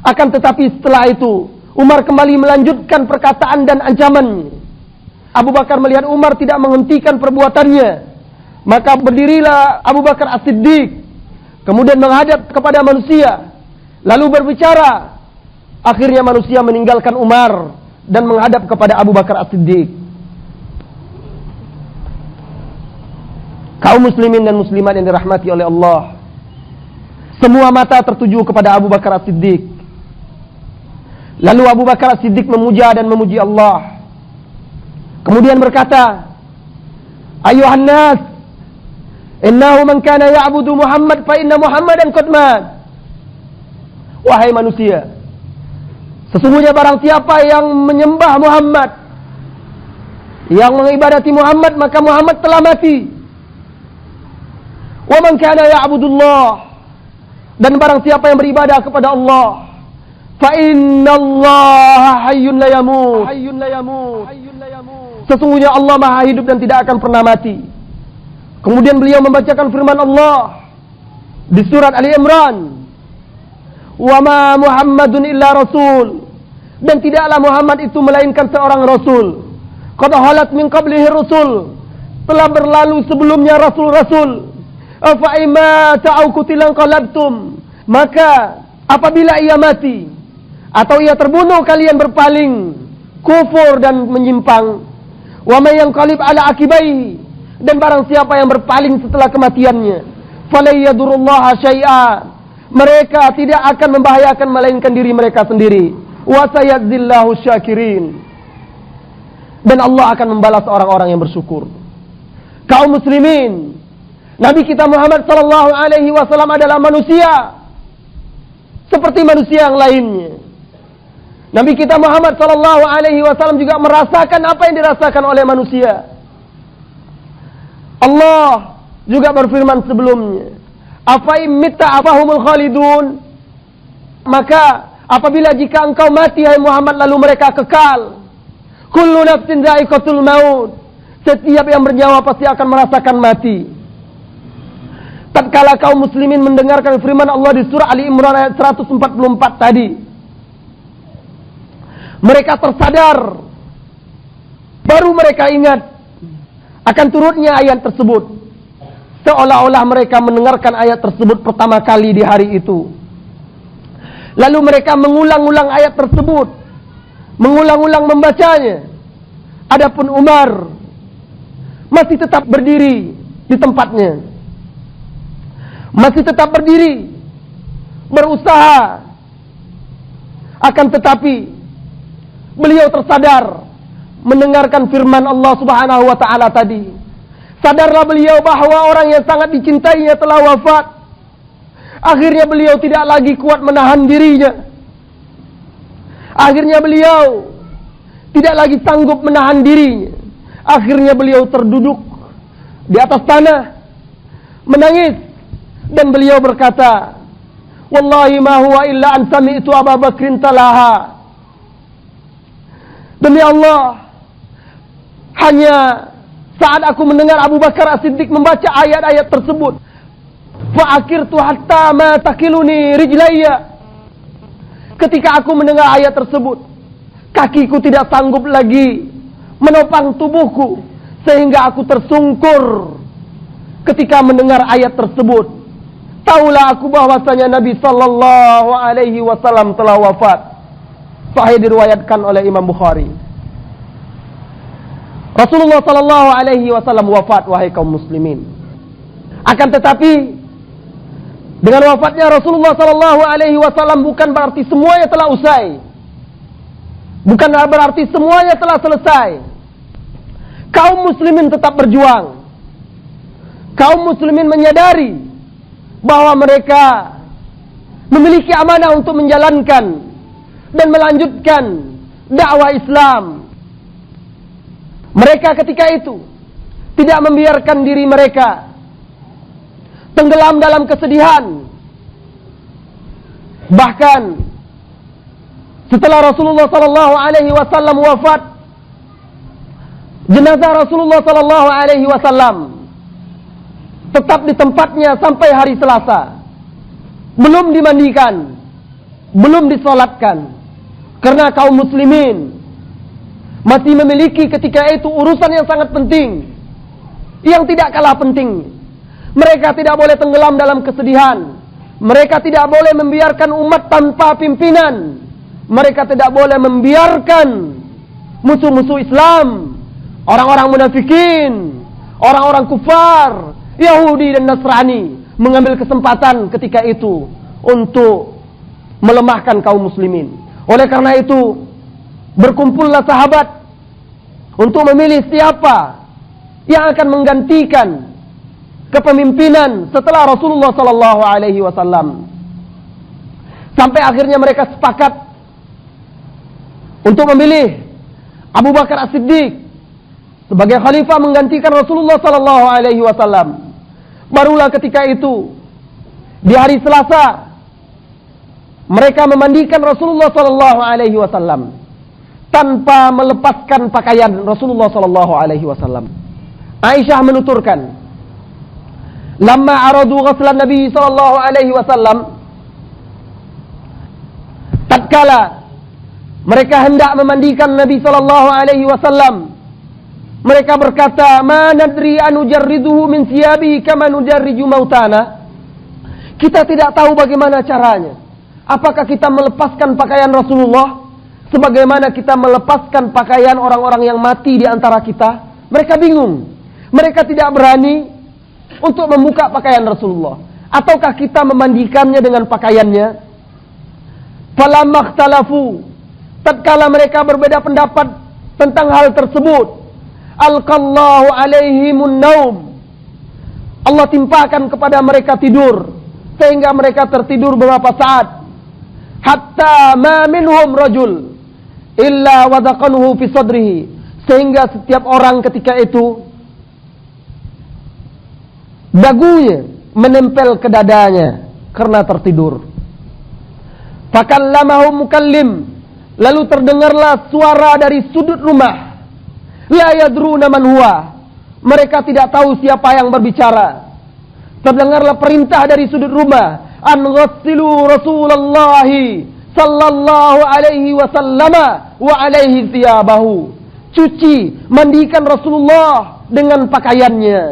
Akan tetapi setelah itu Umar kembali melanjutkan perkataan dan ancaman. Abu Bakar melihat Umar tidak menghentikan perbuatannya, maka berdirilah Abu Bakar As-Siddiq, kemudian menghadap kepada manusia, lalu berbicara. Akhirnya manusia meninggalkan Umar dan menghadap kepada Abu Bakar As-Siddiq. Kaum muslimin dan muslimat yang dirahmati oleh Allah, semua mata tertuju kepada Abu Bakar As-Siddiq. Lalu Abu Bakar As-Siddiq memuja dan memuji Allah. Kemudian berkata, ayuhan nas, innahu man kana ya'budu Muhammad fa inna Muhammadan qad mat. Wahai manusia, sesungguhnya barang siapa yang menyembah Muhammad, yang mengibadati Muhammad, maka Muhammad telah mati. Wa man kana ya'budullah, dan barang siapa yang beribadah kepada Allah, fa innallaha hayyun la yamut. Sesungguhnya Allah Maha hidup dan tidak akan pernah mati. Kemudian beliau membacakan firman Allah di surat Ali Imran, wa ma Muhammadun illa rasul, dan tidaklah Muhammad itu melainkan seorang rasul. Qad halat min qablihi rusul, telah berlalu sebelumnya rasul-rasul. Afa imma ta'u qutilan qalabtum, maka apabila ia mati atau ia terbunuh, kalian berpaling kufur dan menyimpang. Wa may yanqalib ala akibaihi, dan barang siapa yang berpaling setelah kematiannya, falay yadurullaha syai'a, mereka tidak akan membahayakan melainkan diri mereka sendiri. Wa sayadzillahu syakirin, dan Allah akan membalas orang-orang yang bersyukur. Kaum muslimin, Nabi kita Muhammad sallallahu alaihi wasallam adalah manusia seperti manusia yang lainnya. Nabi kita Muhammad sallallahu alaihi wasallam juga merasakan apa yang dirasakan oleh manusia. Allah juga berfirman sebelumnya, afa imitta afahumul khalidun, maka apabila jika engkau mati hai Muhammad lalu mereka kekal. Kullu nafsin dha'iqatul maut, setiap yang bernyawa pasti akan merasakan mati. Tatkala kaum muslimin mendengarkan firman Allah di surah Ali Imran ayat 144 tadi, mereka tersadar, baru mereka ingat akan turunnya ayat tersebut. Seolah-olah mereka mendengarkan ayat tersebut pertama kali di hari itu. Lalu mereka mengulang-ulang ayat tersebut, mengulang-ulang membacanya. Adapun Umar masih tetap berdiri di tempatnya, masih tetap berdiri, berusaha. Akan tetapi beliau tersadar mendengarkan firman Allah Subhanahu wa taala tadi. Sadarlah beliau bahwa orang yang sangat dicintainya telah wafat. Akhirnya beliau tidak lagi kuat menahan dirinya. Akhirnya beliau tidak lagi sanggup menahan dirinya. Akhirnya beliau terduduk di atas tanah, menangis, dan beliau berkata, wallahi ma huwa illa an sami'tu Abu Bakrin talaha. Demi Allah, hanya saat aku mendengar Abu Bakar As-Siddiq membaca ayat-ayat tersebut, fa'akirtu hatta ma takiluni rijlayya. Ketika aku mendengar ayat tersebut, kakiku tidak sanggup lagi menopang tubuhku, sehingga aku tersungkur ketika mendengar ayat tersebut. Taulah aku bahwasanya Nabi sallallahu alaihi wasallam telah wafat. Sahih diriwayatkan oleh Imam Bukhari. Rasulullah sallallahu alaihi wasallam wafat, wahai kaum muslimin. Akan tetapi dengan wafatnya Rasulullah sallallahu alaihi wasallam bukan berarti semuanya telah usai. Bukan berarti semuanya telah selesai. Kaum muslimin tetap berjuang. Kaum muslimin menyadari bahwa mereka memiliki amanah untuk menjalankan dan melanjutkan dakwah Islam. Mereka ketika itu tidak membiarkan diri mereka tenggelam dalam kesedihan. Bahkan setelah Rasulullah sallallahu alaihi wasallam wafat, jenazah Rasulullah sallallahu alaihi wasallam tetap di tempatnya sampai hari Selasa. Belum dimandikan, belum disolatkan, karena kaum muslimin masih memiliki ketika itu urusan yang sangat penting, yang tidak kalah penting. Mereka tidak boleh tenggelam dalam kesedihan. Mereka tidak boleh membiarkan umat tanpa pimpinan. Mereka tidak boleh membiarkan musuh-musuh Islam, orang-orang munafikin, orang-orang kufar, Yahudi dan Nasrani mengambil kesempatan ketika itu untuk melemahkan kaum muslimin. Oleh karena itu, berkumpullah sahabat untuk memilih siapa yang akan menggantikan kepemimpinan setelah Rasulullah sallallahu alaihi wasallam. Sampai akhirnya mereka sepakat untuk memilih Abu Bakar As-Siddiq sebagai khalifah menggantikan Rasulullah sallallahu alaihi wasallam. Barulah ketika itu di hari Selasa mereka memandikan Rasulullah sallallahu alaihi wasallam tanpa melepaskan pakaian Rasulullah sallallahu alaihi wasallam. Aisyah menuturkan, "Lamma aradu ghuslan Nabi sallallahu alaihi wasallam," tatkala mereka hendak memandikan Nabi sallallahu alaihi wasallam, mereka berkata, "Ma nadri an nujarriduhu min siyabihi kama nujarriju mautana." Kita tidak tahu bagaimana caranya. Apakah kita melepaskan pakaian Rasulullah sebagaimana kita melepaskan pakaian orang-orang yang mati di antara kita? Mereka bingung. Mereka tidak berani untuk membuka pakaian Rasulullah. Ataukah kita memandikannya dengan pakaiannya? Falamma ikhtalafu, tatkala mereka berbeda pendapat tentang hal tersebut, alqallahu alaihimun naum, Allah timpakan kepada mereka tidur, sehingga mereka tertidur beberapa saat. Hatta ma minhum rajul illa wadaqanhu fi sadrihi, sehingga setiap orang ketika itu dagunya menempel ke dadanya karena tertidur. Fakallamahu mukallim, lalu terdengarlah suara dari sudut rumah. La yadruna man huwa, mereka tidak tahu siapa yang berbicara. Terdengarlah perintah dari sudut rumah, an ghassilu Rasulullah sallallahu alaihi wasallama wa alaihi thiyabahu. Cuci, mandikan Rasulullah dengan pakaiannya.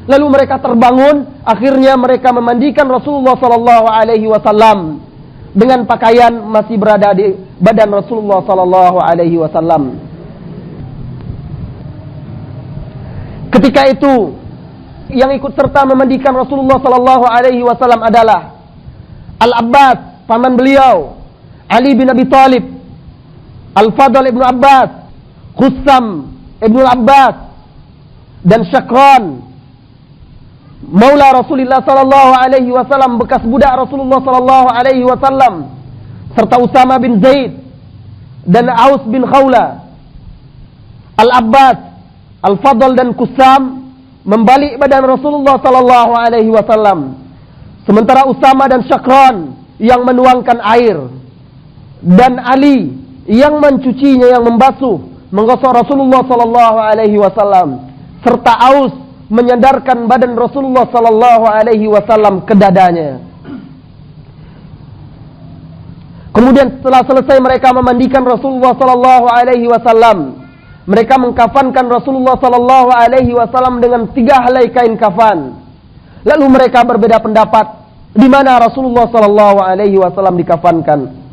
Lalu mereka terbangun, akhirnya mereka memandikan Rasulullah sallallahu alaihi wasallam dengan pakaian masih berada di badan Rasulullah sallallahu alaihi wasallam. Ketika itu yang ikut serta memandikan Rasulullah sallallahu alaihi wasallam adalah Al-Abbas, paman beliau, Ali bin Abi Thalib, Al-Fadl ibnu Abbas, Qussam ibnu Abbas, dan Syakran, maula Rasulullah sallallahu alaihi wasallam, bekas budak Rasulullah sallallahu alaihi wasallam, serta Usama bin Zaid dan Aus bin Khawla. Al-Abbas, Al-Fadl dan Qussam membalik badan Rasulullah sallallahu alaihi wasallam, sementara Usama dan Syakran yang menuangkan air, dan Ali yang mencucinya, yang membasuh menggosok Rasulullah sallallahu alaihi wasallam serta aus menyandarkan badan Rasulullah sallallahu alaihi wasallam ke dadanya. Kemudian setelah selesai mereka memandikan Rasulullah sallallahu alaihi wasallam, mereka mengkafankan Rasulullah sallallahu alaihi wasallam dengan 3 helai kain kafan. Lalu mereka berbeda pendapat di mana Rasulullah sallallahu alaihi wasallam dikafankan.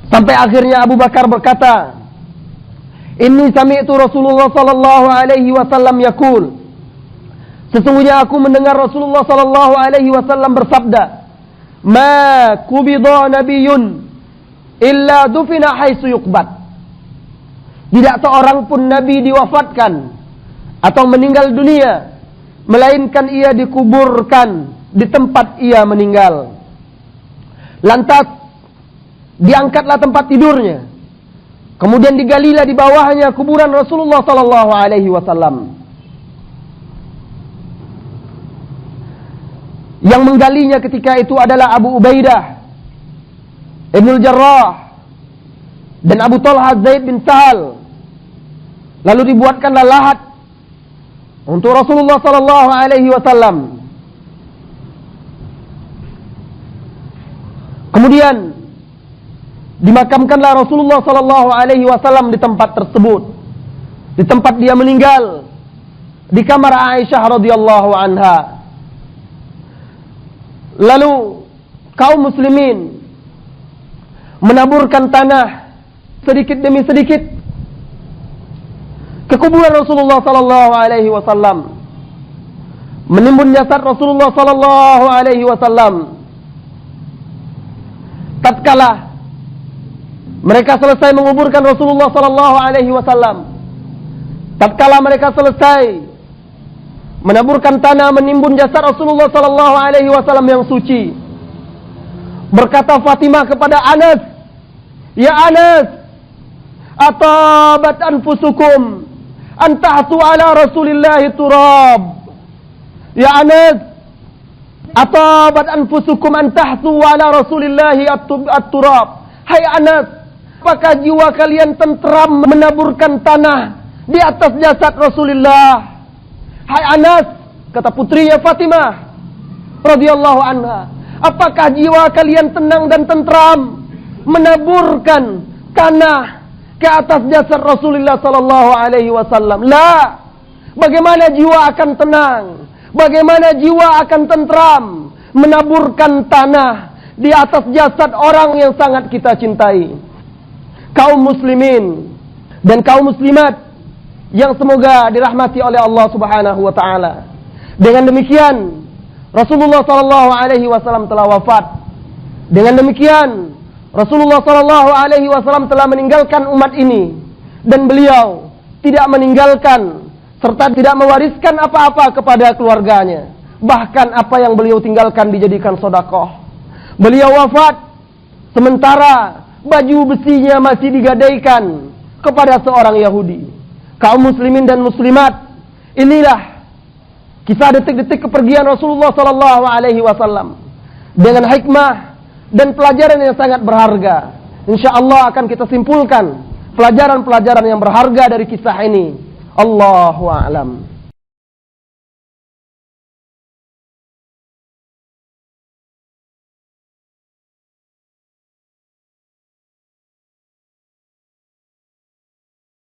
Sampai akhirnya Abu Bakar berkata, "Inni sami'tu Rasulullah sallallahu alaihi wasallam yaqul." Sesungguhnya aku mendengar Rasulullah sallallahu alaihi wasallam bersabda, "Ma kubidha nabiyyun illa dufina haitsu yuqbad." Tidak seorang pun nabi diwafatkan atau meninggal dunia melainkan ia dikuburkan di tempat ia meninggal. Lantas diangkatlah tempat tidurnya. Kemudian digalilah di bawahnya kuburan Rasulullah sallallahu alaihi wasallam. Yang menggalinya ketika itu adalah Abu Ubaidah Ibnul Jarrah dan Abu Talha Zaid bin Sahal. Lalu dibuatkanlah lahat untuk Rasulullah sallallahu alaihi wasallam. Kemudian dimakamkanlah Rasulullah sallallahu alaihi wasallam di tempat tersebut, di tempat dia meninggal, di kamar Aisyah radhiyallahu anha. Lalu kaum muslimin menaburkan tanah sedikit demi sedikit ke kuburan Rasulullah sallallahu alaihi wasallam, menimbun jasad Rasulullah sallallahu alaihi wasallam. Tatkala mereka selesai menguburkan Rasulullah sallallahu alaihi wasallam, tatkala mereka selesai menaburkan tanah menimbun jasad Rasulullah sallallahu alaihi wasallam yang suci, berkata Fatimah kepada Anas, "Ya Anas, atabat anfusukum antahsu ala Rasulillah turab." Ya Anas, atabat anfusukum antahsu ala Rasulillah at-turab. Hai Anas, apakah jiwa kalian tentram menaburkan tanah di atas jasad Rasulullah? Hai Anas, kata putrinya Fatimah radhiyallahu anha, apakah jiwa kalian tenang dan tentram menaburkan tanah ke atas jasad Rasulullah sallallahu alaihi wasallam? La. Bagaimana jiwa akan tenang? Bagaimana jiwa akan tentram menaburkan tanah di atas jasad orang yang sangat kita cintai? Kaum muslimin dan kaum muslimat yang semoga dirahmati oleh Allah Subhanahu wa taala. Dengan demikian Rasulullah sallallahu alaihi wasallam telah wafat. Dengan demikian Rasulullah sallallahu alaihi wasallam telah meninggalkan umat ini, dan beliau tidak meninggalkan serta tidak mewariskan apa-apa kepada keluarganya. Bahkan apa yang beliau tinggalkan dijadikan sedekah. Beliau wafat sementara baju besinya masih digadaikan kepada seorang Yahudi. Kaum muslimin dan muslimat, inilah kisah detik-detik kepergian Rasulullah sallallahu alaihi wasallam dengan hikmah dan pelajaran yang sangat berharga. Insyaallah akan kita simpulkan pelajaran-pelajaran yang berharga dari kisah ini. Allahu a'lam.